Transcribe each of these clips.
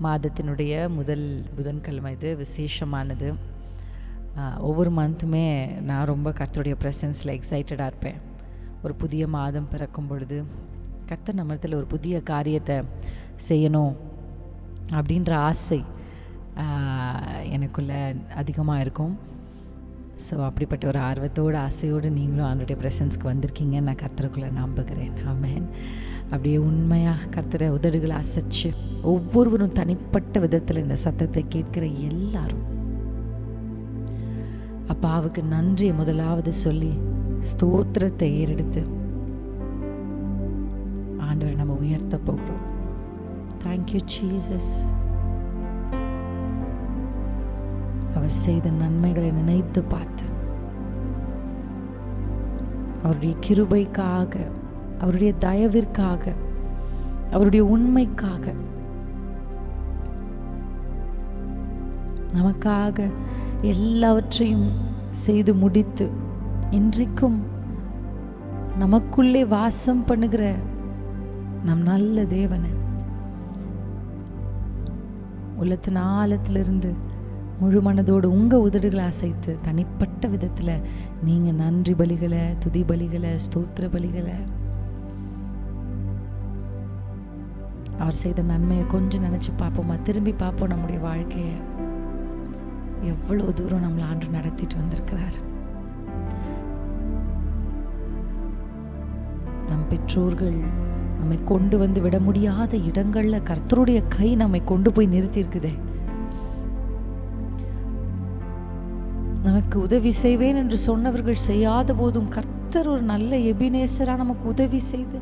மாதத்தினுடைய முதல் புதன்கிழமை. இது விசேஷமானது. ஒவ்வொரு மந்த்துமே நான் ரொம்ப கர்த்தருடைய ப்ரெசன்ஸில் எக்ஸைட்டடாக இருப்பேன். ஒரு புதிய மாதம் பிறக்கும் பொழுது கர்த்தர் நம்மத்தில் ஒரு புதிய காரியத்தை செய்யணும் அப்படின்ற ஆசை எனக்குள்ளே அதிகமாக இருக்கும். ஸோ அப்படிப்பட்ட ஒரு ஆர்வத்தோடு ஆசையோடு நீங்களும் ஆண்டவருடைய ப்ரெசன்ஸ்க்கு வந்திருக்கீங்கன்னு நான் கர்த்தருக்குள்ளே நம்புகிறேன். ஆமென். அப்படியே உண்மையாக கர்த்தரை உதடுகளை அசைச்சு ஒவ்வொருவரும் தனிப்பட்ட விதத்தில் இந்த சத்தத்தை கேட்கிற எல்லாரும் அப்பாவுக்கு நன்றியை முதலாவது சொல்லி ஸ்தோத்திரத்தை ஏறெடுத்து ஆண்டவரை நம்ம உயர்த்த போகிறோம். Thank you Jesus. அவர் செய்த நன்மைகளை நினைத்து பார்த்து அவருடைய கிருபைக்காக, அவருடைய தயவிற்காக, அவருடைய உண்மைக்காக, நமக்காக எல்லாவற்றையும் செய்து முடித்து இன்றைக்கும் நமக்குள்ளே வாசம் பண்ணுகிற நம் நல்ல தேவனை உள்ளத்தின் ஆழத்திலிருந்து முழு மனதோடு உங்கள் உதடுகளை அசைத்து தனிப்பட்ட விதத்தில் நீங்கள் நன்றி பலிகளை, துதி பலிகளை, ஸ்தோத்திர பலிகளை, அவர் செய்த நன்மையை கொஞ்சம் நினச்சி பார்ப்போமா? திரும்பி பார்ப்போம் நம்முடைய வாழ்க்கையை. எவ்வளோ தூரம் நம்மளை ஆண்டு நடத்திட்டு வந்திருக்கிறார். நம் பெற்றோர்கள் நம்மை கொண்டு வந்து விட முடியாத இடங்களில் கர்த்தருடைய கை நம்மை கொண்டு போய் நிறுத்தியிருக்குதே. நமக்கு உதவி செய்வேன் என்று சொன்னவர்கள் செய்யாத போதும் கர்த்தர் ஒரு நல்ல எபினேசரா நமக்கு உதவி செய்து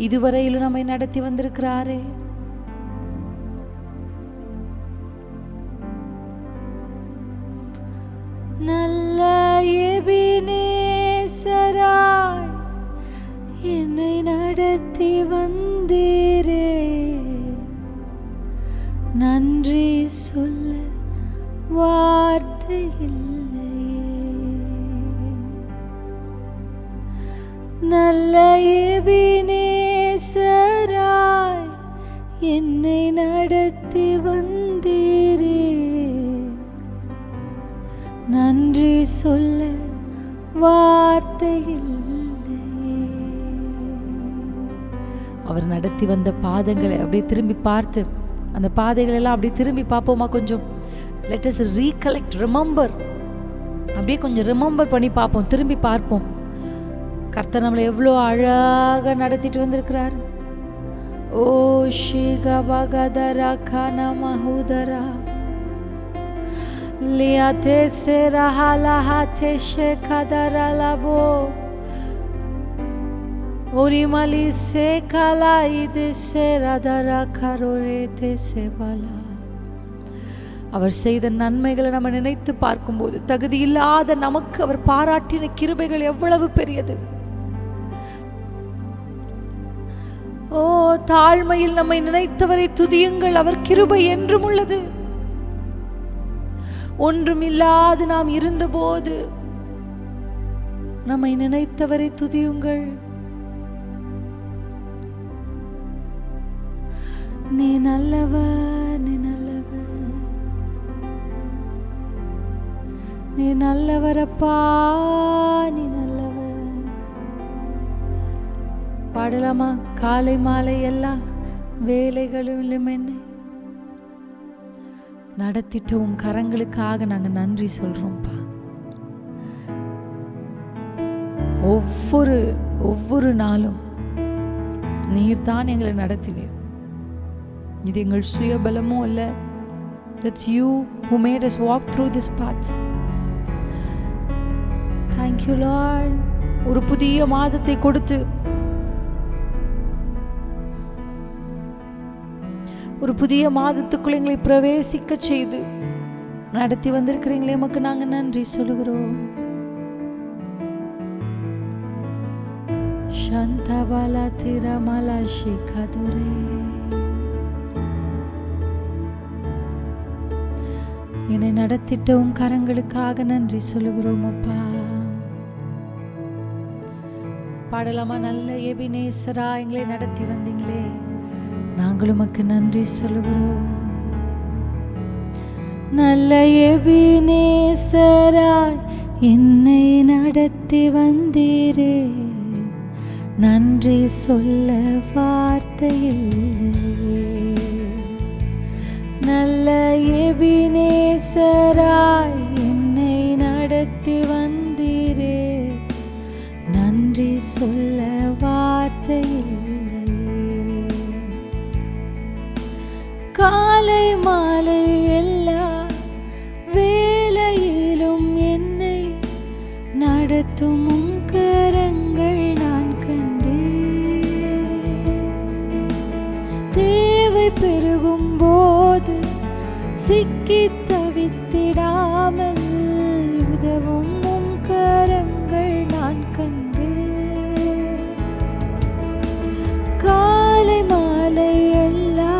இதுவரையிலும் நம்மை நடத்தி வந்திருக்கிறாரே. நல்ல எபினேசராய் என்னை நடத்தி வந்தீரே, நன்றி சொல்ல வார்த்தை இல்லையே. நல்ல எபினேசராய் என்னை நடத்தி வந்தீரே, நன்றி சொல்ல வார்த்தை இல்லையே. அவர் நடத்தி வந்த பாதங்களை அப்படியே திரும்பி பார்த்து அந்த பாதைகள் எல்லாம் அப்படியே திரும்பி பார்ப்போமா? கொஞ்சம் let us recollect, remember. அப்படியே கொஞ்சம் ரிமெம்பர் பண்ணி பார்ப்போம், திரும்பி பார்ப்போம். கர்த்தர் நம்மளை எவ்வளோ அழகாக நடத்திட்டு வந்திருக்கிறார். ஓ ஷிகபகதரா கனா மஹுதரா லியாதே செரஹலஹதே ஷெகதரலபோ ஓரிமலி செகலா இது செரதரா கரோரேதே செபலா. அவர் செய்த நன்மைகளை நம்ம நினைத்து பார்க்கும்போது தகுதி இல்லாத நமக்கு அவர் பாராட்டின கிருபைகள் எவ்வளவு பெரியது. ஓ தாழ்மையில் நம்மை நினைத்தவரை துதியுங்கள், அவர் கிருபை என்றும் உள்ளது. ஒன்றுமில்லாது நாம் இருந்தபோது நம்மை நினைத்தவரை துதியுங்கள். நீ நல்லவர், நீ நல்லவர், நீ நல்லவரப்பா, நீ நல்லவர். பாடலாமா? காலை மாலை எல்லா வேலைகளிலும் என்னை நடத்திட்ட உம் கரங்களுக்காக நாங்க நன்றி சொல்றோம்ப்பா. ஒவ்வொரு நாளும் நீர் தான் எங்களை நடத்தினீர். இது எங்கள் சுயபலமோ அல்ல. That's you who made us walk through this path. Thank you Lord. ஒரு புதிய மாதத்தை கொடுத்து, ஒரு புதிய மாதத்துக்குள்ள எங்களை பிரவேசிக்க செய்து நடத்தி வந்திருக்கிறீங்களே, எமக்கு நாங்க நன்றி சொல்லுகிறோம். சாந்தபாலா திரமலா ஷிகதுரே. என்னை நடத்திட்ட உம் கரங்களுக்காக நன்றி சொல்லுகிறோம் அப்பா. பாடலாமா? நல்ல எபினேசரா எங்களை நடத்தி வந்தீங்களே, நாங்கள் உமக்கு நன்றி சொல்லுகிறோம். நல்ல எபினேசராய் என்னை நடத்தி வந்தீரே, நன்றி சொல்ல வார்த்தை இல்லையே. நல்ல எபினேசராய் என்னை நடத்தி வந்தீரே, நன்றி சொல்ல வார்த்தை இல்லையே. காலை மாலை எல்லா வேளையிலும் என்னை நடத்தும் உம் கரங்கள் நான் கண்டேன். தேவை பெருகும் போது சிக்கி தவித்திடாமல் உதவும் உம் கரங்கள் நான் கண்டேன். காலை மாலை எல்லா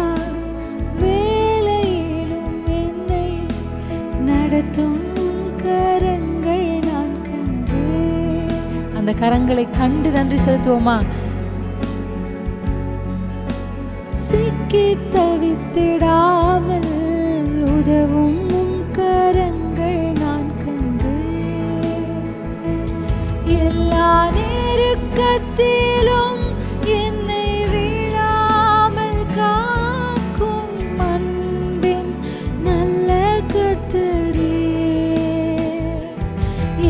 வேளையிலும் என்னை நடத்தும் கரங்கள் நான் கண்டேன். அந்த கரங்களை கண்டு நன்றி செலுத்துவோமா? சிக்கி தவித்திடாமல் உதவும் உம் கரங்கள் நான் கண்டேன். எல்லா நெருக்கத்திலும் என்னை வீழாமல் காக்கும் அன்பின் நல்ல கர்த்தரே.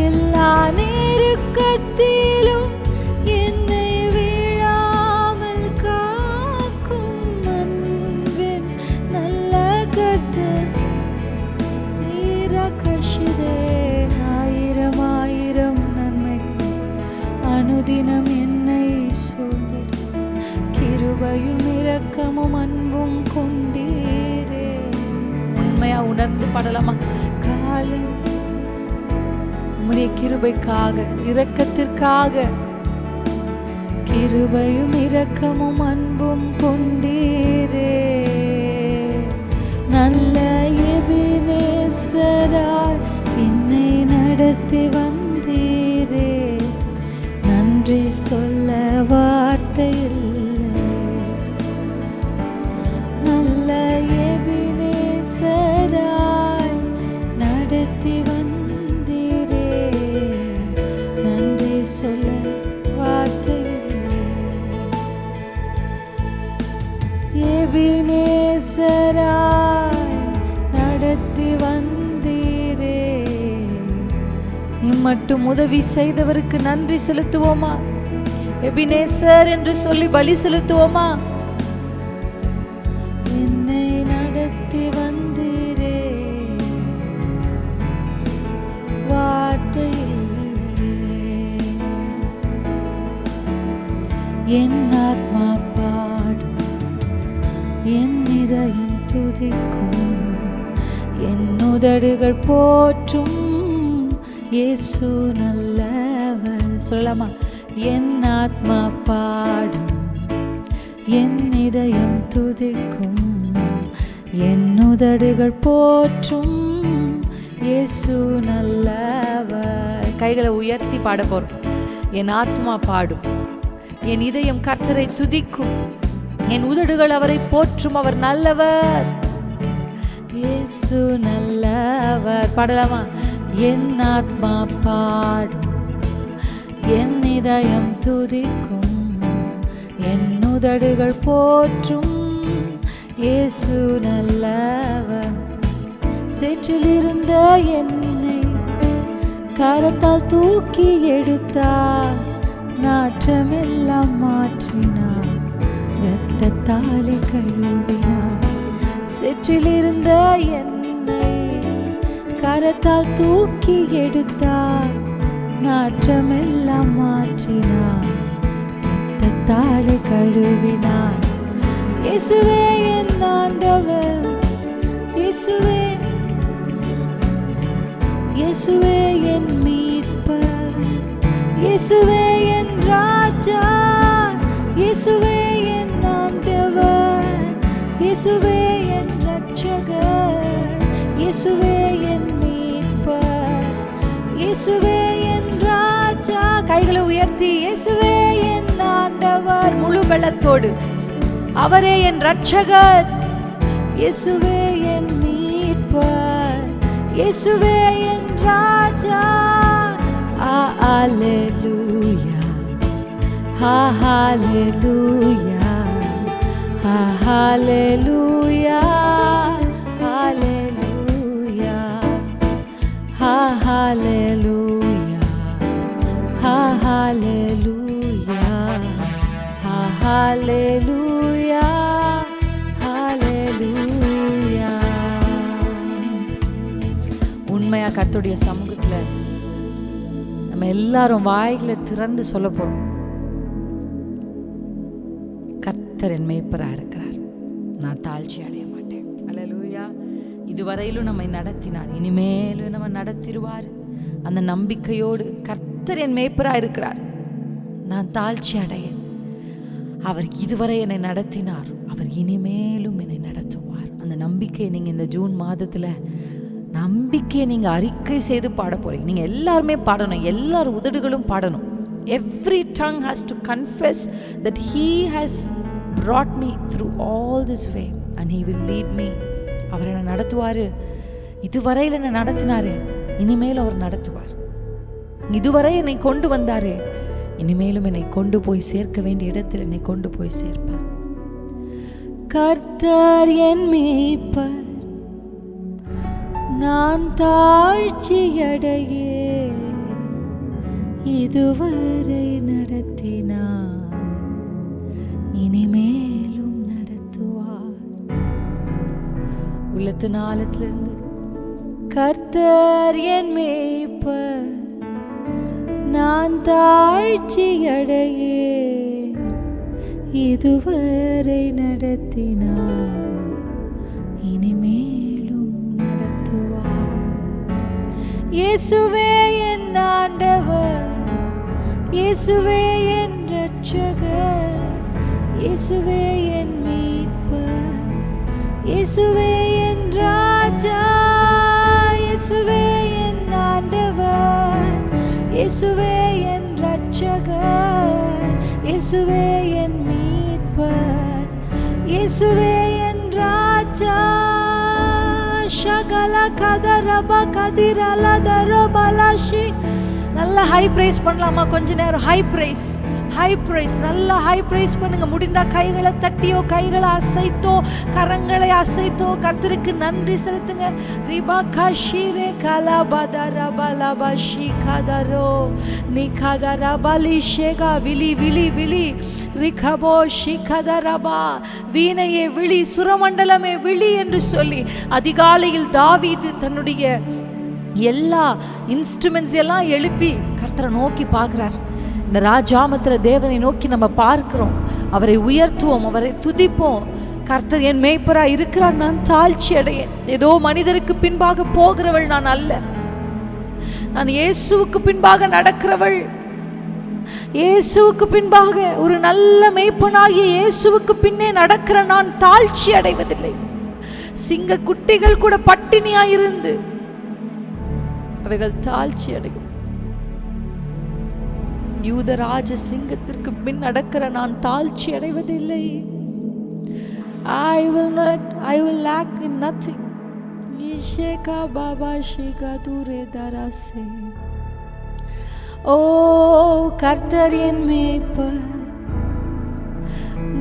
எல்லா நெருக்கத்திலும் என்னை வீழாமல் காக்கும் அன்பின் நல்ல கர்த்தர். நீராகர்ஷிதே ஆயிரம் ஆயிரம் நன்மைகள் அனுதினம் என்னை சூழ்ந்திடும். கிருபையும் இரக்கமும் அன்பும் கொண்டீரே. உண்மையா உணர்ந்து பாடலாமா? காலம் உம்முடைய கிருபைக்காக, இரக்கத்திற்காக, கிருபையும் இரக்கமும் அன்பும் கொண்டீரே. நல்ல எபினேசராய் என்னை நடத்தி வந்தீரே, நன்றி சொல்ல வார்த்தை இல்லை. நல்ல எபினேசராய் நடத்தி வந்தீரே, நன்றி சொல்ல வார்த்தை இல்லை. எபினேசராய் நடத்தி வந்தீரே. இம்மட்டும் உதவி செய்தவருக்கு நன்றி செலுத்துவோமா? எபினேசர் என்று சொல்லி பலி செலுத்துவோமா? என்னை நடத்தி வந்தீரே, வார்த்தை இல்லையே. என் ஆத்மா பாடும், என் இதயம் துதிக்கும், என் உதடுகள் போற்றும் இயேசு நல்லவர். சொல்லலாமா? என் ஆத்மா பாடும், என் இதயம் துதிக்கும், என் உதடுகள் போற்றும் இயேசு நல்லவர். கைகளை உயர்த்தி பாட போறோம். என் ஆத்மா பாடும், என் இதயம் கர்த்தரை துதிக்கும், என் உதடுகள் அவரை போற்றும், அவர் நல்லவர், இயேசு நல்லவர். பாடலாமா? என் ஆத்மா பாடும், என் இதயம் துதிக்கும், என் உதடுகள் போற்றும் இயேசு நல்லவர். சேற்றில் இருந்த என்னை கரத்தால் தூக்கி எடுத்தார், நாற்றமெல்லாம் மாற்றினார், இரத்தத்தாலே கழுவினார். சேற்றில் இருந்த என்னை கரத்தால் தூக்கி எடுத்தார், நாற்றமெல்லாம் மாற்றினார், இரத்தத்தாலே கழுவினார். இயேசுவே என் ஆண்டவர், இயேசுவே இயேசுவே என் மீட்பர், இயேசுவே என் ராஜா, இயேசுவே என் ஆண்டவர், இயேசுவே என் ரட்சகர், இயேசுவே என் மீட்பர், இயேசுவே என் ராஜா. கைகளை உயர்த்தி இயேசுவே என் ஆண்டவர். முழு பலத்தோடு அவரே என் ரட்சகர், இயேசுவே என் மீட்பர், இயேசுவே என் ராஜா. ஹalleluya, ஹalleluya, ஹalleluya, ஹalleluya, ஹalleluya, ஹalleluya, ஹalleluya, ஹalleluya. உண்மையா கர்த்தருடைய சமூகத்துல நம்ம எல்லாரும் வாய்களை திறந்து சொல்ல போறோம். கர்த்தர் என் மேய்ப்பராக இருக்கிறார், நான் தாழ்ச்சி அடைய மாட்டேன். அல்லேலூயா. இதுவரையிலும் நம்மை நடத்தினார், இனிமேலும் நம்ம நடத்திடுவார். அந்த நம்பிக்கையோடு கர்த்தர் என் மேய்ப்பராக இருக்கிறார், நான் தாழ்ச்சி அடையேன். அவர் இதுவரை என்னை நடத்தினார், அவர் இனிமேலும் என்னை நடத்துவார். அந்த நம்பிக்கையை நீங்கள் இந்த ஜூன் மாதத்தில் நம்பிக்கையை நீங்கள் அறிக்கை செய்து பாட போறீங்க. நீங்கள் எல்லாருமே பாடணும், எல்லார் உதடுகளும் பாடணும். Every tongue has to confess that He has brought me through all this way and He will lead me. அவர் என்னை நடத்துவார். இதுவரையில் என்னை நடத்தினாரு, இனிமேல் அவர் நடத்துவார். இதுவரை என்னை கொண்டு வந்தாரு, இனிமேலும் என்னை கொண்டு போய் சேர்க்க வேண்டிய இடத்தில் என்னை கொண்டு போய் சேர்ப்பார். கர்த்தர் என் மேய்ப்பர், நான் தாழ்ச்சியடையே, இதுவரை நடத்தினார், இனிமேலும் நடத்துவார். உள்ளத்தின் ஆழத்திலிருந்து கர்த்தர் என் மேய்ப்பர், நான் தாழ்ச்சியடையே, இதுவரை நடத்தினார், இனிமேலும் நடத்துவார். இயேசுவே என் ஆண்டவர், இயேசுவே என் ரட்சகர், இயேசுவே என் மீட்பர், இயேசுவே என் ராஜா, இயேசுவே என் ஆண்டவர், இயேசுவே என் ரட்சகர், இயேசுவே என் மீட்பர், இயேசுவே என் ராஜா. ஷகல கதரப கதிரல தரபலஷி. நல்ல ஹை பிரைஸ் பண்ணலாமா? கொஞ்ச நேரம் ஹை பிரைஸ், ஹை பிரைஸ், நல்லா ஹை பிரைஸ் பண்ணுங்க. முடிந்தா கைகளை தட்டியோ, கைகளை அசைத்தோ, கரங்களை அசைத்தோ கர்த்தருக்கு நன்றி செலுத்துங்க. ரிபா கஷிரே கலபதரபலபஷி கதரோ நிகதரபலி ஷேகா விழி விழி விழி ரிகபோ ஷிகதரபா. வீணையே விழி, சுரமண்டலமே விழி என்று சொல்லி அதிகாலையில் தாவீது தன்னுடைய எல்லா இன்ஸ்ட்ருமெண்ட்ஸ் எல்லாம் எழுப்பி கர்த்தரை நோக்கி பார்க்கிறார். இந்த ராஜாமத்தில் தேவனை நோக்கி நம்ம பார்க்கிறோம், அவரை உயர்த்துவோம், அவரை துதிப்போம். கர்த்தர் என் மேய்ப்பரா இருக்கிறார், நான் தாழ்ச்சி அடையேன். ஏதோ மனிதருக்கு பின்பாக போகிறவள் நான் அல்ல, நான் இயேசுவுக்கு பின்பாக நடக்கிறவள். இயேசுவுக்கு பின்பாக ஒரு நல்ல மேய்ப்பனாகிய இயேசுவுக்கு பின்னே நடக்கிற நான் தாழ்ச்சி அடைவதில்லை. சிங்க குட்டிகள் கூட பட்டினியாயிருந்து அவைகள் தாழ்ச்சி அடையும். யூதராஜ சிங்கத்திற்கு பின் நடக்கிற நான் தாழ்ச்சி அடைவதில்லை. I will lack in nothing. Isheka baba shika dure darase. ஓ கர்த்தர் என் மேய்ப்பர்,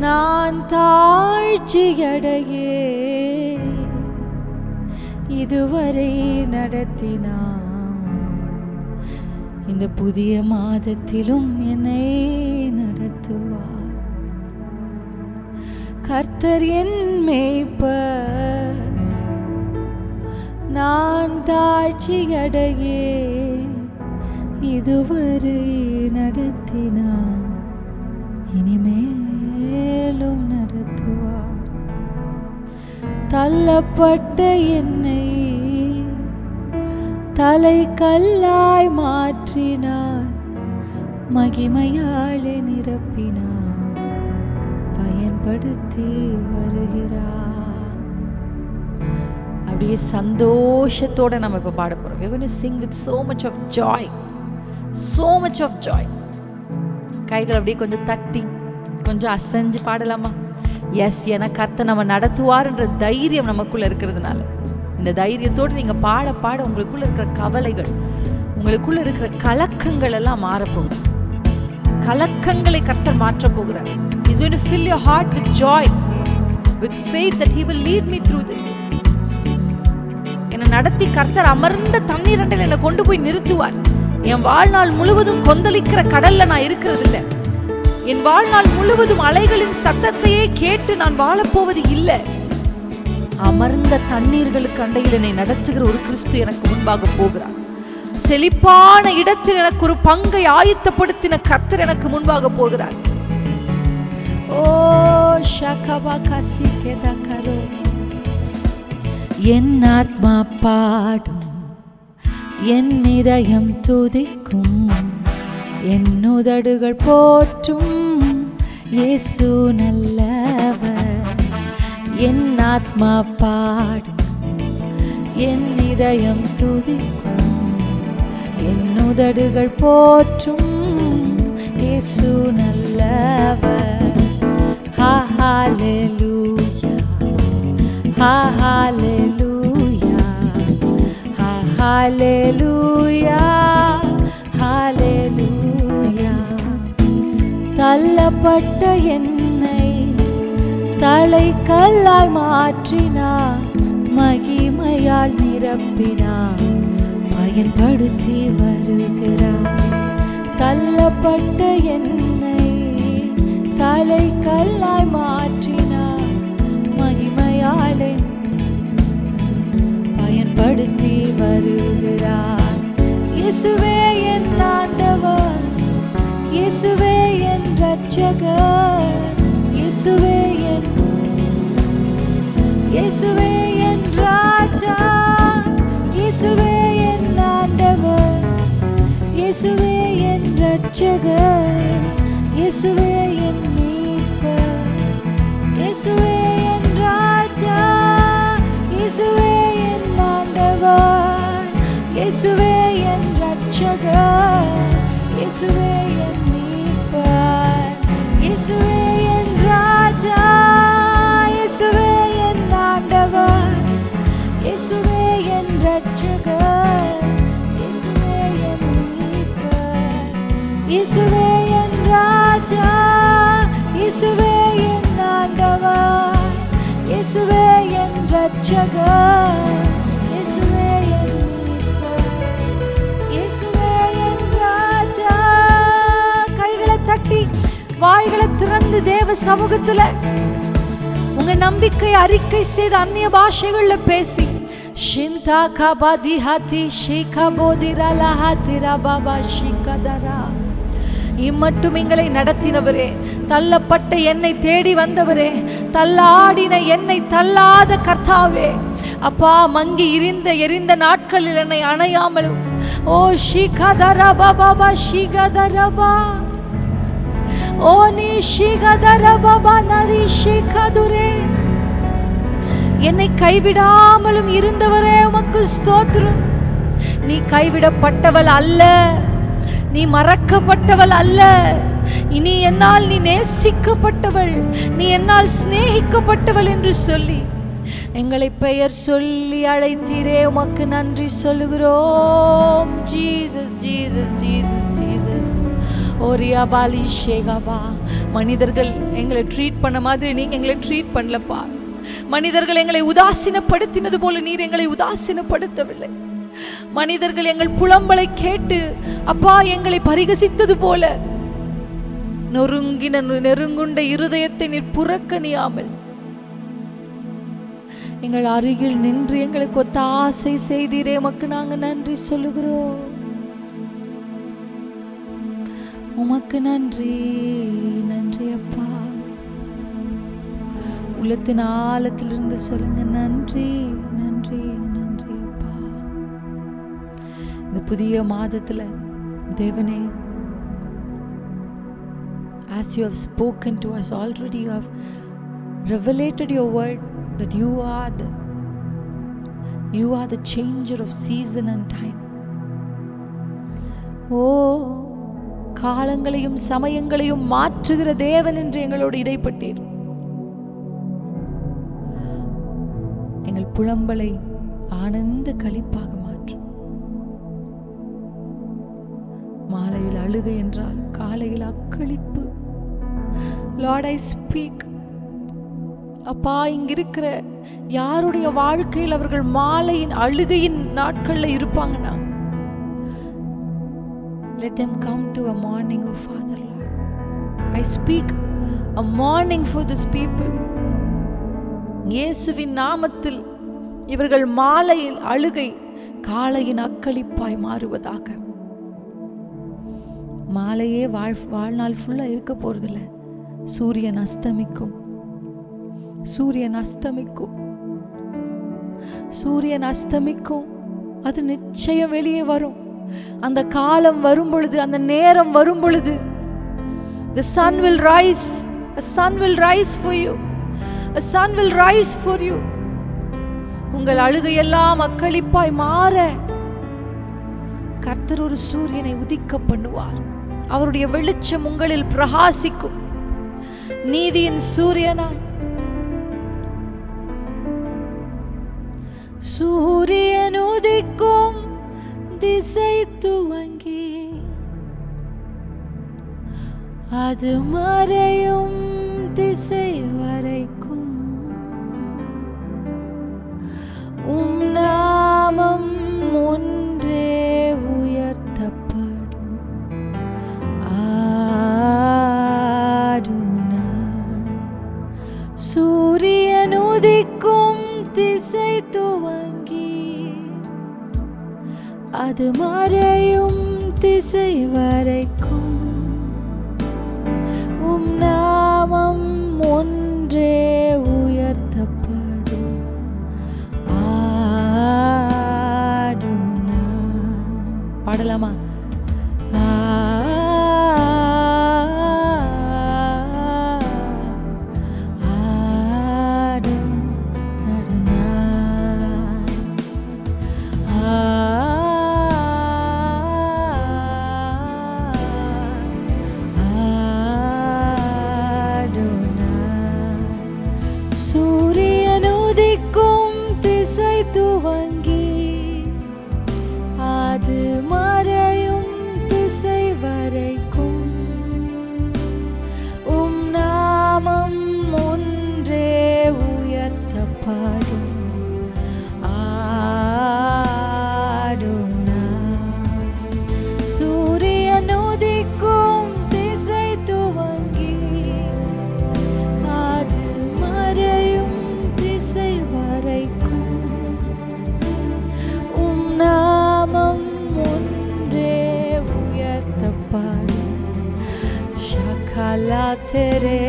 நான் தாழ்ச்சி அடையே, இதுவரை நடத்தினார், இந்த புதிய மாதத்திலும் என்னை நடத்துவார். கர்த்தர் என் மேய்ப்பர், நான் தாழ்ச்சி அடையே, இதுவரை நடத்தினார், இனிமேலும் நடத்துவார். தள்ளப்பட்ட என்னை தலை கல்லாய் மாற்றினார், மகிமையாலே நிரப்பினார், பயன்படுத்தி வருகிறார். அப்படியே சந்தோஷத்தோட நம்ம இப்ப பாட போறோம். We're going to sing with so much of joy, so much of joy. கைகள் அப்படியே கொஞ்சம் தட்டி கொஞ்சம் அசைஞ்சு பாடலாமா? எஸ், என கர்த்தர் நம்ம நடத்துவார்ன்ற தைரியம் நமக்குள்ள இருக்கிறதுனால, இந்த தைரியத்தோடு நீங்க பாட பாட உங்களுக்குள்ள இருக்கிற கவலைகள், உங்களுக்குள்ள இருக்கிற கலக்கங்கள் எல்லாம் மாறப்போகுது. கலக்கங்களை கர்த்தர் மாற்ற போகிறார். He's going to fill your heart with joy, with faith that he will lead me through this. என்னை நடத்தி கர்த்தர் அமர்ந்த தண்ணீர் அண்டையில் என்னை கொண்டு போய் நிறுத்துவார். என் வாழ்நாள் முழுவதும் கொந்தளிக்கிற கடல்ல நான் இருக்கிறது இல்லை. என் வாழ்நாள் முழுவதும் அலைகளின் சத்தத்தையே கேட்டு நான் வாழப்போவது இல்லை. அமர்ந்த தண்ணீர்களுக்கு அண்டையில் என்னை நடத்துகிற ஒரு கிறிஸ்து எனக்கு முன்பாக போகிறார். செழிப்பான இடத்தில் எனக்கு ஒரு பங்கை ஆயத்தப்படுத்தின கர்த்தர் எனக்கு முன்பாக போகிறார். ஓ ஷகபா கசிகேதகரோ, என் ஆத்மா பாடும், என் இதயம் துதிக்கும், என் உதடுகள் போற்றும், இயேசு நல்லவர். என் ஆத்மா பாடும், என் இதயம் துதிக்கும், என் உதடுகள் போற்றும், இயேசு நல்லவர். ஹalleluya, ஹalleluya, ஹalleluya, ஹalleluya. தள்ளப்பட்ட என்னை தலைக்கல்லாய் மாற்றினார், மகிமையால் நிரப்பினார், பயன்படுத்தி வருகிறார். தள்ளப்பட்ட என்னை தலைக்கல்லாய் மாற்றினார், மகிமையாலே பயன்படுத்தி வருகிறார். இயேசுவே என் ஆண்டவர், இயேசுவே என் இரட்சகர், இயேசுவே என் ராஜா, இயேசுவே என் ஆண்டவர், இயேசுவே என் இரட்சகர், இயேசுவே என் மீட்பர், இயேசுவே என் ராஜா, இயேசுவே என் ஆண்டவர், இயேசுவே என் இரட்சகர், இயேசுவே என் மீட்பர், இயேசுவே என் ராஜா, இயேசுவே என் ஆண்டவர், இயேசுவே என் இரட்சகர், இயேசுவே என் மீட்பர், இயேசுவே என் ராஜா, இயேசுவே என் ஆண்டவர், இயேசுவே என் இரட்சகர், இயேசுவே என் மீட்பர், இயேசுவே என் ராஜா. கைகளை தட்டி வாய்களை திறந்து தேவ சமூகத்துல உங்க நம்பிக்கை அறிக்கை செய்து அந்நிய பாஷைகள்ல பேசி, ஷிந்தா கபாதி ஹாதி ஷிகா போதிரலா ஹாதிரா பாபா ஷிகதரா, இம்மட்டும் எங்களை நடத்தினவரே, தள்ளப்பட்ட என்னை தேடி வந்தவரே, தள்ளாடின என்னை தள்ளாத கர்த்தாவே, அப்பா மங்கி எரிந்த நாட்களில் என்னை அணையாமலும், ஓ ஷிகதரபா பாபா ஷிகதரபா, ஓ நீ ஷிகதரபா நரி ஷிகதுரே, என்னை கைவிடாமலும் இருந்தவரே உமக்கு ஸ்தோத்திரம். நீ கைவிடப்பட்டவள் அல்ல, நீ மறக்கப்பட்டவள் அல்ல, இனி என்னால் நீ நேசிக்கப்பட்டவள், நீ என்னால் சிநேகிக்கப்பட்டவள் என்று சொல்லி எங்களை பெயர் சொல்லி அழைத்தீரே, உமக்கு நன்றி சொல்லுகிறோம். Jesus Jesus Jesus Jesus. ஓரியா பாலி ஷேகாபா. மனிதர்கள் எங்களை ட்ரீட் பண்ண மாதிரி நீங்க எங்களை ட்ரீட் பண்ணலப்பா. மனிதர்கள் எங்களை உதாசீனப்படுத்தினது போல நீர் எங்களை உதாசீனப்படுத்தவில்லை. மனிதர்கள் எங்கள் புலம்பலை கேட்டு அப்பா எங்களை பரிகசித்தது போல நெருங்குண்ட இருதயத்தை நீர் புறக்கணியாமல் எங்கள் அருகில் நின்று எங்களுக்கு ஒத்த ஆசை செய்தீரே, உமக்கு நாங்க நன்றி சொல்லுகிறோம். உமக்கு நன்றி நன்றி அப்பா. உள்ளத்தின் ஆழத்திலிருந்து சொல்லுங்க, நன்றி நன்றி நன்றி அப்பா. இந்த புதிய மாதத்துல தேவனே, as you have spoken to us already, you have revelated your word that you are the changer of season and time. காலங்களையும் சமயங்களையும் மாற்றுகிற தேவன் என்று எங்களோடு இடைப்பட்டீர். எங்கள் புலம்பலை ஆனந்த களிப்பாக மாற்றும். மாலையில் அழுகை என்றால் காலையில் அக்களிப்பு. Lord, I speak. அப்பா, இங்கிருக்கிற யாருடைய வாழ்க்கையில் அவர்கள் மாலையின் அழுகையின் நாட்கள்ல இருப்பாங்கன்னா, let them come to a morning of Father, Lord. I speak a morning for this people. இயேசுவின் நாமத்தில் இவர்கள் மாலையில் அழுகை காலையின் அக்களிப்பாய் மாறுவதாக. மாலையே வாழ்நாள் ஃபுல்லா இருக்க போறதில்ல. சூரியன் அஸ்தமிக்கும், சூரியன் அஸ்தமிக்கும், சூரியன் அஸ்தமிக்கும். அது நிச்சயம் வெளியே வரும். அந்த காலம் வரும் பொழுது, அந்த நேரம் வரும் பொழுது, the sun will rise, a sun will rise for you, a sun will rise for you. உங்கள் அழுகையெல்லாம் அக்களிப்பாய் மாற கர்த்தர் ஒரு சூரியனை உதிக்க பண்ணுவார். அவருடைய வெளிச்சம் உங்களில் பிரகாசிக்கும். நீதியின் சூரியனாய் சூரியன் உதிக்கும் திசை துவங்கி அது மறையும் திசை வரைக்கும் உம் நாமம் ஒன்றே உயர்த்தப்படும். சூரியன் உதிக்கும் திசை துவங்கி அது மறையும் திசை வரைக்கும் உம் நாமம் ஒன்றே உயர்த்தப்படும். பாடலாமா? சூரியன் உதிக்கும் திசை துவங்கி அது மறையும் திசை வரைக்கும் உம் நாமம் ஒன்றே உயர்த்தப்படும். சூரியன் உதிக்கும் திசை துவங்கி அது மறையும் திசை வரைக்கும் உம் நாமம் ஒன்றே உயர்த்தப்படும். ஷகலா தெரே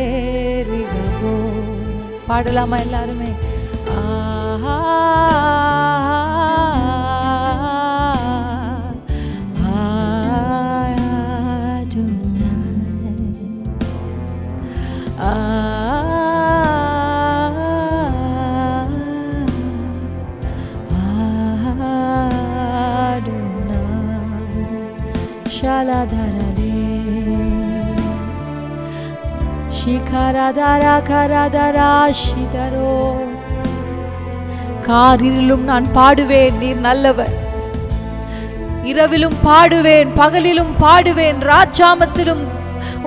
ரிகோ. பாடலாமா எல்லாருமே? காரிலும் நான் பாடுவேன், நீர் நல்லவர். இரவிலும் பாடுவேன், பகலிலும் பாடுவேன், ராஜாமத்திலும்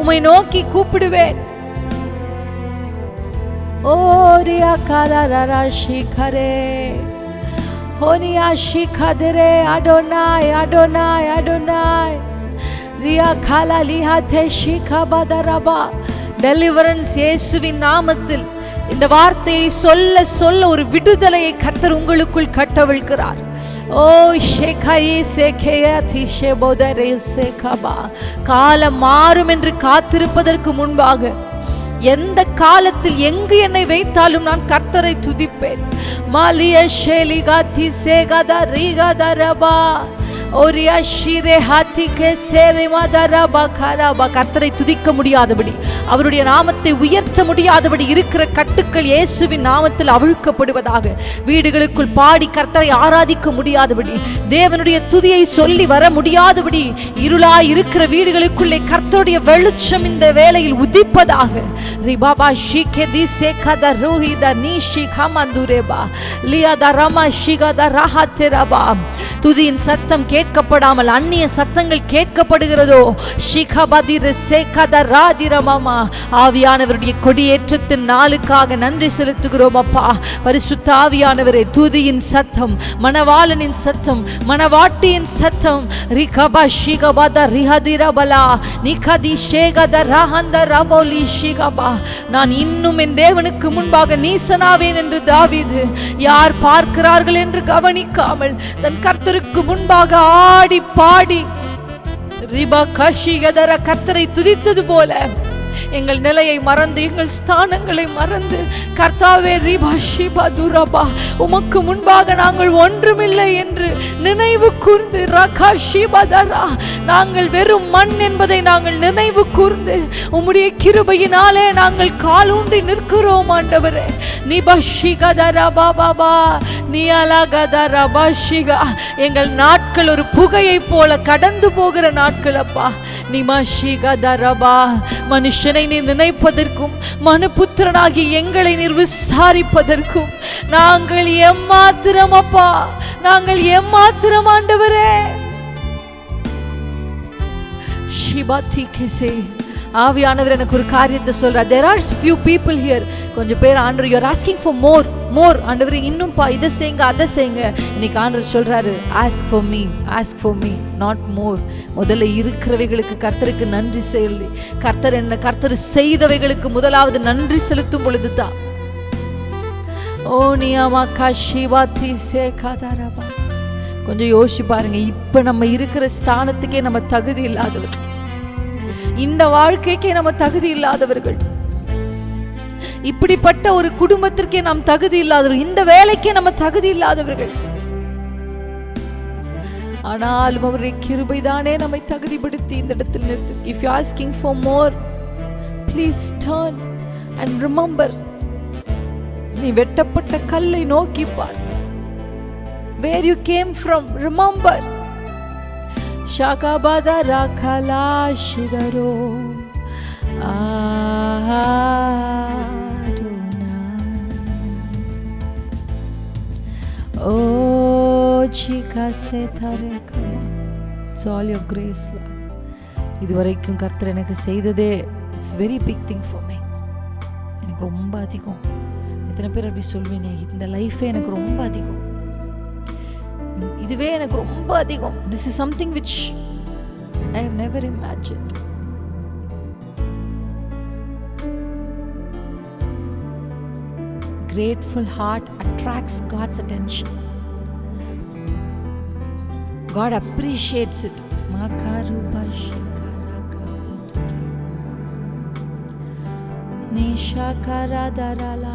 உம்மை நோக்கி கூப்பிடுவேன். ஓரியா கரரா ஷிகரே ஹோனியா ஷிகதரே அடோனாய் அடோனாய் அடோனாய் ரியா காலா லிஹாதே ஷிகபதரபா. டெலிவரன்ஸ் இயேசுவின் நாமத்தில் இந்த வார்த்தையை சொல்ல சொல்ல ஒரு விடுதலையை கர்த்தர் உங்களுக்குள் கட்டவிழ்கிறார். ஓ ஷேகாயே சேகேயாதி ஷேபோதரே சேகபா. காலம் மாறும் என்று காத்திருப்பதற்கு முன்பாக எந்த காலத்தில் எங்கு என்னை வைத்தாலும் நான் கர்த்தரை துதிப்பேன். மாலிய ஷேலிகாதி சேகதா ரீகதரபா ஓரியா ஷிரே ஹாதிகே சேரேமாதரபா கரபா. கர்த்தரை துதிக்க முடியாதபடி, அவருடைய நாமத்தை உயர்த்த மாற்ற முடியாதபடி இருக்கிற கட்டுக்கள் இயேசுவின் நாமத்தில் அவிழ்க்கப்படுவதாக. வீடுகளுக்குள் பாடி கர்த்தரை ஆராதிக்க முடியாதபடி, தேவனுடைய துதியை சொல்லி வர முடியாதபடி இருளாய் இருக்கிற வீடுகளுக்குள்ளே கர்த்தருடைய வெளிச்சம் இந்த வேளையில் உதிப்பதாக. ரிபாபா ஷிகேதி சேகத ரோஹித நீஷி கமந்துரேபா லியாத ரமா ஷிகத ரஹாத்தேரபா. துதியின் சத்தம் கேட்கப்படாமல் அந்நிய சத்தங்கள் கேட்கப்படுகிறதோ, ஷிகபதிர சேகத ராதிரமாமா. ஆவியானவருடைய கொடியேற்றத்தின் நாளுக்காக நன்றி செலுத்துகிறோம் அப்பா. பரிசுத்த ஆவியானவரே, துதியின் சத்தம், மணவாளனின் சத்தம், மணவாட்டியின் சத்தம், ரிகபா ஷிகபத ரிஹதிரபலா நிகதி ஷேகத ரஹந்த ரபோலி ஷிகபா. நான் இன்னும் என் தேவனுக்கு முன்பாக நீசனாவேன் என்று தாவீது யார் பார்க்கிறார்கள் என்று கவனிக்காமல் தன் கர்த்தருக்கு முன்பாக ஆடி பாடி ரிபா கஷிகதர கர்த்தரை துதித்தது போல எங்கள் நிலையை மறந்து, எங்கள் ஸ்தானங்களை மறந்து, கர்த்தாவே ரிபா ஷிபா துரபா, உமக்கு முன்பாக நாங்கள் ஒன்றுமில்லை என்று நினைவு கூர்ந்து, ரகா ஷிபதரா, நாங்கள் வெறும் மண் என்பதை நாங்கள் நினைவு கூர்ந்து, உம்முடைய கிருபையினாலே நாங்கள் காலூன்றி நிற்கிறோம் ஆண்டவரே. நிபஷிகதரா பாபா நியலகதரா பஷிகா. எங்கள் நாட்கள் ஒரு புகையை போல கடந்து போகிற நாட்கள் அப்பா. நிமஷிகதரபா. மனுஷனை நீர் நினைப்பதற்கும் மனுபுத்திரனாகி எங்களை நீர் விசாரிப்பதற்கும் நாங்கள் எம்மாத்திரம் அப்பா, நாங்கள் எம்மாத்திரம் ஆண்டவரே. ஷிபாதி கேசே. ஆவியானவர் எனக்கு ஒரு காரியத்தை சொல்றார். there are few people here. கொஞ்சம் பேர் ஆண்டவர் you are asking for more ஆண்டவர், இன்னும் இதை செய்யுங்க அதை செய்யுங்க. இன்னைக்கு ஆண்டவர் சொல்றாரு ask for me not more. முதல்ல இருக்கிறவைகளுக்கு கர்த்தருக்கு நன்றி சொல்லி, கர்த்தர் செய்தவைகளுக்கு முதலாவது நன்றி செலுத்தும் பொழுதுதான். ஓ நியாமா காஷிவாதி சேகாதரபா. கொஞ்சம் யோசிச்சு பாருங்க, இப்ப நம்ம இருக்கிற ஸ்தானத்துக்கே நம்ம தகுதி இல்லாதவர்கள், இந்த வாழ்க்கைக்கே நம்ம தகுதி இல்லாதவர்கள், இப்படிப்பட்ட ஒரு குடும்பத்திற்கே நாம் தகுதி இல்லாதவர்கள், இந்த வேலைக்கே நம்ம தகுதி இல்லாதவர்கள். ஆனாலும் அவருடைய கிருபைதானே நம்மை தகுதிப்படுத்தி இந்த இடத்தில் நிறுத்து. If you are asking for more, please turn and remember. நீ வெட்டப்பட்ட கல்லை நோக்கி பார். Where you came from, remember. Shakabada rakala shidaro Adonai. Oh chika setarekama. It's all your grace, Lord. இதுவரைக்கும் கர்த்தர் எனக்கு செய்ததே, it's very big thing for me. எனக்கு ரொம்ப அதிகம். எத்தனை பேர் அப்படி சொல்வீங்க, இந்த லைஃபே எனக்கு ரொம்ப அதிகம், இதுவே எனக்கு ரொம்ப அதிகம். This is something which I have never imagined. Grateful heart attracts God's attention. God appreciates it. Nishakaradarala.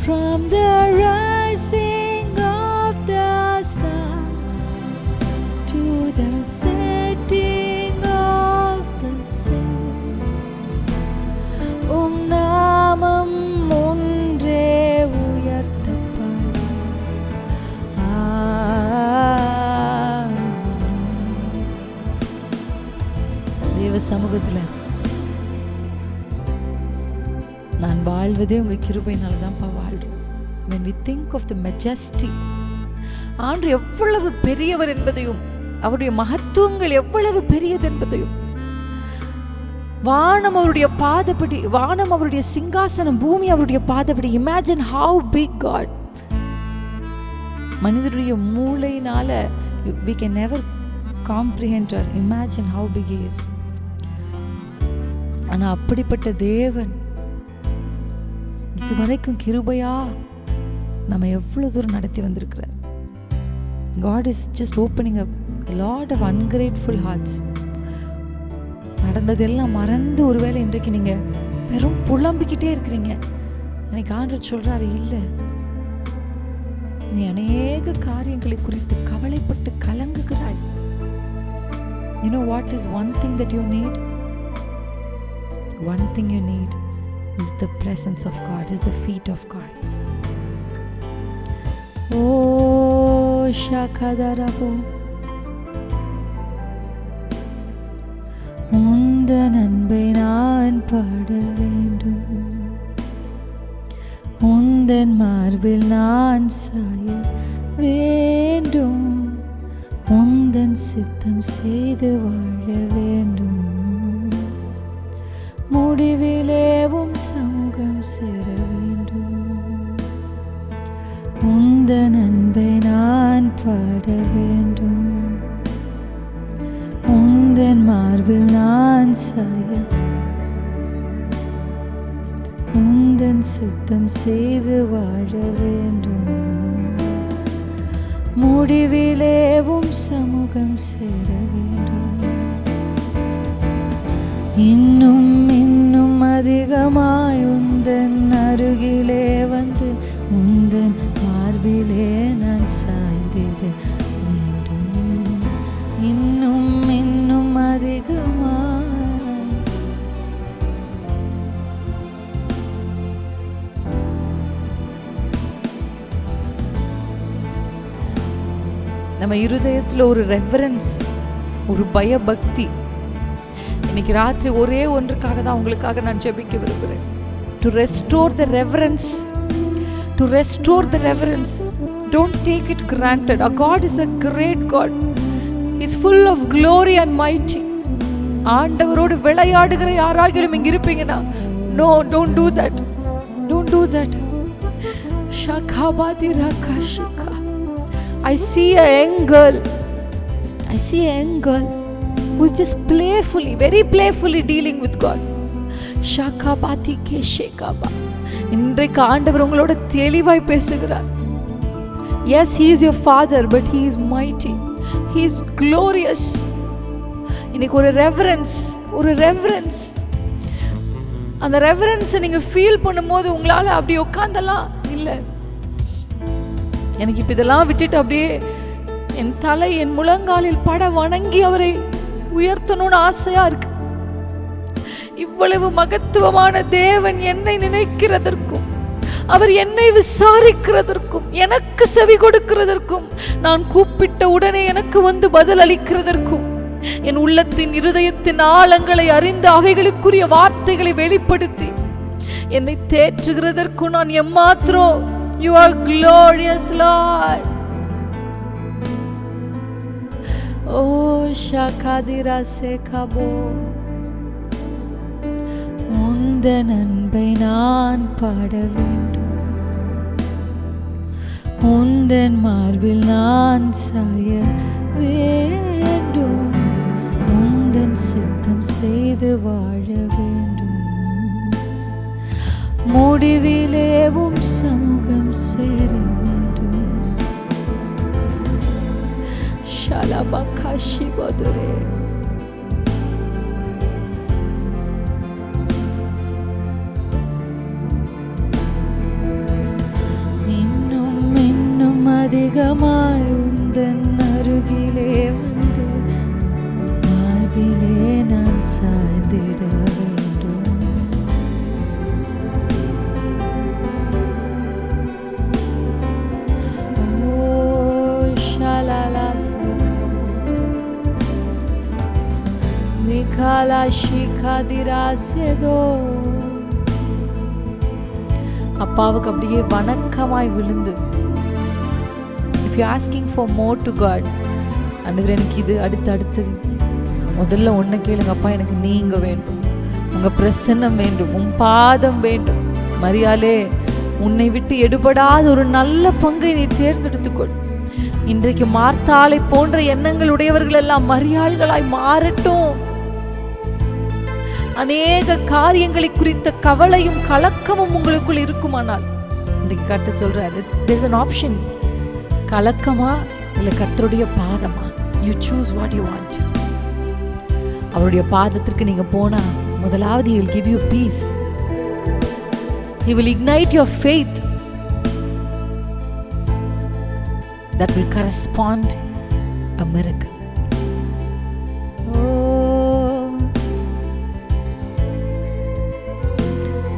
From the rising of the sun to the setting of the sun, நாமம் ஒன்றே உயர்த்தப்படும். தேவ சமூகத்தில் நான் வாழ்வதே உங்க கிருபையினால தான்ப்பா வாழ்றேன். When we think of the majesty, ஆண்டவர் எவ்வளவு பெரியவர் என்பதையும் அவருடைய மகத்துவங்கள் எவ்வளவு பெரியது என்பதையும் வானம் அவருடைய பாதப்படி, வானம் அவருடைய சிங்காசனம், பூமி அவருடைய பாதப்படி. Imagine how big God. மனிதனுடைய மூளையினால we can never comprehend or imagine how big he is. ஆனா அப்படிப்பட்ட தேவன் இதுவரைக்கும் கிருபையா நம்ம எவ்வளவு தூரம் நடத்தி வந்திருக்கிறார். God is just opening up a lot of ungrateful hearts. நடந்ததெல்லாம் மறந்து ஒருவேளை இன்றைக்கு நீங்க வெறும் புலம்பிக்கிட்டே இருக்கிறீங்க. எனக்கு ஆண்டவர் சொல்றாரு, இல்ல, நீ அநேக காரியங்களை குறித்து கவலைப்பட்டு கலங்குகிறாய். You know what is one thing that you need? One thing you need is the presence of God, is the feet of God. Oh shakadarabo, உந்தன் அன்பை நான் பாட வேண்டும், உந்தன் மார்பில் நான் சாய வேண்டும், உந்தன் சித்தம் செய்து வாழ வேண்டும், முடிவிலேவும் சமூகம் சேர வேண்டும், உந்தன் அன்பை நான் பாட வேண்டும், உந்தன் மார்பில் நான் சாய, உந்தன் சித்தம் செய்து வாழ வேண்டும், முடிவிலேவும் சமூகம் சேர வேண்டும். இன்னும் இன்னும் அதிகமாய் உந்தன் அருகிலே வந்து உந்தன் மார்பிலே நான் சாய்ந்திட வேண்டும். இன்னும் இன்னும் அதிகமாய். நம்ம இருதயத்தில் ஒரு ரெவரன்ஸ், ஒரு பயபக்தி. இன்னைக்கு ராத்திரி ஒரே ஒன்றுக்காக தான் உங்களுக்காக நான் ஜெபிக்க விரும்புகிறேன். To restore the reverence, to restore the reverence. Don't take it granted. Our God is a great God. He is full of glory and mighty. ஆண்டவரோடு விளையாடுகிற யாராகிலும் இங்க இருப்பீங்கன்னா, no, don't do that. Don't do that. Shakhabadi rakashika. I see a young girl. I see a young girl who is just playfully, very playfully dealing with God. Shakhabati ke shekaba. இன்றைக்கு ஆண்டவர் உங்களோட தெளிவாய் பேசுகிறார். Yes, he is your father, but he is mighty. He is glorious. இன்னைக்கு ஒரு reverence, ஒரு reverence. அந்த ரெவரன்ஸை நீங்க ஃபீல் பண்ணும்போது உங்களால அப்படி உட்கார்ந்தலாம் இல்லை. எனக்கு இப்ப இதெல்லாம் விட்டுட்டு அப்படியே என் தலை என் முழங்காலில் பட வணங்கி அவரை உயர்த்தணும்னு ஆசையா இருக்கு. இவ்வளவு மகத்துவமான தேவன் என்னை நினைக்கிறதற்கும், அவர் என்னை விசாரிக்கிறதற்கும், எனக்கு செவி கொடுக்கிறதற்கும், நான் கூப்பிட்ட உடனே எனக்கு வந்து பதில் அளிக்கிறதற்கும், என் உள்ளத்தின் இருதயத்தின் ஆழங்களை அறிந்து அவைகளுக்குரிய வார்த்தைகளை வெளிப்படுத்தி என்னை தேற்றுகிறதற்கும் நான் எம்மாத்திரம். You are glorious, Lord. Oh shakadira sekabo, உந்தன் அன்பை நான் பாட வேண்டும், உந்தன் மார்பில் நான் சாய வேண்டும், உந்தன் சித்தம் செய்து வாழ வேண்டும், முடிவிலேவும் சமூகம் சேர வேண்டும். ஷலபகாஷி பதுரே. இன்னும் இன்னும் அதிகமாய் உந்தன் அருகிலே வந்து மார்பிலே நான் சாய்ந்திட வேண்டும். அப்பாவுக்கு அப்படியே வணக்கமாய் விழுந்து, if you asking for more to God, ஆண்டவரே எனக்கு இது அடுத்தது, முதல்ல ஒன்றை கேளுங்க, அப்பா எனக்கு நீங்க வேண்டும், உங்க பிரசன்னம் வேண்டும், உன் பாதம் வேண்டும். மரியாளே, உன்னை விட்டு எடுபடாத ஒரு நல்ல பங்கை நீ தேர்ந்தெடுத்துக்கொள். இன்றைக்கு மார்த்தாளை போன்ற எண்ணங்கள் உடையவர்கள் எல்லாம் மரியாள்களாய் மாறட்டும். அநேக காரியங்களை குறித்த கவலையும் கலக்கமும் உங்களுக்குள் இருக்குமானால் இன்றைக்கு கர்த்தர் சொல்றாரு, there's an option. கலக்கமா இல்ல கர்த்தருடைய பாதமா? You choose what you want. அவருடைய பாதத்திற்கு நீங்க போனா முதலாவது he will give you peace. He will ignite your faith that will correspond a miracle. Oh,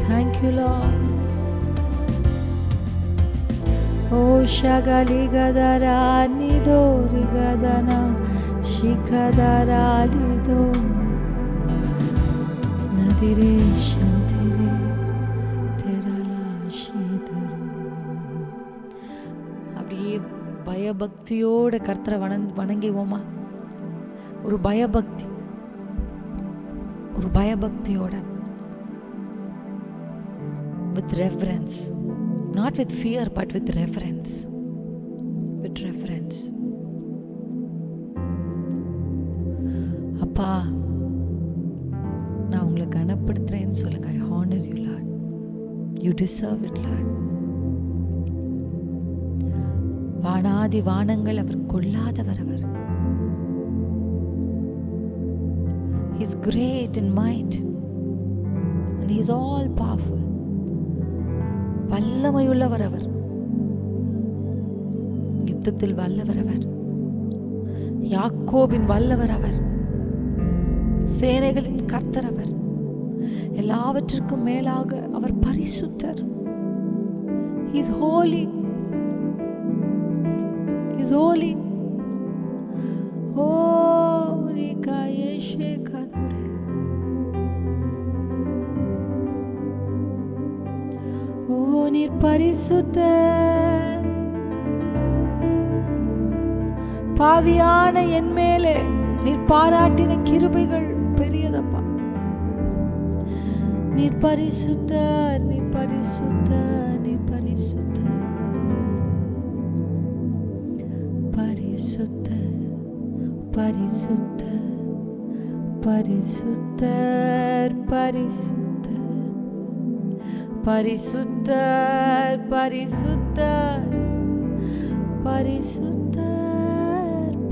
thank you Lord. Oh shagali gadara nidori gadana shikadara lido nadire shantire terala shidaro. அப்படியே பயபக்தியோட கர்த்தரை வணங்கிவோமா? ஒரு பயபக்தியோட, with reverence, not with fear but with reverence. அப்பா, நான் உங்களை கனப்படுத்துறேன்னு சொல்லுங்க. I honor you Lord. You deserve it Lord. வானாதி வானங்கள் அவர் கொள்ளாதவர். அவர் He is great in might and He is all powerful. வல்லமையுள்ளவர் அவர், யுத்தத்தில் வல்லவர் அவர், யாக்கோபின் வல்லவர் அவர், சேனைகளின் கர்த்தர் அவர், எல்லாவற்றிற்கும் மேலாக அவர் பரிசுத்தர். He is holy. He is holy. Oh rika yeshe kadure. Oh நீர் பரிசுத்தர். பாவியான என் மேலே நீர் பாராட்டின கிருபைகள் பெரியதப்பா. நீர் பரிசுத்தர், நீர் பரிசுத்தர், நீர் பரிசுத்தர், பரிசுத்தர், பரிசுத்தர், பரிசுத்தர், பரிசுத்தர், பரிசுத்தர், பரிசுத்தர், பரிசுத்தர்,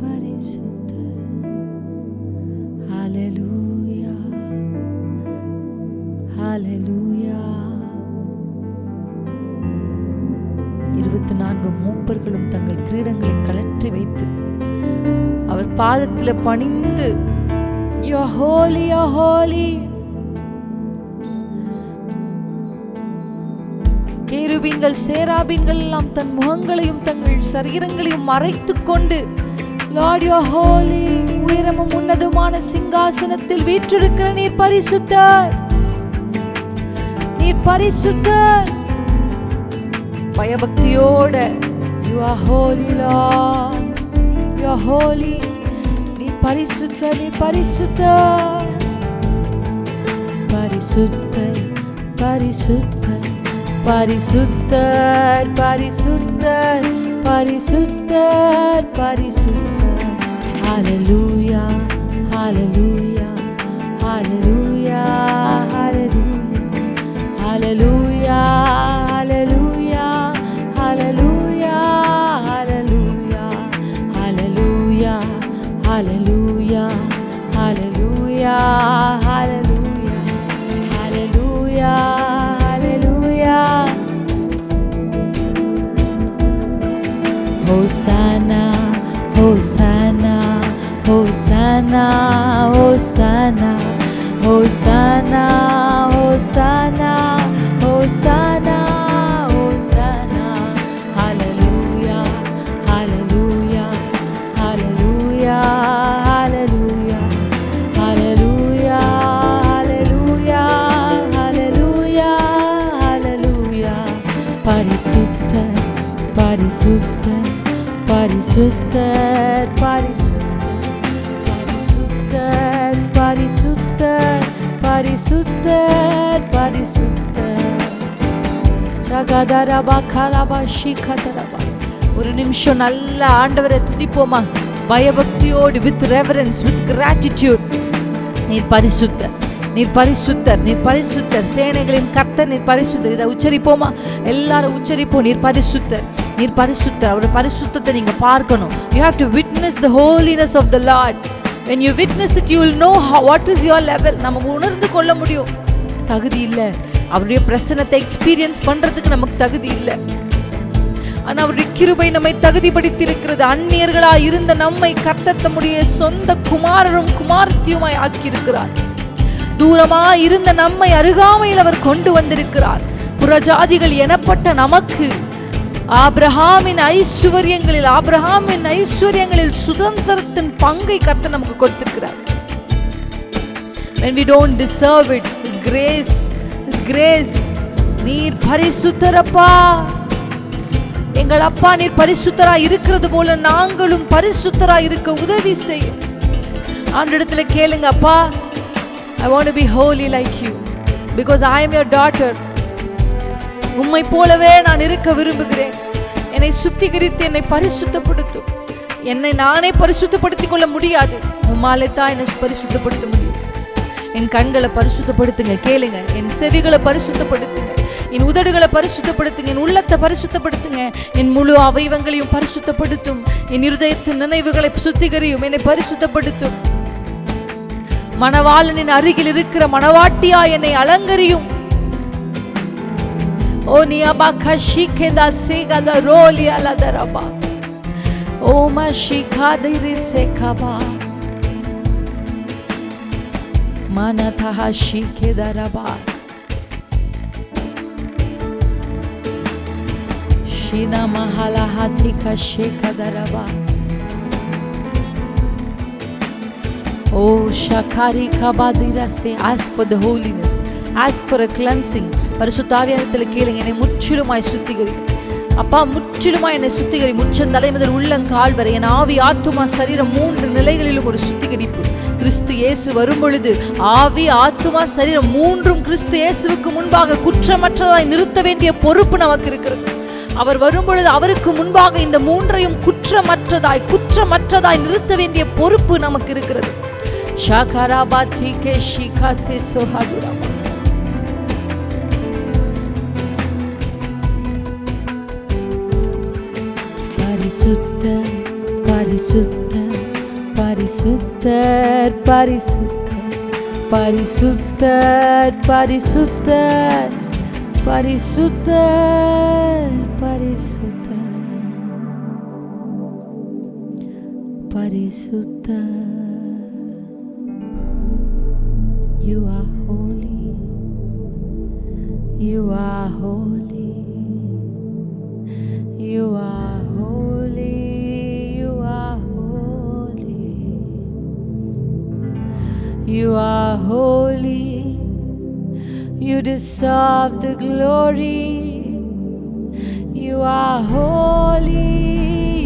பரிசுத்தர். ஹல்லேலூயா, ஹல்லேலூயா. 24 மூப்பர்களும் தங்கள் கிரீடங்களை கழற்றி வைத்து அவர் பாதத்தில் பணிந்து, You are holy, You are holy. கேருபீன்கள் சேராபீன்கள் எல்லாம் தன் முகங்களையும் தங்கள் சரீரங்களையும் மறைத்துக் கொண்டு, Lord You are holy. உயரமும் உன்னதமான சிங்காசனத்தில் வீற்றிருக்கிற நீர் பரிசுத்தர், நீர் பரிசுத்தர். பயபக்தியோட You are holy Lord, You are holy. நீர் பரிசுத்தர், நீர் பரிசுத்தர், பரிசுத்தர், பரிசுத்தர், பரிசுத்தர், பரிசுத்தர், பரிசுத்தர், பரிசுத்தர். Hallelujah, hallelujah, hallelujah, hallelujah, hallelujah, hallelujah, hallelujah, hallelujah, hallelujah, hallelujah, hallelujah, hallelujah, hallelujah, hallelujah. Hosanna, Hosanna, Hosanna, Hosanna, Hosanna, Hosanna, Hosanna, Hosanna. Hallelujah, hallelujah, hallelujah, hallelujah, hallelujah, hallelujah, hallelujah, hallelujah. பரிசுத்தர், பரிசுத்தர், பரிசுத்தர், பரிசுத்தர், பரிசுத்தர், பரிசுத்தர், பரிசுத்தர் பரிசுத்தர். ஒரு நிமிஷம் நல்ல ஆண்டவரை துதிப்போமா, பயபக்தியோடு, வித் ரெவரன்ஸ், வித் கிராட்டிடியூட். நீர் பரிசுத்தர், நீர் பரிசுத்தர், நீர் பரிசுத்தர், சேனைகளின் கர்த்தர், நீர் பரிசுத்தர். இதை உச்சரிப்போமா, எல்லாரும் உச்சரிப்போம். நீர் பரிசுத்தர், நீர் பரிசுத்தர். அவருடைய பரிசுத்தத்தை நீங்க பார்க்கணும். You have to witness the holiness of the Lord. When you witness it, you will know what is your level. நம்ம உணர்ந்து கொள்ள முடியும். தகுதி இல்லை, அவருடைய பிரசன்னத்தை எக்ஸ்பீரியன்ஸ் பண்றதுக்கு நமக்கு தகுதி இல்லை. ஆனா அவருடைய கிருபை நம்மை தகுதிப்படுத்தி இருக்கிறது. அந்நியர்களா இருந்த நம்மை கர்த்தர் தம்முடைய சொந்த குமாரரும் குமாரத்தியுமாய் ஆக்கி இருக்கிறார். தூரமா இருந்த நம்மை அருகாமையில் அவர் கொண்டு வந்திருக்கிறார். புறஜாதிகள் எனப்பட்ட நமக்கு ஆபிரகாமின் ஐஸ்வர்யங்களில் சுதந்திரத்தின் பங்கை கர்த்தர் நமக்கு கொடுத்திருக்கிறார். When we don't deserve it, His grace. நீர் பரிசுத்தரப்பா, எங்கள் அப்பா நீர் பரிசுத்தரா இருக்கிறது போல நாங்களும் பரிசுத்தரா இருக்க உதவி செய்யும். ஆண்டவரிடத்துல கேளுங்க, அப்பா, I want to be holy like you because I am your daughter. உம்மை போலவே நான் இருக்க விரும்புகிறேன். என்னை சுத்திகரித்து என்னை பரிசுத்தப்படுத்தும். என்னை நானே பரிசுத்தப்படுத்திக் கொள்ள முடியாது, உம்மாலே தான் என்னை பரிசுத்தப்படுத்த முடியும். என் கண்களை பரிசுத்தப்படுத்துங்க, கேளுங்க. என் செவிகளை பரிசுத்தப்படுத்துங்க, என் உதடுகளை பரிசுத்தப்படுத்துங்க, என் உள்ளத்தை பரிசுத்தப்படுத்துங்க. என் முழு அவயவங்களையும் பரிசுத்தப்படுத்தும். என் இருதயத்தின் நினைவுகளை சுத்திகரியும், என்னை பரிசுத்தப்படுத்தும். மணவாளனின் அருகில் இருக்கிற மணவாட்டியா என்னை அலங்கரியும். ஓ நியபா கஷிகேதா சேகதா ரோலி அலதரபா ஓ மஷிகாதிரி சேகபா மனதஹ ஷிகேதரபா ஷினா மஹலஹதி கஷேகதரபா ஓ ஷகாரி கபாதிரசே. Ask for the holiness, ask for a cleansing. பரிசுத்தாவியானத்தில் கேளுங்க, என்னை முற்றிலுமாய் சுத்திகரி அப்பா, முற்றிலுமாய் என்னை சுத்திகரி. முச்சந்தலை முதல் உள்ளங்கால் வரை என் ஆவி, ஆத்துமா, சரீரம் 3 நிலைகளிலும் ஒரு சுத்திகரிப்பு. கிறிஸ்து இயேசு வரும் பொழுது ஆவி, ஆத்துமா, சரீரம் 3ம் கிறிஸ்து இயேசுவுக்கு முன்பாக குற்றமற்றதாய் நிறுத்த வேண்டிய பொறுப்பு நமக்கு இருக்கிறது. அவர் வரும் பொழுது அவருக்கு முன்பாக இந்த 3ஐயும் குற்றமற்றதாய் நிறுத்த வேண்டிய பொறுப்பு நமக்கு இருக்கிறது. ஷாகராபாதி கே ஷிகாதே சோஹாதுராபா. பரிசுத்தர் பரிசுத்தர் பரிசுத்தர் பரிசுத்தர் பரிசுத்தர் பரிசுத்தர் பரிசுத்தர் பரிசுத்தர் பரிசுத்தர். You are holy, you are holy, you are holy, you are holy, you are holy, you deserve the glory. You are holy,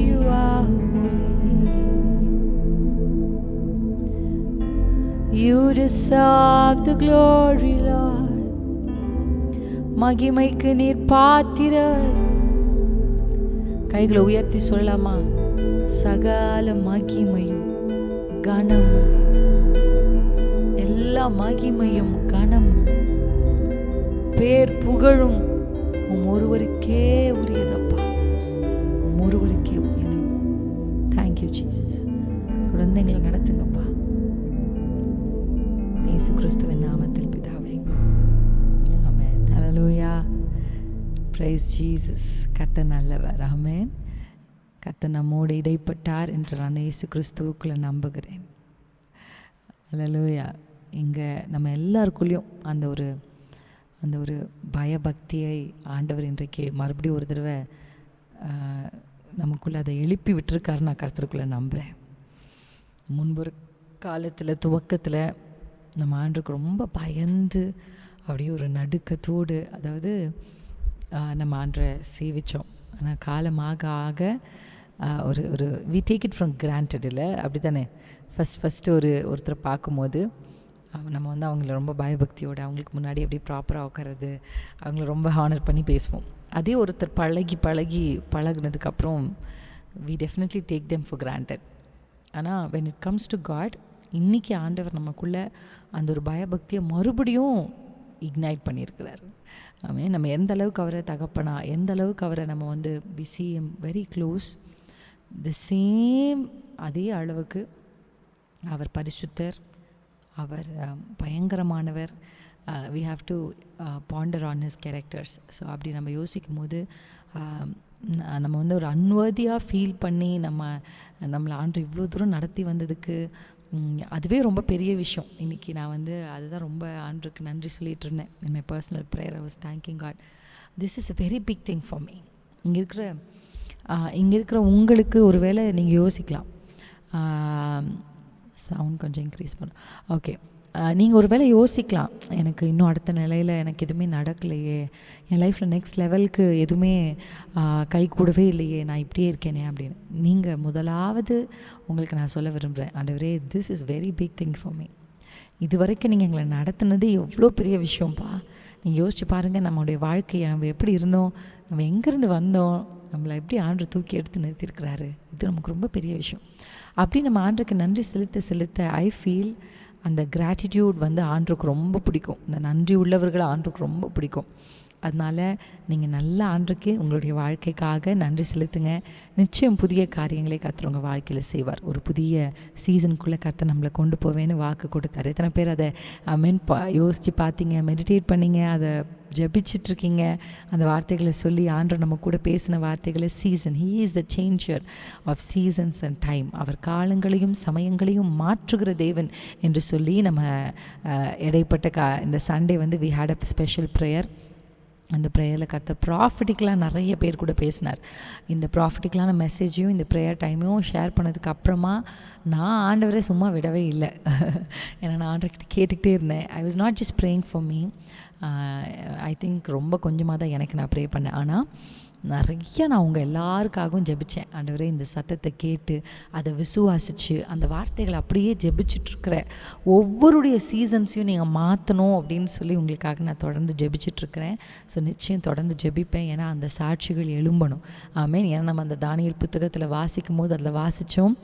you are holy, you deserve the glory, Lord. மகிமைக்கு நீர் பாத்திரர். கைகளை உயர்த்தி சொல்லலாமா? சகல மகிமையும் கனமும், எல்லா மகிமையும் கனமும் பேர் புகழும் ஒருவருக்கே உரியதப்பா, ஒருவருக்கே உரியது. Thank you Jesus. குழந்தைங்களை நடத்துங்கப்பா, இயேசு கிறிஸ்துவின் நாமத்தில் பிதாவே, ஆமென். ஹல்லேலூயா, பிரைஸ் ஜீசஸ். கர்த்தர் நல்லவர், ஆமென். கர்த்தர் நம்மோடு இடைப்பட்டார் என்று நான் இயேசு கிறிஸ்துவுக்குள்ள நம்புகிறேன். ஹல்லேலூயா. இங்கே நம்ம எல்லாருக்குள்ளேயும் அந்த ஒரு பயபக்தியை ஆண்டவர் இன்றைக்கு மறுபடியும் ஒரு தடவை நமக்குள்ளே அதை எழுப்பி விட்டுருக்காரு. நான் கர்த்தருக்குள்ளே நம்புகிறேன். முன்பொரு காலத்தில் துவக்கத்தில் நம்ம ஆண்டருக்கு ரொம்ப பயந்து அப்படியே ஒரு நடுக்கத்தோடு, அதாவது நம்ம ஆண்டரை சேவித்தோம். ஆனால் காலமாக ஆக ஒரு we take it from granted, இல்லை அப்படி தானே? ஃபஸ்ட்டு ஒருத்தரை பார்க்கும்போது நம்ம வந்து அவங்கள ரொம்ப பயபக்தியோடு அவங்களுக்கு முன்னாடி அப்படியே ப்ராப்பராக உட்காருறது, அவங்கள ரொம்ப ஹானர் பண்ணி பேசுவோம். அதே ஒருத்தர் பழகுனதுக்கப்புறம் we definitely take them for granted. ஆனால் when it comes to God, இன்றைக்கி ஆண்டவர் நமக்குள்ளே அந்த ஒரு பயபக்தியை மறுபடியும் இக்னைட் பண்ணியிருக்கிறார். நம்ம எந்த அளவுக்கு அவரை தகப்பனா, எந்த அளவுக்கு அவரை நம்ம வந்து we see him very close, the same அதே அளவுக்கு அவர் பரிசுத்தர், அவர் பயங்கரமானவர். we have to ponder on his characters. So அப்படி நம்ம யோசிக்கும் போது நம்ம வந்து ஒரு அன்வர்தியாக ஃபீல் பண்ணி நம்மளை ஆண்டு இவ்வளோ தூரம் நடத்தி வந்ததுக்கு அதுவே ரொம்ப பெரிய விஷயம். இன்றைக்கி நான் வந்து அதுதான் ரொம்ப ஆண்டுக்கு நன்றி சொல்லிகிட்டு இருந்தேன். in my personal prayer I was thanking God. This is a very big thing for me. இங்கே இருக்கிற உங்களுக்கு ஒரு வேளை நீங்கள் யோசிக்கலாம், சவுண்ட் கொஞ்சம் இன்க்ரீஸ் பண்ணும். ஓகே, நீங்கள் ஒரு வேளை யோசிக்கலாம், எனக்கு இன்னும் அடுத்த நிலையில் எனக்கு எதுவுமே நடக்கலையே, என் லைஃப்பில் நெக்ஸ்ட் லெவலுக்கு எதுவுமே கை கூடவே இல்லையே, நான் இப்படியே இருக்கேனே அப்படின்னு. நீங்கள் முதலாவது உங்களுக்கு நான் சொல்ல விரும்புகிறேன், ஆண்டவரே this is very big thing for me. இது வரைக்கும் நீங்கள் எங்களை நடத்துனது எவ்வளோ பெரிய விஷயம்ப்பா. நீங்கள் யோசிச்சு பாருங்கள், நம்மளுடைய வாழ்க்கையை நம்ம எப்படி இருந்தோம், நம்ம எங்கேருந்து வந்தோம், நம்மளை எப்படி ஆண்டு தூக்கி எடுத்து நிறுத்தியிருக்கிறாரு. இது நமக்கு ரொம்ப பெரிய விஷயம். அப்படி நம்ம ஆண்டுக்கு நன்றி செலுத்த ஐ ஃபீல் அந்த கிராட்டிடியூட் வந்து ஆண்டுக்கு ரொம்ப பிடிக்கும். இந்த நன்றி உள்ளவர்களை ஆண்டுக்கு ரொம்ப பிடிக்கும். அதனால் நீங்கள் நல்ல ஆண்டுக்கு உங்களுடைய வாழ்க்கைக்காக நன்றி செலுத்துங்க. நிச்சயம் புதிய காரியங்களை கர்த்தர் உங்கள் வாழ்க்கையில் செய்வார். ஒரு புதிய சீசனுக்குள்ளே கர்த்தர் நம்மளை கொண்டு போவேன்னு வாக்கு கொடுத்தாரு. எத்தனை பேர் அதை யோசித்து பார்த்தீங்க, மெடிடேட் பண்ணிங்க, அதை ஜபிச்சிட்ருக்கீங்க, அந்த வார்த்தைகளை சொல்லி ஆண்டவர் நம்ம கூட பேசின வார்த்தைகளை season, he is the changer of seasons and time. அவர் காலங்களையும் சமயங்களையும் மாற்றுகிற தேவன் என்று சொல்லி நம்ம இடைப்பட்ட இந்த சண்டே வந்து we had a special prayer. அந்த ப்ரேயரில் கர்த்தர் ப்ராஃபிட்டிக்கலாக நிறைய பேர் கூட பேசினார். இந்த ப்ராஃபிட்டிக்கலான மெசேஜையும் இந்த ப்ரேயர் டைமையும் ஷேர் பண்ணதுக்கு அப்புறமா நான் ஆண்டவரே சும்மா விடவே இல்லை. ஏன்னா நான் ஆண்டவர்கிட்ட கேட்டுக்கிட்டே இருந்தேன். I was not just praying for me. I think ரொம்ப கொஞ்சமாக தான் எனக்கு நான் ப்ரே பண்ணேன். ஆனால் நிறைய நான் உங்கள் எல்லாருக்காகவும் ஜெபித்தேன். ஆண்டவரே இந்த சத்தத்தை கேட்டு அதை விசுவாசித்து அந்த வார்த்தைகளை அப்படியே ஜெபிச்சுட்ருக்கிற ஒவ்வொருடைய சீசன்ஸையும் நீங்கள் மாற்றணும் அப்படின்னு சொல்லி உங்களுக்காக நான் தொடர்ந்து ஜெபிச்சுட்ருக்கிறேன். ஸோ நிச்சயம் தொடர்ந்து ஜெபிப்பேன். ஏன்னா அந்த சாட்சிகள் எழும்பணும். ஆமேன். ஏன்னா நம்ம அந்த தானியேல் புத்தகத்தில் வாசிக்கும் போது அதில் வாசித்தோம்,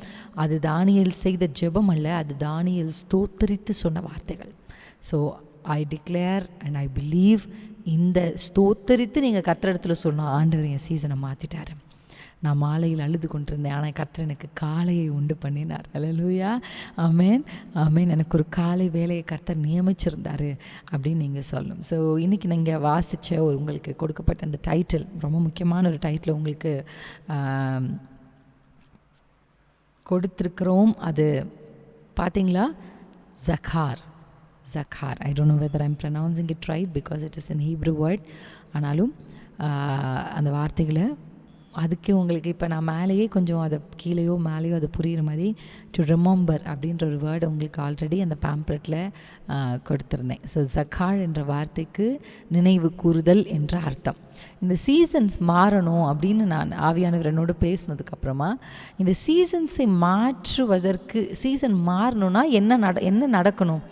அது தானியேல் செய்த ஜெபம் அல்ல, அது தானியேல் ஸ்தோத்தரித்து சொன்ன வார்த்தைகள். So I declare and I believe, இந்த ஸ்தோத்தரித்து நீங்கள் கர்த்தரிடத்தில் சொன்ன ஆண்டவர் என் சீசனை மாற்றிட்டார். நான் மாலையில் அழுது கொண்டிருந்தேன், ஆனால் கர்த்தர் எனக்கு காலையை உண்டு பண்ணினார். அல்லேலூயா, ஆமேன் ஆமேன். எனக்கு ஒரு காலை வேலையை கர்த்தர் நியமிச்சிருந்தார் அப்படின்னு நீங்கள் சொல்லணும். ஸோ இன்றைக்கி நீங்கள் வாசித்த உங்களுக்கு கொடுக்கப்பட்ட அந்த டைட்டில் ரொம்ப முக்கியமான ஒரு டைட்டில் உங்களுக்கு கொடுத்துருக்குறோம். அது பார்த்தீங்களா? Zakhar. I don't know whether I'm pronouncing it right because it is an Hebrew word. ஆனாலும் அந்த வார்த்தைகளை அதுக்கு உங்களுக்கு இப்போ நான் மேலேயே கொஞ்சம் அதை கீழேயோ மேலேயோ அதை புரிகிற மாதிரி டு ரிமெம்பர் அப்படின்ற ஒரு வேர்டு உங்களுக்கு ஆல்ரெடி அந்த பேம்ப்ளெட்டில் கொடுத்துருந்தேன். ஸோ ஜக்கார் என்ற வார்த்தைக்கு நினைவு கூறுதல் என்ற அர்த்தம். இந்த சீசன்ஸ் மாறணும் அப்படின்னு நான் ஆவியானவர் என்னோடு பேசினதுக்கப்புறமா, இந்த சீசன்ஸை மாற்றுவதற்கு, சீசன் மாறணும்னா என்ன நடக்கணும்,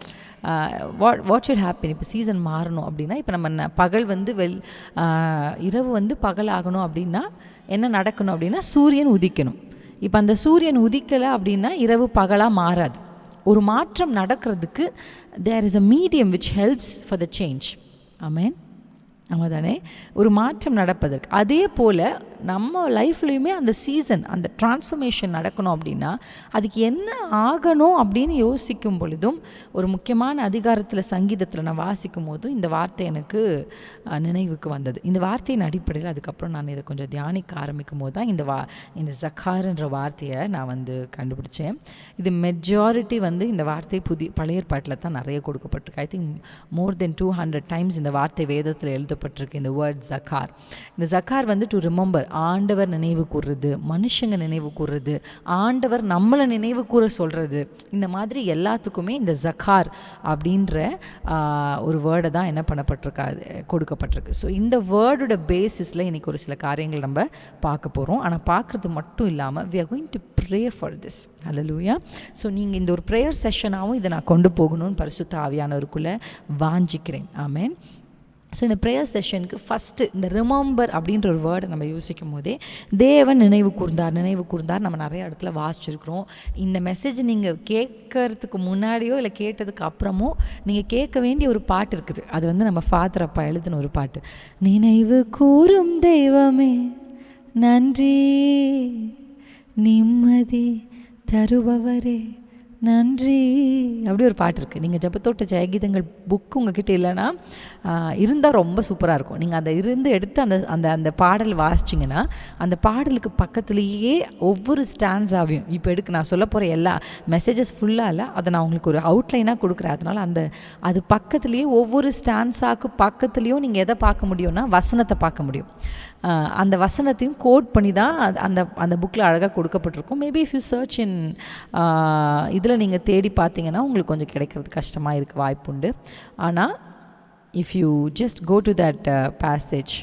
வாட் ஷுட் ஹேப்பன். இப்போ சீசன் மாறணும் அப்படின்னா, இப்போ நம்ம பகல் வந்து இரவு வந்து பகல் ஆகணும் அப்படின்னா என்ன நடக்கணும் அப்படின்னா சூரியன் உதிக்கணும். இப்போ அந்த சூரியன் உதிக்கலை அப்படின்னா இரவு பகலாக மாறாது. ஒரு மாற்றம் நடக்கிறதுக்கு there is a medium which helps for the change. ஆமேன், ஆமாம் தானே? ஒரு மாற்றம் நடப்பதற்கு. அதே போல் நம்ம லைஃப்லேயுமே அந்த சீசன், அந்த டிரான்ஸ்ஃபர்மேஷன் நடக்கணும் அப்படின்னா அதுக்கு என்ன ஆகணும் அப்படின்னு யோசிக்கும் பொழுதும், ஒரு முக்கியமான அதிகாரத்தில் சங்கீதத்தில் நான் வாசிக்கும் போதும் இந்த வார்த்தை எனக்கு நினைவுக்கு வந்தது. இந்த வார்த்தையின் அடிப்படையில் அதுக்கப்புறம் நான் இதை கொஞ்சம் தியானிக்க ஆரம்பிக்கும் போது தான் இந்த ஜக்கார்ன்ற வார்த்தையை நான் வந்து கண்டுபிடிச்சேன். இது மெஜாரிட்டி வந்து இந்த வார்த்தை பழைய ஏற்பாட்டில் தான் நிறைய கொடுக்கப்பட்டிருக்கு. I think more then 200 times இந்த வார்த்தை வேதத்தில் எழுதப்பட்டிருக்கு, இந்த வேர்ட் ஜக்கார். இந்த ஜக்கார் வந்து டு ரிமெம்பர், ஆண்டவர் நினைவு கூறுறது, மனுஷங்க நினைவு கூறுறது, ஆண்டவர் நம்மளை நினைவு கூற சொல்கிறது, இந்த மாதிரி எல்லாத்துக்குமே இந்த ஜக்கார் அப்படின்ற ஒரு வேர்டை தான் என்ன கொடுக்கப்பட்டிருக்கு. ஸோ இந்த வேர்டோட பேசிஸில் இன்றைக்கி ஒரு சில காரியங்கள் நம்ம பார்க்க போகிறோம். ஆனால் பார்க்குறது மட்டும் இல்லாமல் we are going to pray for this. Hallelujah. So நீங்கள் இந்த ஒரு ப்ரேயர் செஷனாகவும் இதை நான் கொண்டு போகணும்னு பரிசுத்த ஆவியானவருக்குள்ளே வாஞ்சிக்கிறேன். ஆமென். ஸோ இந்த ப்ரேயர் செஷனுக்கு ஃபஸ்ட்டு இந்த ரிமெம்பர் அப்படின்ற ஒரு வேர்டை நம்ம யோசிக்கும் போதே தேவன் நினைவு கூர்ந்தார் நம்ம நிறைய இடத்துல வாசிச்சிருக்கிறோம். இந்த மெசேஜ் நீங்கள் கேட்கறதுக்கு முன்னாடியோ இல்லை கேட்டதுக்கு அப்புறமோ நீங்கள் கேட்க வேண்டிய ஒரு பாட்டு இருக்குது. அது வந்து நம்ம ஃபாதர் அப்பா எழுதின ஒரு பாட்டு. நினைவு கூறும் தெய்வமே நன்றி, நிம்மதி தருபவரே நன்றி, அப்படி ஒரு பாட்டு இருக்குது. நீங்கள் ஜெபத்தோட்ட ஜெயகீதங்கள் புக்கு உங்ககிட்ட இல்லைன்னா இருந்தால் ரொம்ப சூப்பராக இருக்கும். நீங்கள் அதை எடுத்து அந்த அந்த அந்த பாடல் வாசிச்சிங்கன்னா அந்த பாடலுக்கு பக்கத்துலேயே ஒவ்வொரு ஸ்டாண்ட்ஸாவையும் இப்போ நான் சொல்ல போகிற எல்லா மெசேஜஸ் ஃபுல்லாக இல்லை, அதை நான் உங்களுக்கு ஒரு அவுட்லைனாக கொடுக்குறேன். அதனால் அது பக்கத்துலேயே ஒவ்வொரு ஸ்டாண்ட்ஸாக்கு பக்கத்துலேயும் நீங்கள் எதை பார்க்க முடியும்னா வசனத்தை பார்க்க முடியும். அந்த வசனத்தையும் கோட் பண்ணி தான் அந்த அந்த புக்கில் அழகாக கொடுக்கப்பட்டிருக்கும். மேபி இஃப் யூ சர்ச் இன் இதில் நீங்கள் தேடி பார்த்தீங்கன்னா உங்களுக்கு கொஞ்சம் கிடைக்கிறது கஷ்டமாக இருக்க வாய்ப்புண்டு. ஆனால் if you just go to that passage,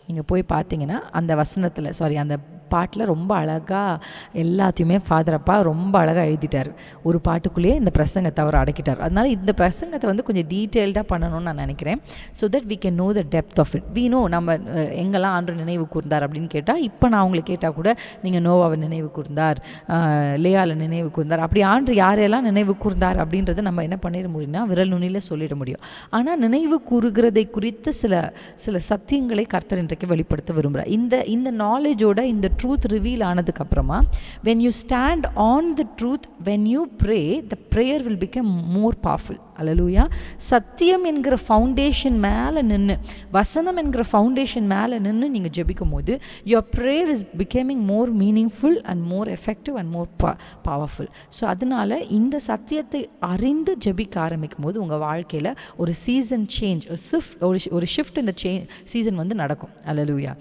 நீங்கள் போய் பார்த்தீங்கன்னா அந்த வசனத்தில் அந்த பாட்டில் ரொம்ப அழகாக எல்லாத்தையுமே ஃபாதர் அப்பா ரொம்ப அழகாக எழுதிட்டார். ஒரு பாட்டுக்குள்ளேயே இந்த பிரசங்கத்தை அவர் அடக்கிட்டார். அதனால் இந்த பிரசங்கத்தை வந்து கொஞ்சம் டீட்டெயில்டாக பண்ணணும்னு நான் நினைக்கிறேன். So that we can know the depth of it. We know நம்ம எங்கெல்லாம் ஆண்டு நினைவு கூர்ந்தார் அப்படின்னு கேட்டால், இப்போ நான் அவங்களுக்கு கேட்டால் கூட நீங்கள் நோவாவை நினைவு கூர்ந்தார், லேயால நினைவு கூர்ந்தார், அப்படி ஆண்டு யாரெல்லாம் நினைவு கூர்ந்தார் அப்படின்றத நம்ம என்ன பண்ணிட முடியும்னா விரல் நுனியில் சொல்லிட முடியும். ஆனால் நினைவு கூறுகிறதை குறித்து சில சத்தியங்களை கர்த்தர் இன்றைக்கு வெளிப்படுத்த விரும்புகிறார். இந்த நாலேஜோட இந்த ட்ரூத் ரிவீல் ஆனதுக்கு அப்புறமா when you stand on the truth, when you pray, the prayer will become more powerful. அல்லேலூயா. சத்தியம் என்கிற ஃபவுண்டேஷன் மேலே நின்று, வசனம் என்கிற ஃபவுண்டேஷன் மேலே நின்று நீங்கள் ஜெபிக்கும் போது your prayer is becoming more meaningful and more effective and more powerful. So அதனால் இந்த சத்தியத்தை அறிந்து ஜெபிக்க ஆரம்பிக்கும் போது உங்கள் வாழ்க்கையில் ஒரு சீசன் சேஞ்ச், ஒரு ஷிஃப்ட் இந்த சீசன் வந்து நடக்கும். அல்லேலூயா.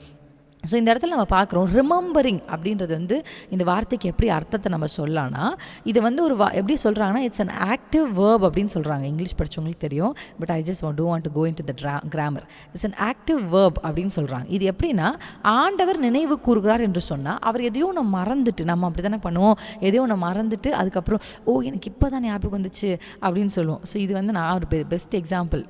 ஸோ இந்த இடத்துல நம்ம பார்க்குறோம் ரிமெம்பரிங் அப்படின்றது வந்து இந்த வார்த்தைக்கு எப்படி அர்த்தத்தை நம்ம சொல்லலாம்னா, இது வந்து ஒரு எப்படி சொல்கிறாங்கன்னா இட்ஸ் அன் ஆக்டிவ் வேர்ப் அப்படின்னு சொல்கிறாங்க. இங்கிலீஷ் படித்தவங்களுக்கு தெரியும், but I just don't want to go into the grammar. It's an active verb அப்படின்னு சொல்கிறாங்க. இது எப்படின்னா, ஆண்டவர் நினைவு கூறுகிறார் என்று சொன்னால் அவர் எதையோ நம்ம மறந்துட்டு, நம்ம அப்படி தானே பண்ணுவோம், எதையோ நம்ம மறந்துட்டு அதுக்கப்புறம் எனக்கு இப்போ தான் ஞாபகம் வந்துச்சு அப்படின்னு சொல்லுவோம். ஸோ இது வந்து நான் ஒரு பெஸ்ட் எக்ஸாம்பிள்.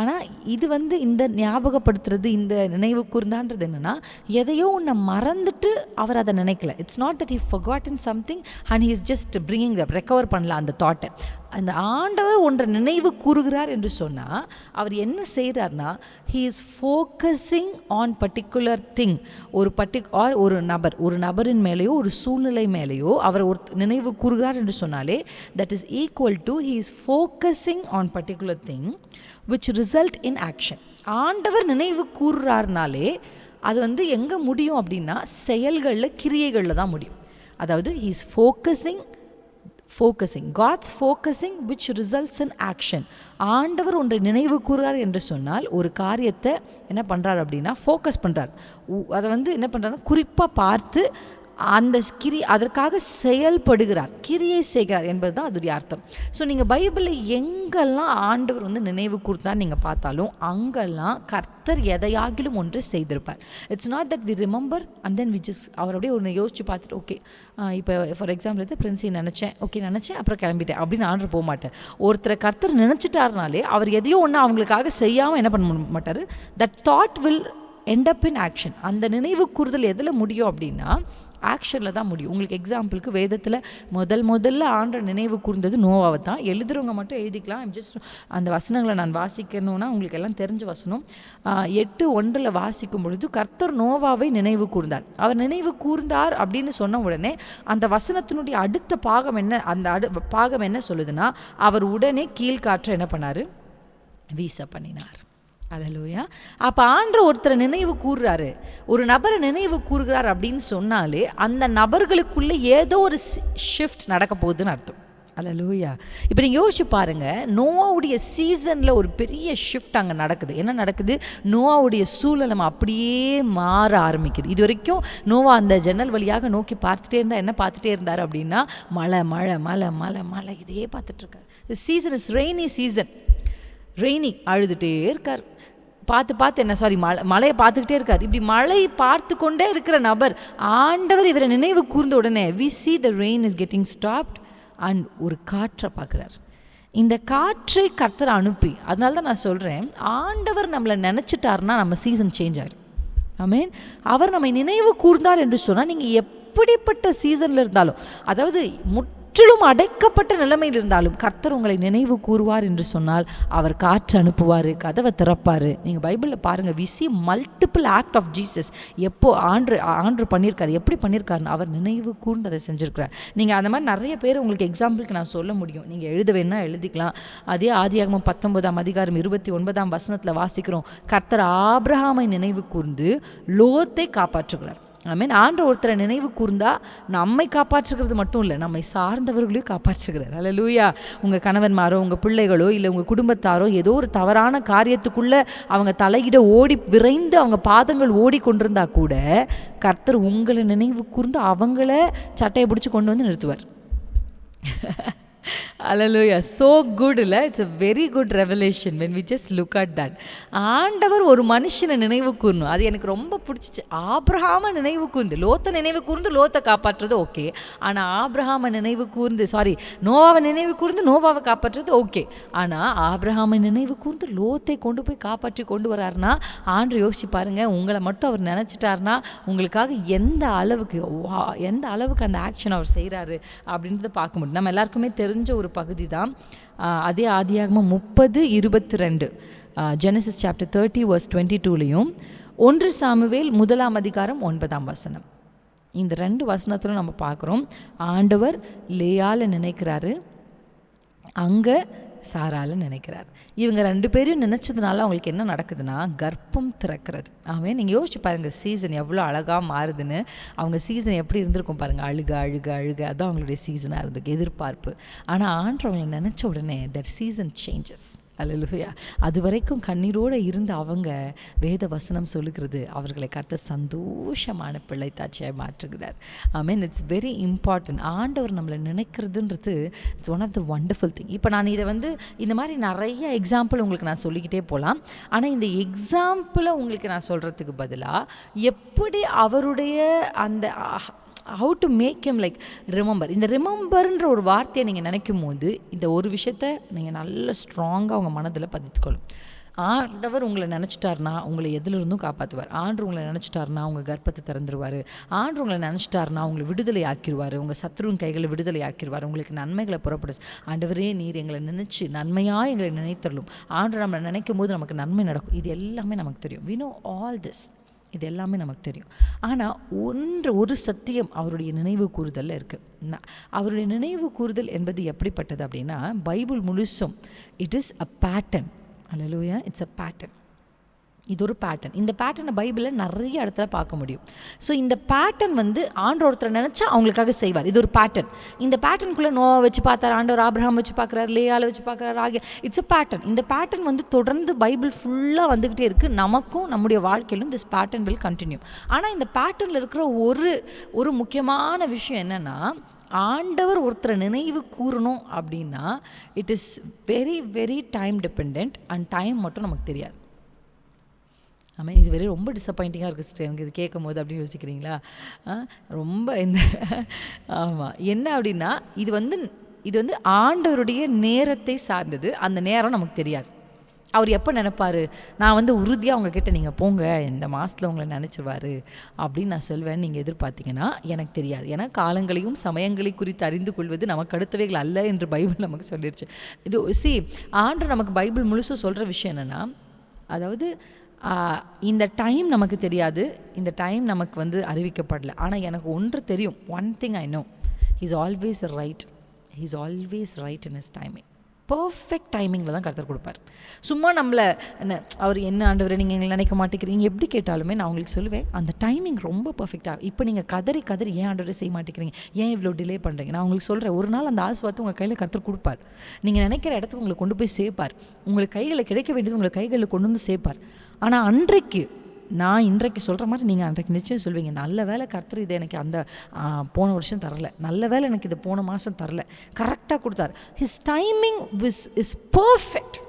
ஆனால் இது வந்து இந்த ஞாபகப்படுத்துறது, இந்த நினைவு கூர்ந்தான்றது என்னென்னா, எதையோ ஒன்று மறந்துட்டு அவர் அதை நினைக்கல. It's not that he forgotten something and he is just bringing the recover பண்ணலாம் அந்த தாட்டை. அந்த ஆண்டவர் ஒன்றை நினைவு கூறுகிறார் என்று சொன்னால் அவர் என்ன செய்கிறார்னா, he is focusing on particular thing. ஒரு நபரின் மேலேயோ ஒரு சூழ்நிலை மேலேயோ அவர் ஒரு நினைவு கூறுகிறார் என்று சொன்னாலே that is equal to he is focusing on particular thing which result in action. ஆண்டவர் நினைவு கூறுறாருனாலே அது வந்து எங்கே முடியும் அப்படின்னா செயல்களில், கிரியைகளில் தான் முடியும். அதாவது he is focusing God's focusing which results in action. ஆண்டவர் ஒன்றை நினைவு கூறுறார் என்று சொன்னால் ஒரு காரியத்தை என்ன பண்ணுறார் அப்படின்னா ஃபோக்கஸ் பண்ணுறார். அதை வந்து என்ன பண்ணுறாருன்னா குறிப்பாக பார்த்து அந்த அதற்காக செயல்படுகிறார், கிரியை செய்கிறார் என்பது தான் அதோடைய அர்த்தம். ஸோ நீங்கள் பைபிளில் எங்கெல்லாம் ஆண்டவர் வந்து நினைவு கூர்ந்தார் நீங்கள் பார்த்தாலும் அங்கெல்லாம் கர்த்தர் எதையாகிலும் ஒன்று செய்திருப்பார். It's not that we remember and then we just அவர் அப்படியே ஒன்று யோசிச்சு பார்த்துட்டு ஓகே இப்போ ஃபார் எக்ஸாம்பிள் எடுத்து பிரின்ஸி நினச்சேன் அப்புறம் கிளம்பிட்டேன் அப்படின்னு ஆண்டர் போக மாட்டார். ஒருத்தரை கர்த்தர் நினச்சிட்டாருனாலே அவர் எதையோ ஒன்று அவங்களுக்காக செய்யாமல் என்ன பண்ண மாட்டார். That thought will end up in action. அந்த நினைவு கூறுதல் எதில் முடியும் அப்படின்னா ஆக்ஷனில் தான் முடியும். உங்களுக்கு எக்ஸாம்பிளுக்கு வேதத்தில் முதல்ல ஆண்டவர் நினைவு கூர்ந்தது நோவாவை தான். எழுதுறவங்க மட்டும் எழுதிக்கலாம். ஜஸ்ட் அந்த வசனங்களை நான் வாசிக்கணும்னா உங்களுக்கு எல்லாம் தெரிஞ்ச வசனம் 8:1 வாசிக்கும் பொழுது கர்த்தர் நோவாவை நினைவு கூர்ந்தார். அவர் நினைவு கூர்ந்தார் அப்படின்னு சொன்ன உடனே அந்த வசனத்தினுடைய அடுத்த பாகம் என்ன சொல்லுதுன்னா, அவர் உடனே கீழ்காற்றை என்ன பண்ணார், வீச பண்ணினார். அல்லேலூயா. அப்போ ஆண்டவர் ஒருத்தரை நினைவு கூறுறாரு, ஒரு நபரை நினைவு கூறுகிறார் அப்படின்னு சொன்னாலே அந்த நபர்களுக்குள்ளே ஏதோ ஒரு ஷிஃப்ட் நடக்க போகுதுன்னு அர்த்தம். அல்லேலூயா. இப்போ நீங்கள் யோசிச்சு பாருங்கள், நோவாவுடைய சீசனில் ஒரு பெரிய ஷிஃப்ட் அங்கே நடக்குது. என்ன நடக்குது? நோவாவுடைய சூழல் அப்படியே மாற ஆரம்பிக்குது. இது வரைக்கும் நோவா அந்த ஜன்னல் வழியாக நோக்கி பார்த்துட்டே இருந்தால் என்ன பார்த்துட்டே இருந்தார் அப்படின்னா, மழை மழை மழை மழை மழை இதையே பார்த்துட்ருக்கார். Season is rainy season. Rainy அழுதுகிட்டே இருக்கார். பார்த்து என்ன மழையை பார்த்துக்கிட்டே இருக்கார். இப்படி மழை பார்த்து கொண்டே இருக்கிற நபர் ஆண்டவர் இவரை நினைவு கூர்ந்த உடனே we see the rain is getting stopped and ஒரு காற்றை பார்க்குறார். இந்த காற்றை கர்த்தர் அனுப்பி, அதனால தான் நான் சொல்கிறேன், ஆண்டவர் நம்மளை நினச்சிட்டாருன்னா நம்ம சீசன் சேஞ்ச் ஆகிடும். ஆமென். அவர் நம்மை நினைவு கூர்ந்தார் என்று சொன்னால் நீங்கள் எப்படிப்பட்ட சீசனில் இருந்தாலும், அதாவது முற்றிலும் அடைக்கப்பட்ட நிலைமையில் இருந்தாலும் கர்த்தர் உங்களை நினைவு கூறுவார் என்று சொன்னால் அவர் காற்று அனுப்புவார், கதவை திறப்பார். நீங்கள் பைபிளில் பாருங்கள், we see multiple act of Jesus. எப்போ ஆண்டு பண்ணியிருக்காரு, எப்படி பண்ணியிருக்காருன்னு அவர் நினைவு கூர்ந்து அதை செஞ்சுருக்கிறார். நீங்கள் அந்த மாதிரி நிறைய பேர் உங்களுக்கு எக்ஸாம்பிளுக்கு நான் சொல்ல முடியும். நீங்கள் எழுத வேணால் எழுதிக்கலாம். அதே ஆதியாகமம் 19:29 வாசிக்கிறோம், கர்த்தர் ஆபிரகாமை நினைவு கூர்ந்து லோத்தை காப்பாற்றுகிறார். ஆமென். ஆண்டவர் ஒருத்தரை நினைவு கூர்ந்தா நம்மை காப்பாற்றுகிறது மட்டும் இல்லை, நம்மை சார்ந்தவர்களையும் காப்பாற்றுகிறார். அல்லேலூயா. உங்கள் கணவன்மாரோ உங்கள் பிள்ளைகளோ இல்லை உங்கள் குடும்பத்தாரோ ஏதோ ஒரு தவறான காரியத்துக்குள்ளே அவங்க தலையிட விரைந்து அவங்க பாதங்கள் ஓடிக்கொண்டிருந்தா கூட கர்த்தர் உங்களை நினைவு கூர்ந்து அவங்கள சட்டையை பிடிச்சி கொண்டு வந்து நிறுத்துவார். Hallelujah. So good, இல்ல? It's a very good revelation when we just look at that. ஆண்டவர் ஒரு மனுஷனை நினைவு கூர்ணும். அது எனக்கு ரொம்ப பிடிச்சிச்சு. ஆபிரகாமை நினைவு கூர்ந்து, லோத்தை நினைவு கூர்ந்து லோத்தை காப்பாற்றுறது ஓகே. ஆனால் ஆபிரகாமை நினைவு கூர்ந்து நோவாவை நினைவு கூர்ந்து நோவாவை காப்பாற்றுறது ஓகே. ஆனால் ஆபிரகாமை நினைவு கூர்ந்து லோத்தை கொண்டு போய் காப்பாற்றி கொண்டு வராருன்னா ஆண்டு யோசிச்சு பாருங்க, உங்களை மட்டும் அவர் நினச்சிட்டாருன்னா உங்களுக்காக எந்த அளவுக்கு அந்த ஆக்ஷன் அவர் செய்கிறாரு அப்படின்றத பார்க்க முடியும். நம்ம எல்லாருக்குமே தெரிஞ்ச ஒரு பகுதி தான். அதே ஆதியாகமம் 30:22 ஜெனசிஸ் சாப்டர் 30:22லையும் 1 சாமுவேல் 1:9 இந்த 2 வசனத்திலும் நம்ம பார்க்குறோம். ஆண்டவர் லேயால நினைக்கிறாரு, அங்கே சாரால நினைக்கிறார். இவங்க 2 பேரையும் நினச்சதுனால அவங்களுக்கு என்ன நடக்குதுன்னா கர்ப்பம் திறக்கிறது. நீங்கள் யோசிச்சு பாருங்கள், சீசன் எவ்வளோ அழகாக மாறுதுன்னு. அவங்க சீசன் எப்படி இருந்திருக்கும் பாருங்கள், அழுக அதான் அவங்களுடைய சீசனாக இருந்திருக்கு, எதிர்பார்ப்பு. ஆனால் ஆண்டவங்களை நினச்ச உடனே தட் சீசன் சேஞ்சஸ். அல்லேலூயா. அது வரைக்கும் கண்ணீரோடு இருந்த அவங்க வேத வசனம் சொல்லுகிறது அவர்களை கர்த்தர் சந்தோஷமான பிள்ளைத்தாட்சியாக மாற்றுகிறார். ஆமென். It's very important. ஆண்டவர் நம்மளை நினைக்கிறதுன்றது it's one of the wonderful thing. இப்போ நான் இதை இந்த மாதிரி நிறைய எக்ஸாம்பிள் உங்களுக்கு நான் சொல்லிக்கிட்டே போகலாம். ஆனால் இந்த எக்ஸாம்பிளை உங்களுக்கு நான் சொல்கிறதுக்கு பதிலாக எப்படி அவருடைய அந்த how to make him like remember. இந்த ரிமெம்பர்ன்ற ஒரு வார்த்தையை நீங்கள் நினைக்கும் போது இந்த ஒரு விஷயத்தை நீங்கள் நல்ல ஸ்ட்ராங்காக உங்கள் மனதில் பதித்துக்கொள்ளும். ஆண்டவர் உங்களை நினச்சிட்டாருனா உங்களை எதிலிருந்தும் காப்பாற்றுவார். ஆண்டு உங்களை நினச்சிட்டாருனா உங்கள் கர்ப்பத்தை திறந்துருவார். ஆண்டு உங்களை நினச்சிட்டாருனா உங்களை விடுதலை ஆக்கிடுவார். உங்கள் சத்ருவின் கைகளை விடுதலை ஆக்கிடுவார். உங்களுக்கு நன்மைகளை புறப்படு. ஆண்டவரே நீர் எங்களை நினச்சி நன்மையாக எங்களை நினைத்தரலும். ஆண்டு நம்மளை நினைக்கும் போது நமக்கு நன்மை நடக்கும். இது எல்லாமே நமக்கு தெரியும். we know all this. இது எல்லாமே நமக்கு தெரியும். ஆனால் ஒரு சத்தியம் அவருடைய நினைவு கூறுதலில் இருக்குது. அவருடைய நினைவு கூறுதல் என்பது எப்படிப்பட்டது அப்படின்னா பைபிள் முழுசும் it is a pattern. Hallelujah. It's a pattern. இது ஒரு பேட்டர்ன். இந்த பேட்டர்னை பைபிளில் நிறைய இடத்துல பார்க்க முடியும். ஸோ இந்த பேட்டர்ன் ஆண்டவர் ஒருத்தரை நினச்சா அவங்களுக்காக செய்வார். இது ஒரு பேட்டர்ன். இந்த பேட்டர்னுக்குள்ளே நோவா வச்சு பார்த்தார், ஆண்டவர் ஆபிரகாம் வச்சு பார்க்குறாரு, லேயால வச்சு பார்க்குறாரு, ஆகிய இட்ஸ் அ பேட்டர்ன். இந்த பேட்டர்ன் தொடர்ந்து பைபிள் ஃபுல்லாக வந்துக்கிட்டே இருக்குது. நமக்கும் நம்முடைய வாழ்க்கையிலும் திஸ் பேட்டர்ன் வில் கண்டினியூ. ஆனால் இந்த பேட்டர்னில் இருக்கிற ஒரு முக்கியமான விஷயம் என்னென்னா, ஆண்டவர் ஒருத்தரை நினைவு கூறணும் அப்படின்னா it is very very time depend. And time மட்டும் நமக்கு தெரியாது. ஆமாம். இது ரொம்ப டிசப்பாயிண்டிங்காக இருக்குது சிஸ்டர் எனக்கு இது கேட்கும் போது அப்படின்னு யோசிக்கிறீங்களா? ரொம்ப ஆமாம். என்ன அப்படின்னா இது ஆண்டவருடைய நேரத்தை சார்ந்தது. அந்த நேரம் நமக்கு தெரியாது. அவர் எப்போ நினைப்பார், நான் உறுதியாக அவங்கக்கிட்ட நீங்கள் போங்க இந்த மாதத்தில் உங்களை நினச்சிருவார் அப்படின்னு நான் சொல்வேன் நீங்கள் எதிர்பார்த்தீங்கன்னா எனக்கு தெரியாது. ஏன்னா காலங்களையும் சமயங்களை குறித்து அறிந்து கொள்வது நமக்கு அடுத்தவைகள் அல்ல என்று பைபிள் நமக்கு சொல்லிடுச்சு. இது ஆண்டு நமக்கு பைபிள் முழுசும் சொல்கிற விஷயம் என்னென்னா, அதாவது இந்த டைம் நமக்கு தெரியாது, இந்த டைம் நமக்கு அறிவிக்கப்படலை. ஆனால் எனக்கு ஒன்று தெரியும். One thing I know, he's always right. He's always right in his timing. Perfect டைமிங்கில் தான் கர்த்தர் கொடுப்பார். சும்மா நம்மளை அவர் என்ன ஆண்டவரை நீங்கள் எங்களை நினைக்க மாட்டேங்கிறீங்க எப்படி கேட்டாலுமே நான் உங்களுக்கு சொல்லுவேன் அந்த டைமிங் ரொம்ப பர்ஃபெக்டாக. இப்போ நீங்கள் கதறி ஏன் ஆண்டவரை செய்ய மாட்டேங்கிறீங்க, ஏன் இவ்வளோ டிலே பண்ணுறீங்க, நான் உங்களுக்கு சொல்கிறேன், ஒரு நாள் அந்த ஆசீர்வாதத்தை உங்கள் கையில் கர்த்தர் கொடுப்பார். நீங்கள் நினைக்கிற இடத்துக்கு உங்களை கொண்டு போய் சேர்ப்பார். உங்களுக்கு கைகளில் கிடைக்க வேண்டியது உங்களை கைகளில் கொண்டு வந்து சேர்ப்பார். ஆனால் நான் இன்றைக்கு சொல்கிற மாதிரி நீங்கள் அன்றைக்கு நிச்சயம் சொல்வீங்க, நல்ல வேலை கர்த்தர் இதை எனக்கு அந்த போன வருஷம் தரல, நல்ல வேலை எனக்கு இது போன மாதம் தரல, கரெக்டாக கொடுத்தார். His timing is perfect.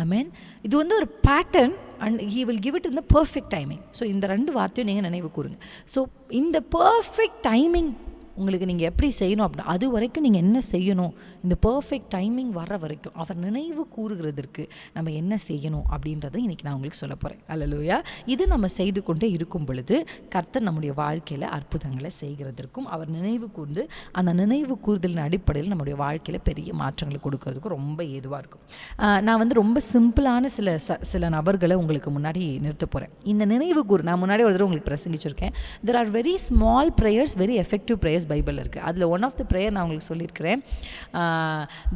ஆமீன். இது ஒரு pattern. And he will give it in the perfect timing. So இந்த 2 வார்த்தையும் நீங்கள் நினைவு கூறுங்க. ஸோ இந்த பர்ஃபெக்ட் டைமிங் உங்களுக்கு நீங்கள் எப்படி செய்யணும் அப்படின்னா, அது வரைக்கும் நீங்கள் என்ன செய்யணும், இந்த பர்ஃபெக்ட் டைமிங் வர வரைக்கும் அவர் நினைவு கூறுகிறதற்கு நம்ம என்ன செய்யணும் அப்படின்றத இன்றைக்கி நான் உங்களுக்கு சொல்ல போகிறேன். அல்லேலூயா. இது நம்ம செய்து கொண்டே இருக்கும் பொழுது கர்த்தர் நம்முடைய வாழ்க்கையில் அற்புதங்களை செய்கிறதற்கும் அவர் நினைவு கூர்ந்து அந்த நினைவு கூறுதலின் அடிப்படையில் நம்முடைய வாழ்க்கையில் பெரிய மாற்றங்களை கொடுக்கறதுக்கும் ரொம்ப ஏதுவாக இருக்கும். நான் வந்து ரொம்ப சிம்பிளான சில நபர்களை உங்களுக்கு முன்னாடி நிறுத்த போகிறேன். இந்த நினைவு கூறு நான் முன்னாடி ஒரு தடவை உங்களுக்கு பிரசங்கிச்சிருக்கேன். There are very small prayers, very effective prayers Bible இருக்குது. அதில் ஒன் ஆஃப் த ப்ரேயர் நான் உங்களுக்கு சொல்லியிருக்கிறேன்.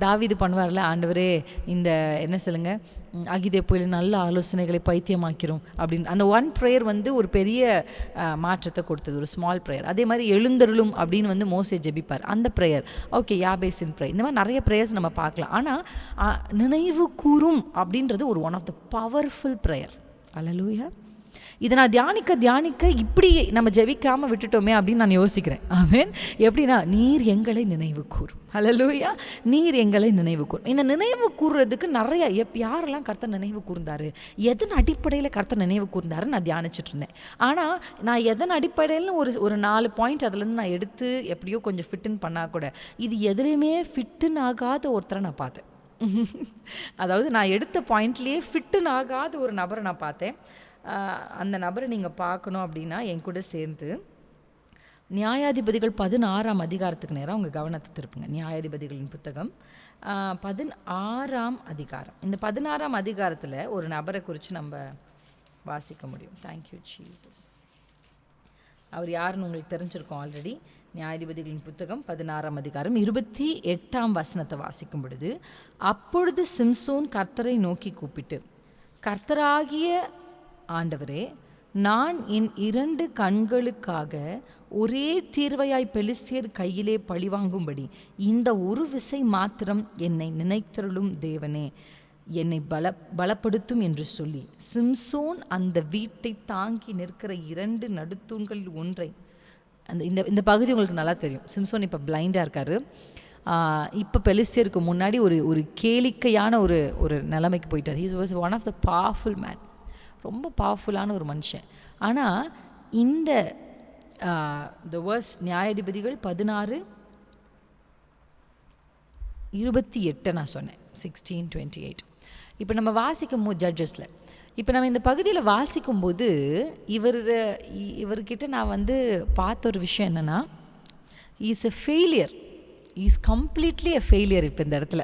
தாவீது பண்ணுவார்ல, ஆண்டவரே இந்த என்ன சொல்லுங்கள், அகிதே புயல் நல்ல ஆலோசனைகளை பைத்தியமாக்கிறோம் அப்படின்னு. அந்த ஒன் ப்ரேயர் வந்து ஒரு பெரிய மாற்றத்தை கொடுத்தது, ஒரு ஸ்மால் ப்ரேயர். அதே மாதிரி எழுந்தருளும் அப்படின்னு வந்து மோசே ஜெபிப்பார், அந்த ப்ரேயர். Okay, யாபேசின் prayer. இந்த மாதிரி நிறைய ப்ரேயர்ஸ் நம்ம பார்க்கலாம். ஆனால் நினைவு கூறும் அப்படின்றது ஒரு one of the powerful prayer. அல்லேலூயா. இதை நான் தியானிக்க இப்படி நம்ம ஜெபிக்காமல் விட்டுட்டோமே அப்படின்னு நான் யோசிக்கிறேன். ஆமென். எப்படின்னா, நீர் எங்களை நினைவு கூறும். அல்லேலூயா. நீர் எங்களை நினைவு கூறும். இந்த நினைவு கூறுறதுக்கு நிறைய யாரெல்லாம் கர்த்தர் நினைவு கூர்ந்தாரு, எதன் அடிப்படையில் கர்த்தர் நினைவு கூர்ந்தாருன்னு நான் தியானிச்சுட்டு இருந்தேன். ஆனால் நான் எதன் அடிப்படையில் ஒரு 4 பாயிண்ட் அதுலேருந்து நான் எடுத்து எப்படியோ கொஞ்சம் ஃபிட்டுன்னு பண்ணால் கூட இது எதுலேயுமே ஃபிட்டுன்னு ஆகாத ஒருத்தரை நான் பார்த்தேன். அதாவது நான் எடுத்த பாயிண்ட்லேயே ஃபிட்டுன்னு ஆகாத ஒரு நபரை நான் பார்த்தேன். அந்த நபரை நீங்கள் பார்க்கணும் அப்படின்னா என் கூட சேர்ந்து நியாயாதிபதிகள் 16ஆம் அதிகாரத்துக்கு நேரம் உங்கள் கவனத்தை திருப்புங்க. நியாயாதிபதிகளின் புத்தகம் 16ஆம் அதிகாரம். இந்த 16ஆம் அதிகாரத்தில் ஒரு நபரை குறித்து நம்ம வாசிக்க முடியும். Thank you Jesus. அவர் யாருன்னு உங்களுக்கு தெரிஞ்சிருக்கோம் ஆல்ரெடி. நியாயாதிபதிகளின் புத்தகம் 16ஆம் அதிகாரம் 28ஆம் வசனத்தை வாசிக்கும் பொழுது, அப்பொழுது சிம்சோன் கர்த்தரை நோக்கி கூப்பிட்டு, கர்த்தராகிய ஆண்டவரே, நான் என் 2 கண்களுக்காக ஒரே தீர்வையாய் பெலிஸ்தியர் கையிலே பழிவாங்கும்படி இந்த ஒரு விசை மாத்திரம் என்னை நினைத்தருளும் தேவனே, என்னை பலப்படுத்தும் என்று சொல்லி சிம்சோன் அந்த வீட்டை தாங்கி நிற்கிற 2 நடுத்தூண்களில் ஒன்றை, இந்த பகுதி உங்களுக்கு நல்லா தெரியும். சிம்சோன் இப்போ பிளைண்டாக இருக்காரு. இப்போ பெலிஸ்தியருக்கு முன்னாடி ஒரு கேளிக்கையான ஒரு நிலைமைக்கு போயிட்டார். He was one of the powerful man, ரொம்ப பவர்ஃபுல்லான ஒரு மனுஷன். ஆனால் இந்த நியாயாதிபதிகள் 16:28 நான் சொன்னேன், 16:28. இப்போ நம்ம வாசிக்கும் போது ஜட்ஜஸில் இப்போ நம்ம இந்த பகுதியில் வாசிக்கும்போது இவர்கிட்ட நான் வந்து பார்த்த ஒரு விஷயம் என்னென்னா, is a failure, is completely a failure. இப்போ இந்த இடத்துல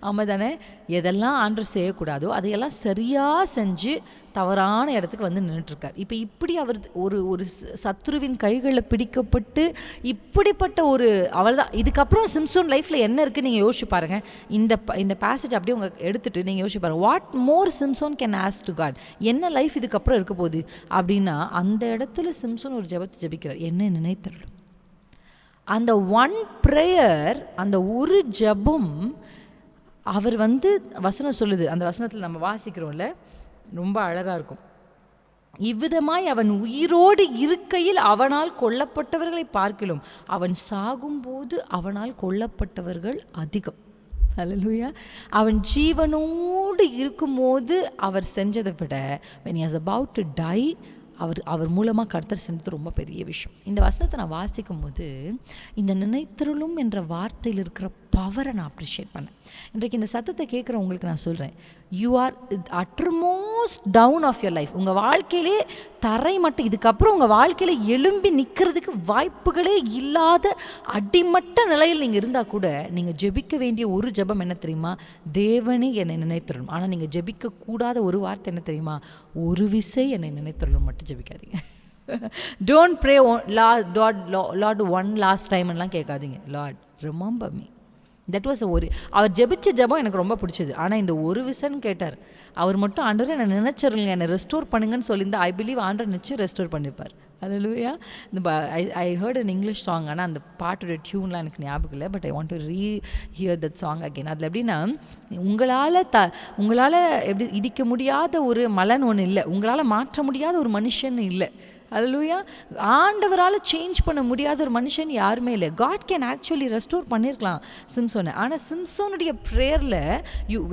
ஆமாம் தானே, எதெல்லாம் ஆண்டவர் செய்யக்கூடாதோ அதையெல்லாம் சரியாக செஞ்சு தவறான இடத்துக்கு வந்து நின்றுட்டுருக்கார். இப்போ இப்படி அவர் ஒரு சத்துருவின் கைகளில் பிடிக்கப்பட்டு இப்படிப்பட்ட அவள்தான். இதுக்கப்புறம் சிம்சோன் லைஃப்பில் என்ன இருக்குன்னு நீங்கள் யோசிச்சு பாருங்கள். இந்த பேசேஜ் அப்படியே உங்கள் எடுத்துகிட்டு நீங்கள் யோசிச்சு பாருங்கள், what more Samson can ask to God, என்ன லைஃப் இதுக்கப்புறம் இருக்க போகுது அப்படின்னா, அந்த இடத்துல சிம்சோன் ஒரு ஜெபத்தை ஜெபிக்கிறார், என்ன நினைத்தருளும். அந்த ஒன் ப்ரேயர், அந்த ஒரு ஜெபம், அவர் வந்து வசனம் சொல்லுது, அந்த வசனத்தில் நம்ம வாசிக்கிறோம்ல, ரொம்ப அழகாக இருக்கும். இவ்விதமாய் அவன் உயிரோடு இருக்கையில் அவனால் கொல்லப்பட்டவர்களை பார்க்கிலும் அவன் சாகும்போது அவனால் கொல்லப்பட்டவர்கள் அதிகம். அல்லேலூயா. அவன் ஜீவனோடு இருக்கும்போது அவர் செஞ்சதை விட when he was about to die அவர் மூலமாக கர்த்தர் செஞ்சது ரொம்ப பெரிய விஷயம். இந்த வசனத்தை நான் வாசிக்கும் போது இந்த நினைத்தருளும் என்ற வார்த்தையில் இருக்கிற பவரை நான் அப்ரிஷியேட் பண்ணேன். இன்றைக்கு இந்த சத்தத்தை கேட்குற உங்களுக்கு நான் சொல்கிறேன், you are utmost down of your life. உங்கள் வாழ்க்கையிலே தரை மட்டும், இதுக்கப்புறம் உங்கள் வாழ்க்கையில் எழும்பி நிற்கிறதுக்கு வாய்ப்புகளே இல்லாத அடிமட்ட நிலையில் நீங்கள் இருந்தால் கூட நீங்கள் ஜெபிக்க வேண்டிய ஒரு ஜெபம் என்ன தெரியுமா? தேவனே என்னை நினைத்தருளும். ஆனால் நீங்கள் ஜெபிக்கக்கூடாத ஒரு வார்த்தை என்ன தெரியுமா? ஒரு விசை என்னை நினைத்தருளும் மட்டும் ஜெபிக்காதீங்க. Don't pray Lord one last டைம்லாம் கேட்காதீங்க. Lord remember me. That was அவர் ஜெபிச்ச ஜெபம் எனக்கு ரொம்ப பிடிச்சது. ஆனால் இந்த ஒரு விசன்னு கேட்டார். அவர் மட்டும் ஆண்டவர் என்னை நினைச்சிருங்க, என்னை ரெஸ்டோர் பண்ணுங்கன்னு சொல்லியிருந்தா ஐ பிலீவ் ஆண்டவர் நிச்சயம் ரெஸ்டோர் பண்ணிப்பார். அல்லேலூயா. I heard an English song, ஆனால் அந்த பாட்டோட டியூன்லாம் எனக்கு ஞாபகம் இல்லை. But I want to hear that song again. அதில் எப்படின்னா, உங்களால் எப்படி இடிக்க முடியாத ஒரு மலன் ஒன்று இல்லை, உங்களால் மாற்ற முடியாத ஒரு மனுஷன் இல்லை. அல்லேலூயா. ஆண்டவரால் சேஞ்ச் பண்ண முடியாத ஒரு மனுஷன் யாருமே இல்லை. காட் கேன் ஆக்சுவலி ரெஸ்டோர் பண்ணியிருக்கலாம் சிம்சோனை. ஆனால் சிம்சோனுடைய ப்ரேயரில்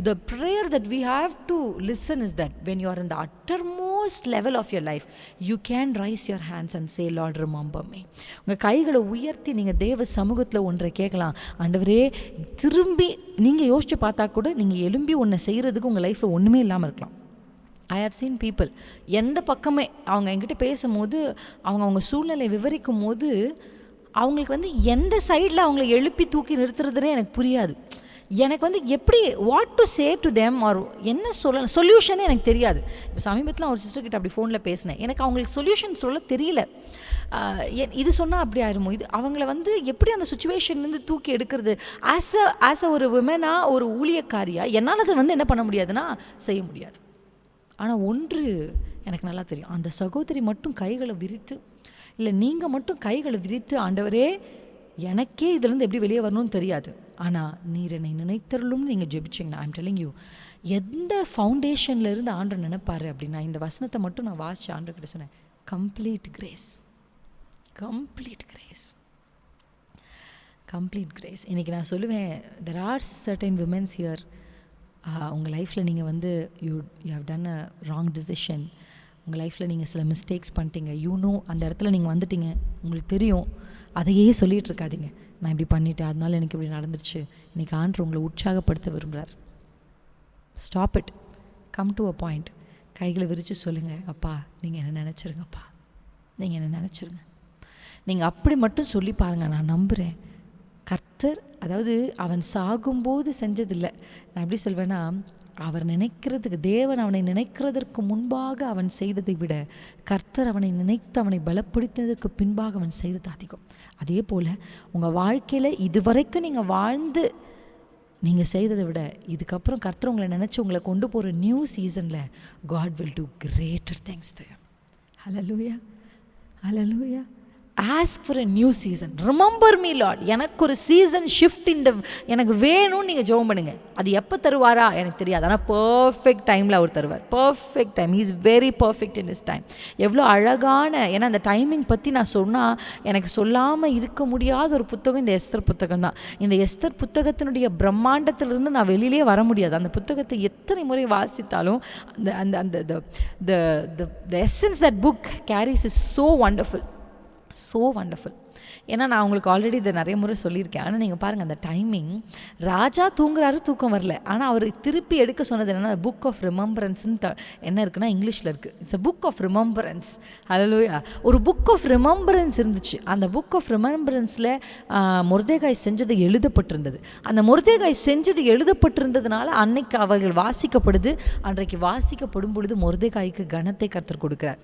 the prayer that we have to listen is that when you are in the uttermost level of your life you can raise your hands and say Lord remember me. உங்கள் கைகளை உயர்த்தி நீங்கள் தேவ சமூகத்தில் ஒன்றை கேட்கலாம். ஆண்டவரே, திரும்பி நீங்கள் யோசிச்சு பார்த்தா கூட நீங்கள் எழும்பி ஒன்றை செய்கிறதுக்கு உங்கள் லைஃப்பில் ஒன்றுமே இல்லாமல் இருக்கலாம். ஐ ஹவ் சீன் பீப்புள், எந்த பக்கமே அவங்க என்கிட்ட பேசும்போது அவங்க சூழ்நிலை விவரிக்கும் போது அவங்களுக்கு எந்த சைடில் அவங்கள எழுப்பி தூக்கி நிறுத்துறதுனே எனக்கு புரியாது. எனக்கு எப்படி what to say to them are என்ன சொல்லலாம், சொல்யூஷனே எனக்கு தெரியாது. இப்போ சமீபத்தில் ஒரு சிஸ்டர்கிட்ட அப்படி ஃபோனில் பேசினேன். எனக்கு அவங்களுக்கு சொல்யூஷன் சொல்ல தெரியல. இது சொன்னால் அப்படி ஆயிருமோ, இது அவங்கள எப்படி அந்த சுச்சுவேஷன்லேருந்து தூக்கி எடுக்கிறது. ஆஸ் அ ஒரு விமனாக, ஒரு ஊழியக்காரியாக என்னால் அதை என்ன பண்ண முடியாதுன்னா செய்ய முடியாது. ஆனால் ஒன்று எனக்கு நல்லா தெரியும், அந்த சகோதரி மட்டும் கைகளை விரித்து, இல்லை நீங்கள் மட்டும் கைகளை விரித்து, ஆண்டவரே எனக்கே இதுலேருந்து எப்படி வெளியே வரணும்னு தெரியாது, ஆனால் நீர் என்னை நினைத்தருளும்னு நீங்கள் ஜெபிச்சிங்கன்னா, ஐம் டெல்லிங் யூ, எந்த ஃபவுண்டேஷன்லேருந்து ஆண்டவர் நினைப்பார் அப்படின்னா, இந்த வசனத்தை மட்டும் நான் வாசித்து ஆண்டவர்கிட்ட சொன்னேன், complete grace, complete grace, complete grace. இன்றைக்கி நான் சொல்லுவேன், there are certain womens here. உங்கள் லைஃப்பில் நீங்கள் you have done a wrong decision. உங்கள் லைஃப்பில் நீங்கள் சில மிஸ்டேக்ஸ் பண்ணிட்டீங்க. அந்த இடத்துல நீங்கள் வந்துட்டீங்க, உங்களுக்கு தெரியும். அதையே சொல்லிகிட்டு இருக்காதீங்க, நான் இப்படி பண்ணிட்டேன், அதனால எனக்கு இப்படி நடந்துருச்சு. இன்றைக்கி ஆண்டவர் உங்களை உற்சாகப்படுத்த விரும்புகிறார். Stop it, come to a point. கைகளை விரித்து சொல்லுங்கள், அப்பா நீங்கள் என்ன நினச்சிருங்கப்பா, நீங்கள் என்ன நினச்சிருங்க. நீங்கள் அப்படி மட்டும் சொல்லி பாருங்கள். நான் நம்புகிறேன் கர்த்தர், அதாவது அவன் சாகும்போது செஞ்சதில்லை, நான் எப்படி சொல்வேன்னா, அவர் நினைக்கிறதுக்கு, தேவன் அவனை நினைக்கிறதற்கு முன்பாக அவன் செய்ததை விட கர்த்தர் அவனை நினைத்து அவனை பலப்படுத்தினதற்கு பின்பாக அவன் செய்தது அதிகம். அதே போல் உங்கள் வாழ்க்கையில் இதுவரைக்கும் நீங்கள் வாழ்ந்து நீங்கள் செய்ததை விட இதுக்கப்புறம் கர்த்தர் உங்களை நினச்சி உங்களை கொண்டு போகிற நியூ சீசனில் God will do greater things to you. Hallelujah, hallelujah. Ask for a new season. Remember me Lord. எனக்கு ஒரு சீசன் ஷிஃப்ட் எனக்கு வேணும்னு நீங்கள் ஜெபம் பண்ணுங்க. அது எப்போ தருவாரா எனக்கு தெரியாது, ஆனால் பர்ஃபெக்ட் டைமில் அவர் தருவார். Perfect time, he is very perfect in his time. எவ்வளோ அழகான, ஏன்னா அந்த டைமிங் பற்றி நான் சொன்னால் எனக்கு சொல்லாமல் இருக்க முடியாத ஒரு புத்தகம் இந்த எஸ்தர் புத்தகம் தான். இந்த எஸ்தர் புத்தகத்தினுடைய பிரம்மாண்டத்திலிருந்து நான் வெளியிலே வர முடியாது. அந்த புத்தகத்தை எத்தனை முறை வாசித்தாலும் அந்த அந்த the essence that book carries is so wonderful. So wonderful. ஏன்னா நான் உங்களுக்கு ஆல்ரெடி இதை நிறைய முறை சொல்லியிருக்கேன். ஆனால் நீங்கள் பாருங்கள், அந்த டைமிங், ராஜா தூங்குறாரு, தூக்கம் வரல, ஆனால் அவர் திருப்பி எடுக்க சொன்னது என்னென்னா புக் ஆஃப் ரிமெம்பரன்ஸ்ன்னு என்ன இருக்குன்னா இங்கிலீஷில் இருக்குது. It's a book of remembrance. ஹல்லேலூயா. ஒரு புக் ஆஃப் ரிமெம்பரன்ஸ் இருந்துச்சு. அந்த புக் ஆஃப் ரிமெம்பரன்ஸில் மொர்தெகாய் செஞ்சது எழுதப்பட்டிருந்தது. அந்த மொர்தெகாய் செஞ்சது எழுதப்பட்டிருந்ததுனால அன்னைக்கு அவர்கள் வாசிக்கப்படுது. அன்றைக்கு வாசிக்கப்படும் பொழுது மொர்தெகாய்க்கு கனத்தை கர்த்தர் கொடுக்குறார்.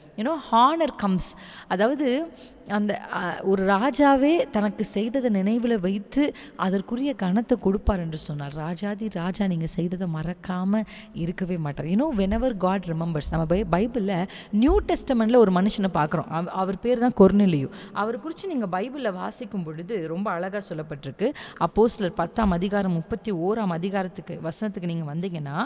Honour comes. அதாவது அந்த ஒரு ராஜாவே தனக்கு செய்ததை நினைவில் வைத்து அதற்குரிய கணத்தை கொடுப்பார் என்று சொன்னார். ராஜாதி ராஜா நீங்கள் செய்ததை மறக்காமல் இருக்கவே மாட்டார். Whenever God remembers. நம்ம பைபிளில் நியூ டெஸ்டமெண்ட்டில் ஒரு மனுஷனை பார்க்குறோம். அவர் பேர் தான் கொர்நேலியு. அவர் குறித்து நீங்கள் பைபிளில் வாசிக்கும் பொழுது ரொம்ப அழகாக சொல்லப்பட்டிருக்கு. அப்போஸ்தலர் 10:31 வசனத்துக்கு நீங்கள் வந்தீங்கன்னா,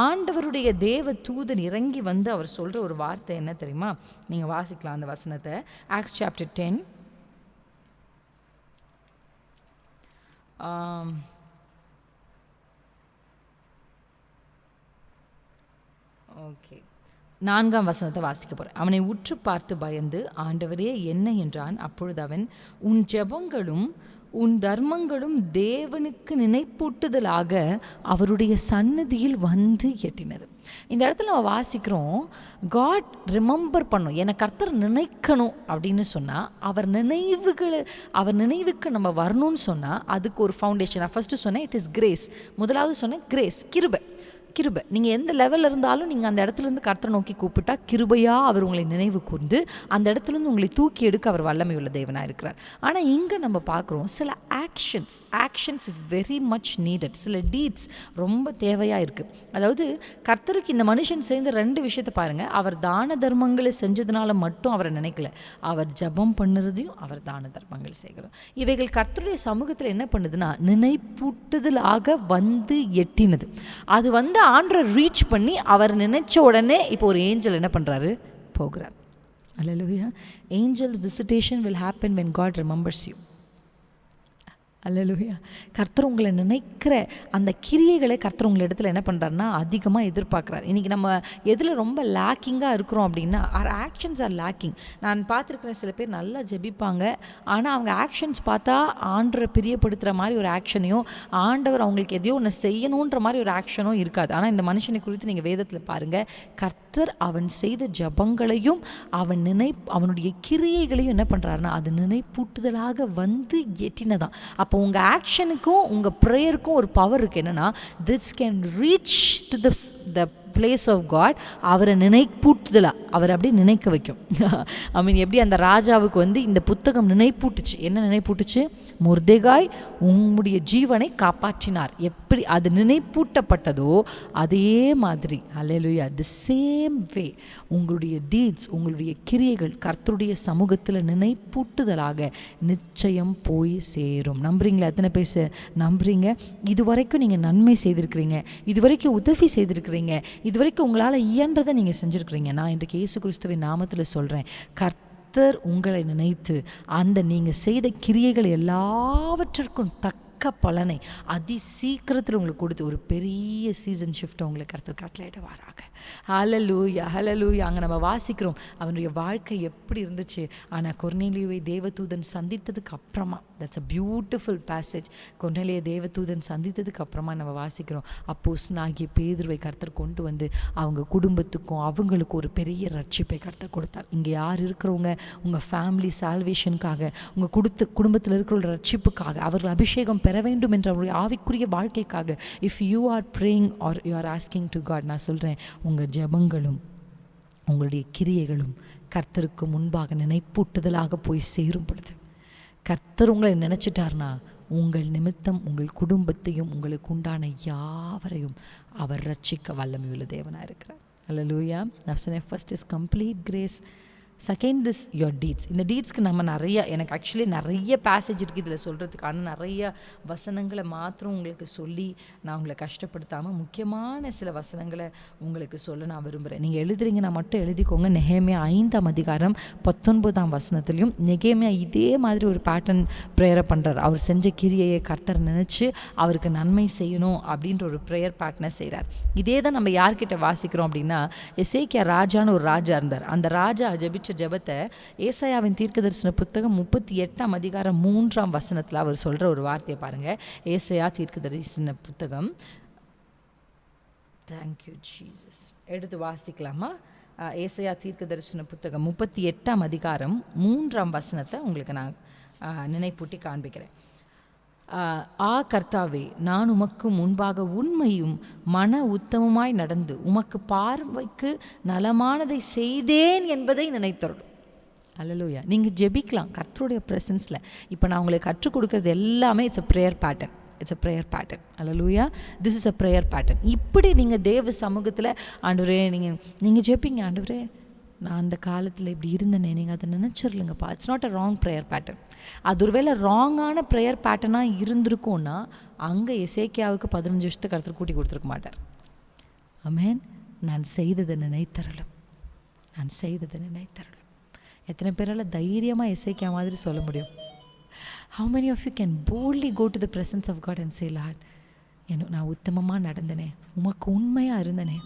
ஆண்டவருடைய தேவ தூதன் இறங்கி அவர் சொல்கிற ஒரு வார்த்தை என்ன தெரியுமா? நீங்கள் வாசிக்கலாம் அந்த வசனத்தை. Acts chapter 10. ஓகே, 4ஆம் வசனத்தை வாசிக்க போகிறேன். அவனை உற்று பார்த்து பயந்து, ஆண்டவரே என்ன என்றான். அப்பொழுது அவன், உன் ஜெபங்களும் உன் தர்மங்களும் தேவனுக்கு நினைப்பூட்டுதலாக அவருடைய சந்நிதியில் எட்டினது. இந்த இடத்துல நம்ம வாசிக்கிறோம், காட் ரிமெம்பர் பண்ணும், என்னை கர்த்தர் நினைக்கணும் அப்படின்னு சொன்னால், அவர் நினைவுக்கு நம்ம வரணும்னு சொன்னால் அதுக்கு ஒரு ஃபவுண்டேஷன். நான் ஃபஸ்ட்டு சொன்னேன் இட் இஸ் கிரேஸ். முதலாவது சொன்னேன் கிரேஸ், கிருபை. நீங்கள் எந்த லெவலில் இருந்தாலும் நீங்கள் அந்த இடத்துலேருந்து கர்த்தரை நோக்கி கூப்பிட்டா கிருபையாக அவர் உங்களை நினைவு கூர்ந்து அந்த இடத்துலேருந்து உங்களை தூக்கி எடுக்க அவர் வல்லமை உள்ள தேவனாக இருக்கிறார். ஆனால் இங்கே நம்ம பார்க்குறோம் சில actions is very much needed. சில டீட்ஸ் ரொம்ப தேவையாக இருக்குது. அதாவது கர்த்தருக்கு இந்த மனுஷன் செய்த 2 விஷயத்தை பாருங்கள். அவர் தான தர்மங்களை செஞ்சதுனால மட்டும் அவரை நினைக்கல, அவர் ஜபம் பண்ணுறதையும் அவர் தான தர்மங்கள் செய்கிறோம். இவைகள் கர்த்தருடைய சமூகத்தில் என்ன பண்ணுதுன்னா நினைப்பூட்டுதலாக எட்டினது. அது ஆண்டரை ரீச் பண்ணி அவர் நினைச்ச உடனே இப்போ ஒரு ஏஞ்சல் என்ன பண்ணுறாரு, போகிறார். Hallelujah. Angel visitation will happen when God remembers you. அல்லேலூயா. கர்த்தர் உங்களை நினைக்கிற அந்த கிரியைகளை கர்த்தர் உங்கள் இடத்துல என்ன பண்ணுறாருன்னா அதிகமாக எதிர்பார்க்குறாரு. இன்றைக்கி நம்ம எதில் ரொம்ப லேக்கிங்காக இருக்கிறோம் அப்படின்னா, our ஆக்ஷன்ஸ் ஆர் லேக்கிங். நான் பார்த்துருக்கிறேன், சில பேர் நல்லா ஜெபிப்பாங்க, ஆனால் அவங்க ஆக்ஷன்ஸ் பார்த்தா ஆண்டவரை பிரியப்படுத்துகிற மாதிரி ஒரு ஆக்ஷனையும், ஆண்டவர் அவங்களுக்கு எதையோ ஒன்று செய்யணுன்ற மாதிரி ஒரு ஆக்ஷனும் இருக்காது. ஆனால் இந்த மனுஷனை குறித்து நீங்கள் வேதத்தில் பாருங்கள், கர்த்தர் அவன் செய்த ஜபங்களையும் அவனுடைய கிரியைகளையும் என்ன பண்ணுறாருன்னா அது நினைப்பூட்டுதலாக வந்து எட்டினதான். அப்போ உங்கள் ஆக்ஷனுக்கும் உங்கள் ப்ரேயருக்கும் ஒரு பவர் இருக்குது. என்னென்னா, this can reach to the place of God. அவரை நினைப்பூட்டுதலா, அவரை அப்படியே நினைக்க வைக்கும். ஐ மீன், எப்படி அந்த ராஜாவுக்கு வந்து இந்த புத்தகம் நினைப்பூட்டுச்சு. என்ன நினைப்பூட்டுச்சு? மொர்தெகாய் உம்முடைய ஜீவனை காப்பாற்றினார். எப்படி அது நினைப்பூட்டப்பட்டதோ அதே மாதிரி, அல்லேலூயா, தி சேம் வே உங்களுடைய டீட்ஸ், உங்களுடைய கிரியைகள் கர்த்தருடைய சமூகத்தில் நினைப்பூட்டுதலாக நிச்சயம் போய் சேரும். நம்புறீங்களா? எத்தனை பேர் நம்புறீங்க? இதுவரைக்கும் நீங்கள் நன்மை செய்திருக்கிறீங்க, இதுவரைக்கும் உதவி செய்திருக்கிறீங்க, இதுவரைக்கும் உங்களால் இயன்றதை நீங்கள் செஞ்சுருக்கிறீங்க. நான் இன்றைக்கு இயேசு கிறிஸ்துவின் நாமத்தில் சொல்கிறேன், கர்த்தர் உங்களை நினைத்து அந்த நீங்கள் செய்த கிரியைகள் எல்லாவற்றிற்கும் தக்க பலனை அதி சீக்கிரத்தில் உங்களுக்கு கொடுத்து ஒரு பெரிய சீசன் ஷிஃப்ட்டை உங்களுக்கு கர்த்தர் கட்டளையிடுவாராக. ஹல்லேலூயா, ஹல்லேலூயா. அங்கே நம்ம வாசிக்கிறோம் அவனுடைய வாழ்க்கை எப்படி இருந்துச்சு. ஆனால் கொர்நேலியுவை தேவதூதன் சந்தித்ததுக்கு அப்புறமா, தட்ஸ் அ பியூட்டிஃபுல் பேசேஜ். கொர்நேலியை தேவதூதன் சந்தித்ததுக்கு அப்புறமா நம்ம வாசிக்கிறோம், அப்போஸ்தலனாகிய பேதுருவை கர்த்தர் கொண்டு வந்து அவங்க குடும்பத்துக்கும் அவங்களுக்கும் ஒரு பெரிய ரட்சிப்பை கர்த்தர் கொடுத்தார். இங்கே யார் இருக்கிறவங்க உங்கள் ஃபேமிலி சால்வேஷனுக்காக, உங்கள் குடும்பத்தில் இருக்கிற ரட்சிப்புக்காக, அவர்கள் அபிஷேகம் பெற வேண்டும் என்ற அவருடைய ஆவிக்குரிய வாழ்க்கைக்காக, if you are praying or you are asking to God, நான் சொல்கிறேன், உங்கள் ஜெபங்களும் உங்களுடைய கிரியைகளும் கர்த்தருக்கு முன்பாக நினைப்பூட்டுதலாக போய் சேரும் பொழுது, கர்த்தர் உங்களை நினச்சிட்டார்னா உங்கள் நிமித்தம் உங்கள் குடும்பத்தையும் உங்களுக்கு உண்டான யாவரையும் அவர் ரட்சிக்க வல்லமையுள்ள தேவனாக இருக்கிறார். அல்லேலூயா. நான் சொன்னேன், first is complete grace, second is your deeds. இந்த டீட்ஸ்க்கு நம்ம எனக்கு ஆக்சுவலி நிறைய பேசேஜ் இருக்குது இதில் சொல்கிறதுக்கான, நிறைய வசனங்களை மாத்திரம் உங்களுக்கு சொல்லி நான் உங்களை கஷ்டப்படுத்தாமல் முக்கியமான சில வசனங்களை உங்களுக்கு சொல்ல நான் விரும்புகிறேன். நீங்கள் எழுதுறீங்கன்னா மட்டும் எழுதிக்கோங்க. நெகேமியா 5ஆம் அதிகாரம் 19ஆம் வசனத்துலையும் நெகேமியா இதே மாதிரி ஒரு பேட்டர்ன் ப்ரேயரை பண்ணுறார். அவர் செஞ்ச கிரியையை கர்த்தர் நினச்சி அவருக்கு நன்மை செய்யணும் அப்படின்ற ஒரு ப்ரேயர் பேட்டர்னை செய்கிறார். இதே தான் நம்ம யார்கிட்ட வாசிக்கிறோம் அப்படின்னா, எசேக்கியா ராஜான்னு ஒரு ராஜா இருந்தார். அந்த ராஜா ஜெபிச்ச ஜெபத்தை ஏசாயாவின் தீர்க்கதரிசன புத்தகம் 38ஆம் அதிகாரம் 3ஆம் வசனத்தில் அவர் சொல்கிற ஒரு வார்த்தையை பாருங்க. ஏசாயா தீர்க்கதரிசன புத்தகம், தேங்க்யூ ஜீசஸ், எடுத்து வாசிக்கலாமா? ஏசாயா தீர்க்கதரிசன புத்தகம் 38ஆம் அதிகாரம் 3ஆம் வசனத்தை உங்களுக்கு நான் நினைப்பூட்டி காண்பிக்கிறேன். கர்த்தாவே, நான் உமக்கு முன்பாக உண்மையும் மன உத்தமமாய் நடந்து உமக்கு பார்வைக்கு நலமானதை செய்தேன் என்பதை நினைத்தருளும். அல்லேலூயா. நீங்கள் ஜெபிக்கலாம் கர்த்தருடைய ப்ரெசன்ஸில். இப்போ நான் உங்களுக்கு கற்றுக் கொடுக்கறது எல்லாமே it's a prayer pattern. Hallelujah. This is a prayer pattern. இப்படி நீங்கள் தேவ சமூகத்தில், ஆண்டவரே, நீங்கள் ஜெபிங்க, ஆண்டவரே நான் அந்த காலத்தில் இப்படி இருந்தேனே, நீங்கள் அதை நினச்சிடலுங்கப்பா. It's not a wrong prayer pattern. அது ஒருவேளை ராங்கான ப்ரேயர் பேட்டர்னாக இருந்திருக்கும்னா அங்கே எசேக்கியாவுக்கு 15 வருஷத்துக்கு கருத்து கூட்டி கொடுத்துருக்க மாட்டார். ஆமென். நான் செய்ததை நினைத்தருளும். எத்தனை பேரால் தைரியமாக எசேக்கியா மாதிரி சொல்ல முடியும்? How many of you can boldly go to the presence of God and say, Lord, நான் உத்தமமாக நடந்தனே, உமக்கு உண்மையாக இருந்தனே,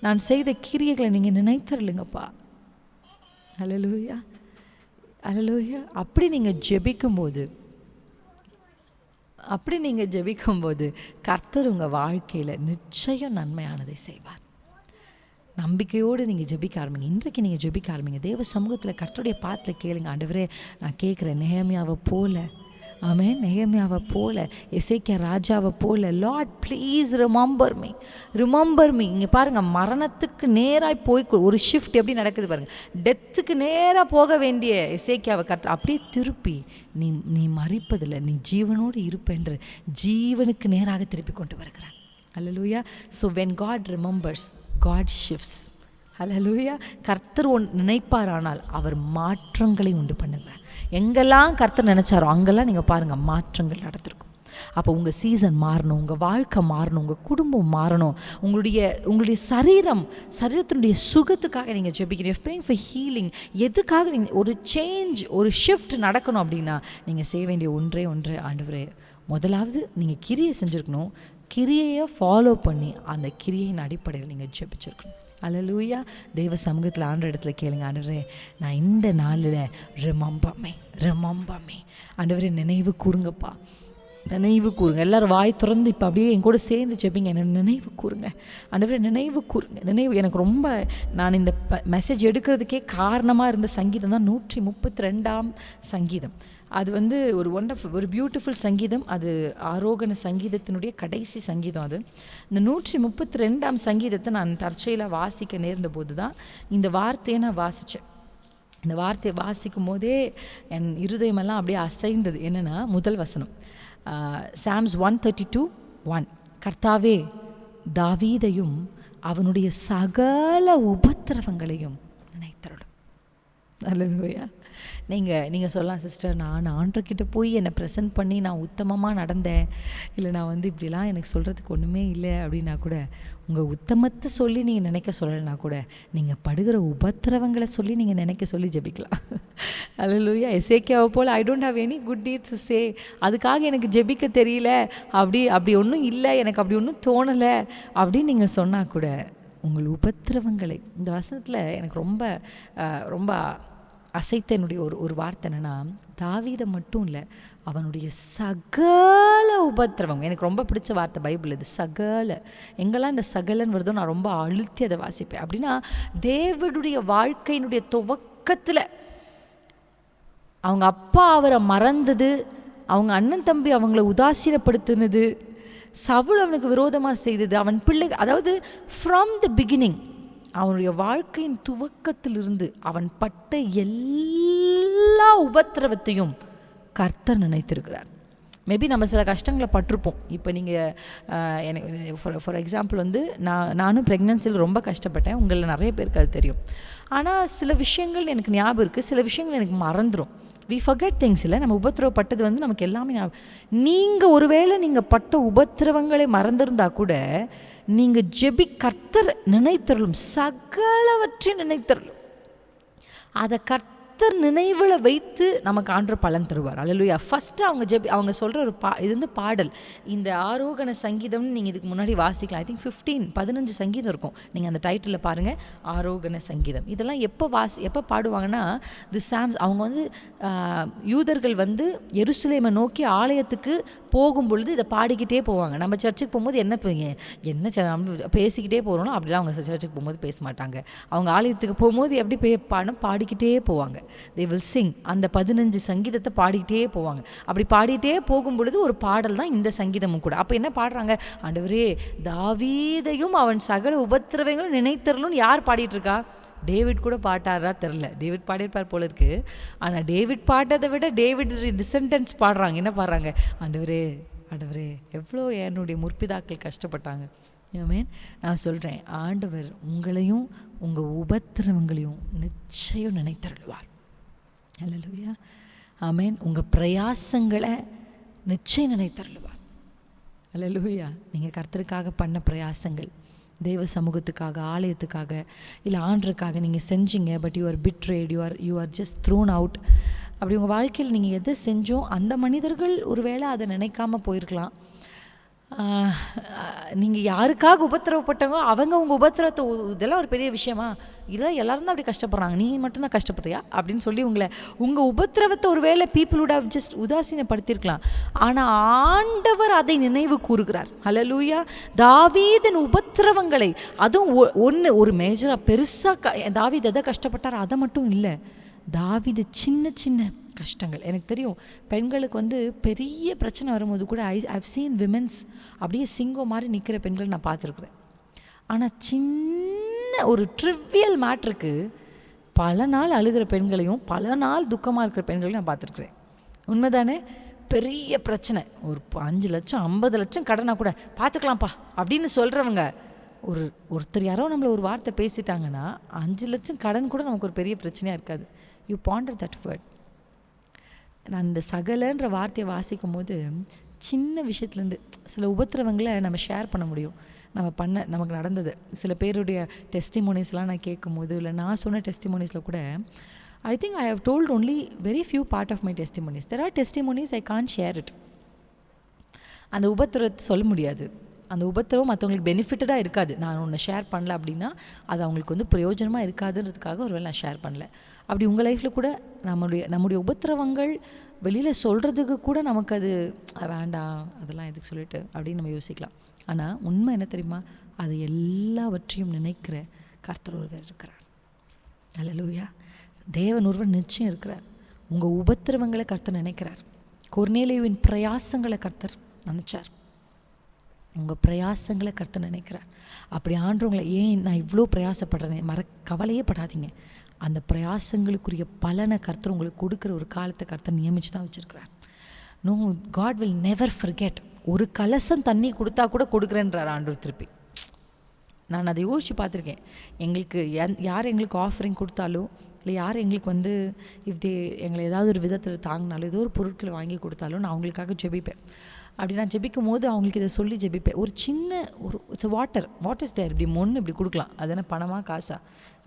நான் செய்த கிரியைகளை நீங்கள் நினைத்தருளுங்கப்பா. அல்லேலூயா, அல்லேலூயா. அப்படி நீங்கள் ஜெபிக்கும்போது கர்த்தர் உங்கள் வாழ்க்கையில் நிச்சயம் நன்மையானதை செய்வார். நம்பிக்கையோடு நீங்கள் ஜெபிக்க ஆரம்பிங்க. இன்றைக்கு நீங்கள் ஜெபிக்க ஆரம்பிங்க. தேவ சமூகத்தில் கர்த்தருடைய பாத்தில் கேளுங்க, ஆண்டவரே நான் கேட்குறேன், நெகேமியாவை போல, ஆமென், நெகேமியாவை போல, எசேக்கியா ராஜாவை போல, லார்ட் ப்ளீஸ் ரிமெம்பர் மீ. இங்கே பாருங்கள், மரணத்துக்கு நேராக போய் ஒரு ஷிஃப்ட் எப்படி நடக்குது பாருங்கள். டெத்துக்கு நேராக போக வேண்டிய எசேக்கியாவை கர்த்தர் அப்படியே திருப்பி, நீ மரிப்பதில்லை, நீ ஜீவனோடு இருப்பென்று ஜீவனுக்கு நேராக திருப்பி கொண்டு வருகிறார். அல்லேலூயா. So when God remembers, God shifts. ஹல்லேலூயா. கர்த்தர் நினைப்பாரானால் அவர் மாற்றங்களை உண்டு பண்ணுகிறார். எங்கெல்லாம் கர்த்தர் நினைச்சாரோ அங்கெல்லாம் நீங்கள் பாருங்கள் மாற்றங்கள் நடந்திருக்கும். அப்போ உங்கள் சீசன் மாறணும், உங்கள் வாழ்க்கை மாறணும், உங்கள் குடும்பம் மாறணும், உங்களுடைய சரீரத்தினுடைய சுகத்துக்காக நீங்கள் ஜெபிக்கிறீங்க, ப்ரேயிங் ஃபார் ஹீலிங். எதுக்காக நீங்கள் ஒரு சேஞ்ச், ஒரு ஷிஃப்ட் நடக்கணும் அப்படின்னா நீங்கள் செய்ய வேண்டிய ஒன்றே ஆண்டவரே, முதலாவது நீங்கள் கிரியை செஞ்சுருக்கணும். கிரியையை ஃபாலோ பண்ணி அந்த கிரியையின் அடிப்படையில் நீங்கள் ஜெபிச்சிருக்கணும். அல்லேலூயா. தெய்வ சமூகத்தில் ஆண்ட இடத்துல கேளுங்க, ஆண்டவரே நான் இந்த நாளில் ரிமெம்பர் மீ ஆண்டவரே, நினைவு கூறுங்கப்பா, நினைவு கூறுங்க. எல்லோரும் வாய் திறந்து இப்போ அப்படியே என் கூட சேர்ந்து ஜெபிங்க, என்ன நினைவு கூறுங்க ஆண்டவரே, நினைவு கூறுங்க. எனக்கு ரொம்ப நான் இந்த மெசேஜ் எடுக்கிறதுக்கே காரணமாக இருந்த சங்கீதம் தான் 132ஆம் சங்கீதம். அது ஒரு பியூட்டிஃபுல் சங்கீதம். அது ஆரோகண சங்கீதத்தினுடைய கடைசி சங்கீதம். அது இந்த 132ஆம் சங்கீதத்தை நான் தற்செயல வாசிக்க நேர்ந்த போது தான் இந்த வார்த்தையை நான் வாசித்தேன். இந்த வார்த்தையை வாசிக்கும் போதே என் இருதயமெல்லாம் அப்படியே அசைந்தது. என்னென்னா, முதல் வசனம் சாம்ஸ் 132:1, கர்த்தாவே தாவீதையும் அவனுடைய சகல உபத்திரவங்களையும் நினைத்தருளும். அல்லேலூயா. நீங்கள் சொல்லலாம், சிஸ்டர் நான் ஆண்டவர்கிட்ட போய் என்னை ப்ரெசென்ட் பண்ணி நான் உத்தமமாக நடந்தேன், இல்லை நான் இப்படிலாம் எனக்கு சொல்கிறதுக்கு ஒன்றுமே இல்லை அப்படின்னா கூட, உங்கள் உத்தமத்தை சொல்லி நீங்கள் நினைக்க சொல்லலைன்னா கூட நீங்கள் படுகிற உபத்திரவங்களை சொல்லி நீங்கள் நினைக்க சொல்லி ஜெபிக்கலாம். அல்லேலூயா. எசேக்கியாவை போல் I don't have any good deeds say, அதுக்காக எனக்கு ஜெபிக்க தெரியல, அப்படி ஒன்றும் இல்லை, எனக்கு அப்படி ஒன்றும் தோணலை அப்படின்னு நீங்கள் சொன்னால் கூட உங்கள் உபத்திரவங்களை, இந்த வசனத்தில் எனக்கு ரொம்ப அசைத்த என்னுடைய ஒரு வார்த்தை என்னென்னா, தாவீதை மட்டும் இல்லை, அவனுடைய சகல உபத்திரவம். எனக்கு ரொம்ப பிடிச்ச வார்த்தை பைபிள் இது, சகல. எங்கெல்லாம் இந்த சகலன்னு வருதோ நான் ரொம்ப அழுத்தி அதை வாசிப்பேன். அப்படின்னா டேவிடுடைய வாழ்க்கையினுடைய துவக்கத்தில் அவங்க அப்பா அவரை மறந்தது, அவங்க அண்ணன் தம்பி அவங்கள உதாசீனப்படுத்தினது, சவுல் அவனுக்கு விரோதமாக செய்தது, அவன் பிள்ளை, அதாவது ஃப்ரம் தி பிகினிங் அவனுடைய வாழ்க்கையின் துவக்கத்திலிருந்து அவன் பட்ட எல்லா உபத்திரவத்தையும் கர்த்தர் நினைத்திருக்கிறார். மேபி நம்ம சில கஷ்டங்களை பட்டிருப்போம். இப்போ நீங்கள் எனக்கு ஃபார் எக்ஸாம்பிள் நானும் ப்ரெக்னன்சியில் ரொம்ப கஷ்டப்பட்டேன். உங்களில் நிறைய பேருக்கு அது தெரியும். ஆனால் சில விஷயங்கள் எனக்கு ஞாபகம் இருக்குது, சில விஷயங்கள் எனக்கு மறந்துடும். We forget things. இல்லை, நம்ம உபத்திரவப்பட்டது நமக்கு எல்லாமே ஞாபகம். நீங்கள் ஒருவேளை நீங்கள் பட்ட உபத்திரவங்களை மறந்திருந்தா கூட நீங்கள் கர்த்தர் நினைத்தருளும், சகலவற்றையும் நினைத்தருளும். அதை கர்த்தர் நினைவில் வைத்து நமக்கு ஆண்டவர் பலன் தருவார். அல்லேலூயா. ஃபஸ்ட்டு அவங்க சொல்கிற ஒரு இது பாடல், இந்த ஆரோகண சங்கீதம்னு நீங்கள் இதுக்கு முன்னாடி வாசிக்கலாம். ஐ திங்க் 15 சங்கீதம் இருக்கும். நீங்கள் அந்த டைட்டிலில் பாருங்கள், ஆரோகண சங்கீதம். இதெல்லாம் எப்போ பாடுவாங்கன்னா, தி சாம்ஸ். அவங்க யூதர்கள் எருசலேமை நோக்கி ஆலயத்துக்கு போகும் பொழுது இதை பாடிக்கிட்டே போவாங்க. நம்ம சர்ச்சுக்கு போகும்போது என்ன பேசிக்கிட்டே போகிறோம், அப்படிலாம் அவங்க சர்ச்சுக்கு போகும்போது பேச மாட்டாங்க. அவங்க ஆலயத்துக்கு போகும்போது எப்படி பாடிக்கிட்டே போவாங்க. they will sing. அந்த 15 சங்கீதத்தை பாடிக்கிட்டே போவாங்க. அப்படி பாடிட்டே போகும் பொழுது ஒரு பாடல் தான் இந்த சங்கீதமும் கூட. அப்போ என்ன பாடுறாங்க, ஆண்டவரே தாவீதையும் அவன் சகல உபத்திரவங்களும் நினைத்தருளும். யார் பாடிட்டு இருக்கா? டேவிட் கூட பாட்டாரா தெரில, டேவிட் பாடியிருப்பார் போல இருக்கு. ஆனால் டேவிட் பாட்டதை விட டேவிட் டிசெண்டன்ஸ் பாடுறாங்க. என்ன பாடுறாங்க, ஆண்டவரே ஆண்டவரே எவ்வளோ என்னுடைய முற்பிதாக்கள் கஷ்டப்பட்டாங்க. ஆமென். நான் சொல்கிறேன், ஆண்டவர் உங்களையும் உங்கள் உபத்திரவங்களையும் நிச்சயம் நினைத்தருளுவார். அல்லேலூயா. ஆமென். உங்கள் பிரயாசங்களை நிச்சயம் நினைத்தருளுவார். அல்லேலூயா. நீங்கள் கர்த்தருக்காக பண்ண பிரயாசங்கள், தெய்வ சமூகத்துக்காக, ஆலயத்துக்காக, இல்லை ஆண்டருக்காக நீங்கள் செஞ்சீங்க, but you are betrayed, you are just thrown out. அப்படி உங்கள் வாழ்க்கையில் நீங்கள் எதை செஞ்சோம், அந்த மனிதர்கள் ஒருவேளை அதை நினைக்காம போயிருக்கலாம். நீங்கள் யாருக்காக உபத்திரவப்பட்டவங்க அவங்க உங்கள் உபத்திரவத்தை, இதெல்லாம் ஒரு பெரிய விஷயமா, இதெல்லாம் எல்லாரும் தான் அப்படி கஷ்டப்படுறாங்க, நீ மட்டும்தான் கஷ்டப்படுறியா அப்படின்னு சொல்லி உங்கள் உபத்திரவத்தை ஒரு வேளை பீப்புள் would have just உதாசீனப்படுத்தியிருக்கலாம். ஆனால் ஆண்டவர் அதை நினைவு கூறுகிறார். ஹல்லேலூயா. தாவீதின் உபத்திரவங்களை, அதுவும் ஒரு மேஜராக பெருசாக தாவீது எதை கஷ்டப்பட்டார் அதை மட்டும் இல்லை, தாவீது சின்ன சின்ன கஷ்டங்கள். எனக்கு தெரியும், பெண்களுக்கு பெரிய பிரச்சனை வரும்போது கூட ஐவ் சீன் விமென்ஸ் அப்படியே சிங்கம் மாதிரி நிற்கிற பெண்கள் நான் பார்த்துருக்குறேன். ஆனால் சின்ன ஒரு ட்ரிவியல் மேட்ருக்கு பல நாள் அழுகிற பெண்களையும் பல நாள் துக்கமாக இருக்கிற பெண்களையும் நான் பார்த்துருக்குறேன். உண்மைதானே? பெரிய பிரச்சனை, ஒரு 5 லட்சம் 50 லட்சம் கடனாக கூட பார்த்துக்கலாம்ப்பா அப்படின்னு சொல்கிறவங்க, ஒருத்தர் யாரோ நம்மளை ஒரு வார்த்தை பேசிட்டாங்கன்னா 5 லட்சம் கடன் கூட நமக்கு ஒரு பெரிய பிரச்சனையாக இருக்காது. You Pander that word. நான் இந்த சகலன்ற வார்த்தையை வாசிக்கும் போது சின்ன விஷயத்துலேருந்து சில உபத்திரவங்களை நம்ம ஷேர் பண்ண முடியும். நமக்கு நடந்தது சில பேருடைய டெஸ்டிமோனிஸ்லாம் நான் கேட்கும்போது, இல்லை நான் சொன்ன டெஸ்டிமோனிஸில் கூட I think I have told only very few part of my testimonies. There are testimonies I can't share it. அந்த உபத்திரத்தை சொல்ல முடியாது. அந்த உபத்திரவும் மற்றவங்களுக்கு பெனிஃபிட்டடாக இருக்காது. நான் ஒன்று ஷேர் பண்ணல அப்படின்னா அது அவங்களுக்கு வந்து பிரயோஜனமாக இருக்காதுன்றதுக்காக ஒருவேளை நான் ஷேர் பண்ணல. அப்படி உங்கள் லைஃப்பில் கூட நம்முடைய உபத்திரவங்கள் வெளியில் சொல்கிறதுக்கு கூட நமக்கு அது வேண்டாம், அதெல்லாம் எதுக்கு சொல்லிட்டு அப்படின்னு நம்ம யோசிக்கலாம். ஆனால் உண்மை என்ன தெரியுமா? அது எல்லாவற்றையும் நினைக்கிற கர்த்தர் ஒருவர் இருக்கிறார். அல்லேலூயா. தேவன் ஒருவர் நிச்சயம் இருக்கிறார். உங்கள் உபத்திரவங்களை கர்த்தர் நினைக்கிறார். கொர்நேலியுவின் பிரயாசங்களை கர்த்தர் நினைச்சார். உங்கள் பிரயாசங்களை கர்த்தர் நினைக்கிறார். அப்படி ஆண்டவங்களை ஏன் நான் இவ்வளோ பிரயாசப்படுறேன், கவலையே படாதீங்க. அந்த பிரயாசங்களுக்குரிய பலனை கர்த்தர் உங்களுக்கு கொடுக்குற ஒரு காலத்தை கர்த்தர் நியமித்து தான் வச்சுருக்கிறார். No, God will never forget. ஒரு கலசம் தண்ணி கொடுத்தா கூட கொடுக்குறேன்றார் ஆண்டவர் திருப்பி. நான் அதை யோசித்து பார்த்துருக்கேன். எங்களுக்கு யார் எங்களுக்கு ஆஃபரிங் கொடுத்தாலோ, இல்லை யார் எங்களுக்கு வந்து எங்களை ஏதாவது ஒரு விதத்தில் தாங்கினாலும், ஏதோ ஒரு பொருட்களை வாங்கி கொடுத்தாலும் நான் அவங்களுக்காக ஜெபிப்பேன். அப்படி நான் ஜெபிக்கும் போது அவங்களுக்கு இதை சொல்லி ஜெபிப்பேன். ஒரு சின்ன இட்ஸ் வாட் இஸ் தேர், இப்படி இப்படி கொடுக்கலாம், அது என்ன பணமாக காசா,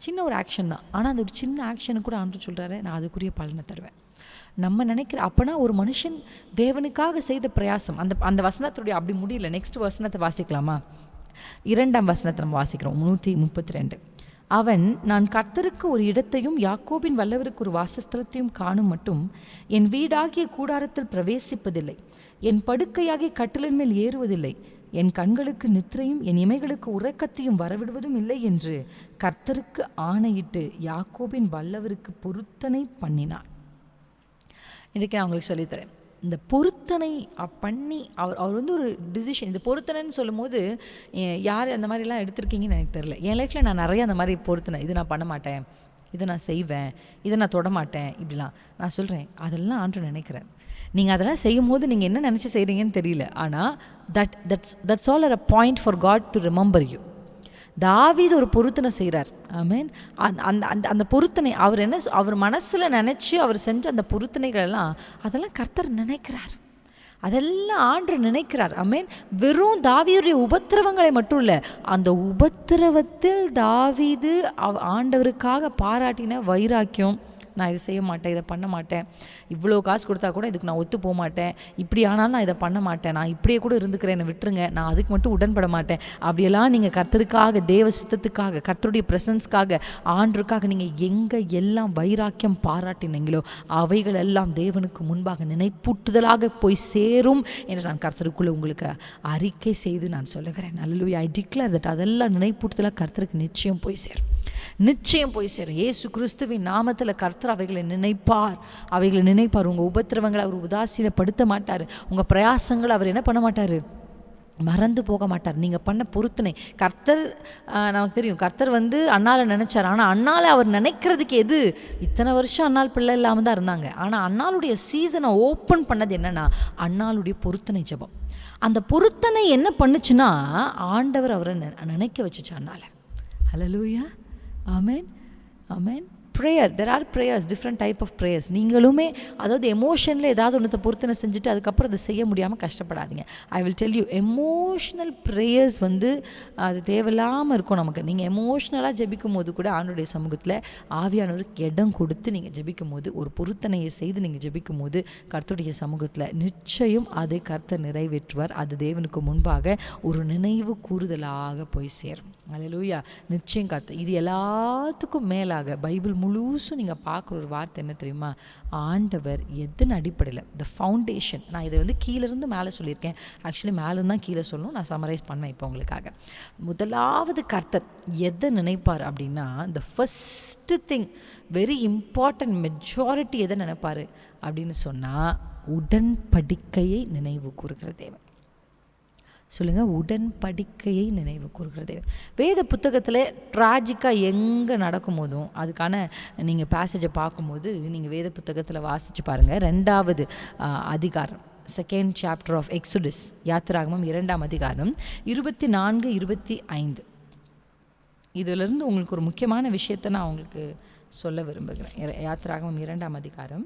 சின்ன ஒரு ஆக்ஷன் தான். ஆனால் அந்த ஒரு சின்ன ஆக்ஷனுக்கு கூட ஆண்டு சொல்கிறாரு, நான் அதுக்குரிய பலனை தருவேன். நம்ம நினைக்கிற அப்போனா ஒரு மனுஷன் தேவனுக்காக செய்த பிரயாசம். அந்த வசனத்துடைய அப்படி முடியல. நெக்ஸ்ட் வசனத்தை வாசிக்கலாமா? 2ஆம் வசனத்தை நம்ம வாசிக்கிறோம். 132. அவன், நான் கர்த்தருக்கு ஒரு இடத்தையும் யாக்கோபின் வல்லவருக்கு ஒரு வாசஸ்தலத்தையும் காணும் மட்டும் என் வீடாகிய கூடாரத்தில் பிரவேசிப்பதில்லை, என் படுக்கையாகிய கட்டிலின் மேல் ஏறுவதில்லை, என் கண்களுக்கு நித்திரையும் என் இமைகளுக்கு உறக்கத்தையும் வரவிடுவதும் இல்லை என்று கர்த்தருக்கு ஆணையிட்டு யாக்கோபின் வல்லவருக்கு பொருத்தனை பண்ணினான். இன்றைக்கு நான் உங்களுக்கு சொல்லித்தரேன். இந்த பொருத்தனை பண்ணி அவர் வந்து ஒரு டிசிஷன். இந்த பொருத்தனைன்னு சொல்லும் போது யார் அந்த மாதிரிலாம் எடுத்திருக்கீங்கன்னு எனக்கு தெரியல. என் லைஃப்பில் நான் நிறைய அந்த மாதிரி பொருத்தனை, இது நான் பண்ண மாட்டேன், இதை நான் செய்வேன், இதை நான் தொட மாட்டேன், இப்படிலாம் நான் சொல்கிறேன். அதெல்லாம் ஆண்டு நினைக்கிறேன். நீங்கள் அதெல்லாம் செய்யும் போது நீங்கள் என்ன நினச்சி செய்கிறீங்கன்னு தெரியல. ஆனால் that's all a point for God to remember you. தாவீது ஒரு பொருத்தனை செய்கிறார். ஆமென். அந்த பொருத்தனை அவர் மனசில் நினச்சி அவர் செஞ்ச அந்த பொருத்தனைகள் எல்லாம் அதெல்லாம் கர்த்தர் நினைக்கிறார். அதெல்லாம் ஆண்டவர் நினைக்கிறார். ஆமென். வெறும் தாவீதுடைய உபத்திரவங்களை மட்டும் இல்லை, அந்த உபத்திரவத்தில் தாவீது ஆண்டவருக்காக பாராட்டின வைராக்கியம், நான் இதை செய்ய மாட்டேன், இதை பண்ண மாட்டேன், இவ்வளோ காசு கொடுத்தா கூட இதுக்கு நான் ஒத்து போக மாட்டேன், இப்படி ஆனாலும் நான் இதை பண்ண மாட்டேன், நான் இப்படியே கூட இருந்துக்கிறேன், என்னை விட்டுருங்க, நான் அதுக்கு மட்டும் உடன்பட மாட்டேன். அப்படியெல்லாம் நீங்கள் கர்த்தருக்காக, தேவ சித்தத்துக்காக, கர்த்தருடைய பிரசன்ஸ்க்காக, ஆண்டருக்காக நீங்கள் எங்கே எல்லாம் வைராக்கியம் பாராட்டினீங்களோ அவைகள் எல்லாம் தேவனுக்கு முன்பாக நினைப்பூட்டுதலாக போய் சேரும் என்று நான் கர்த்தருக்குள்ளே உங்களுக்கு அறிக்கை செய்து நான் சொல்லுகிறேன். அல்லேலூயா. ஐ டிக்ளேர் தட் அதெல்லாம் நினைப்பூட்டுதலாக கர்த்தருக்கு நிச்சயம் போய் சேரும். நிச்சயம் போய் சேரும். இயேசு கிறிஸ்துவின் நாமத்தில் கர்த்தர் அவைகளை நினைப்பார். உங்கள் உபத்திரவங்களை அவர் உதாசீனப்படுத்த மாட்டார். உங்கள் பிரயாசங்களை அவர் என்ன பண்ண மாட்டார், மறந்து போக மாட்டார். நீங்கள் பண்ண பொருத்தனை கர்த்தர், நமக்கு தெரியும் கர்த்தர் வந்து அண்ணாலை நினைச்சார். ஆனால் அண்ணாலை அவர் நினைக்கிறதுக்கு எது, இத்தனை வருஷம் அண்ணால் பிள்ளை இல்லாமல் தான் இருந்தாங்க. ஆனால் அண்ணாளுடைய சீசனை ஓப்பன் பண்ணது என்னன்னா அண்ணாளுடைய பொருத்தனை ஜெபம். அந்த பொருத்தனை என்ன பண்ணுச்சுன்னா ஆண்டவர் அவரை நினைக்க வச்சுச்சு அண்ணால. ஹல்லேலூயா. ஆமென், ஆமென். Prayer, there are prayers, different type of prayers. நீங்களுமே அதாவது எமோஷனில் ஏதாவது ஒன்றத்தை பொருத்தனை செஞ்சுட்டு அதுக்கப்புறம் அதை செய்ய முடியாமல் கஷ்டப்படாதீங்க. I will tell you, emotional prayers வந்து அது தேவையில்லாமல் இருக்கும் நமக்கு. நீங்கள் எமோஷ்னலாக ஜெபிக்கும் போது கூட ஆண்டவருடைய சமூகத்தில் ஆவியானவருக்கு இடம் கொடுத்து நீங்கள் ஜெபிக்கும் போது, ஒரு பொருத்தனையை செய்து நீங்கள் ஜெபிக்கும் போது கர்த்தருடைய சமூகத்தில் நிச்சயம் அதை கர்த்தர் நிறைவேற்றுவார். அது தேவனுக்கு முன்பாக ஒரு நினைவு கூறுதலாக போய் சேரும். அல்லேலூயா. நிச்சயம் கர்த்தர். இது எல்லாத்துக்கும் மேலாக பைபிள் முழுசும் நீங்கள் பார்க்குற ஒரு வார்த்தை என்ன தெரியுமா? ஆண்டவர் எதன் அடிப்படையில், த ஃபவுண்டேஷன். நான் இதை வந்து கீழேருந்து மேலே சொல்லியிருக்கேன். ஆக்சுவலி மேலேருந்து தான் கீழே சொல்லணும். நான் சம்மரைஸ் பண்ணுவேன் இப்போ உங்களுக்காக. முதலாவது கர்த்தர் எதை நினைப்பார் அப்படின்னா, the first thing, very important, majority எதை நினைப்பார் அப்படின்னு சொன்னால் உடன்படிக்கையை நினைவு கூறுகிற தேவன். சொல்லுங்கள், உடன்படிக்கையை நினைவு கூறுகிற தேவன். வேத புத்தகத்தில் ட்ராஜிக்காக எங்கே நடக்கும் போதும் அதுக்கான நீங்கள் பேசேஜை பார்க்கும்போது நீங்கள் வேத புத்தகத்தில் வாசித்து பாருங்கள். 2வது அதிகாரம், 2nd chapter ஆஃப் எக்ஸுடஸ், யாத்திராகமம் 2ஆம் அதிகாரம் 24, 25. இதிலிருந்து உங்களுக்கு ஒரு முக்கியமான விஷயத்தை நான் உங்களுக்கு சொல்ல விரும்புகிறேன். யாத்திராகமம் 2ஆம் அதிகாரம்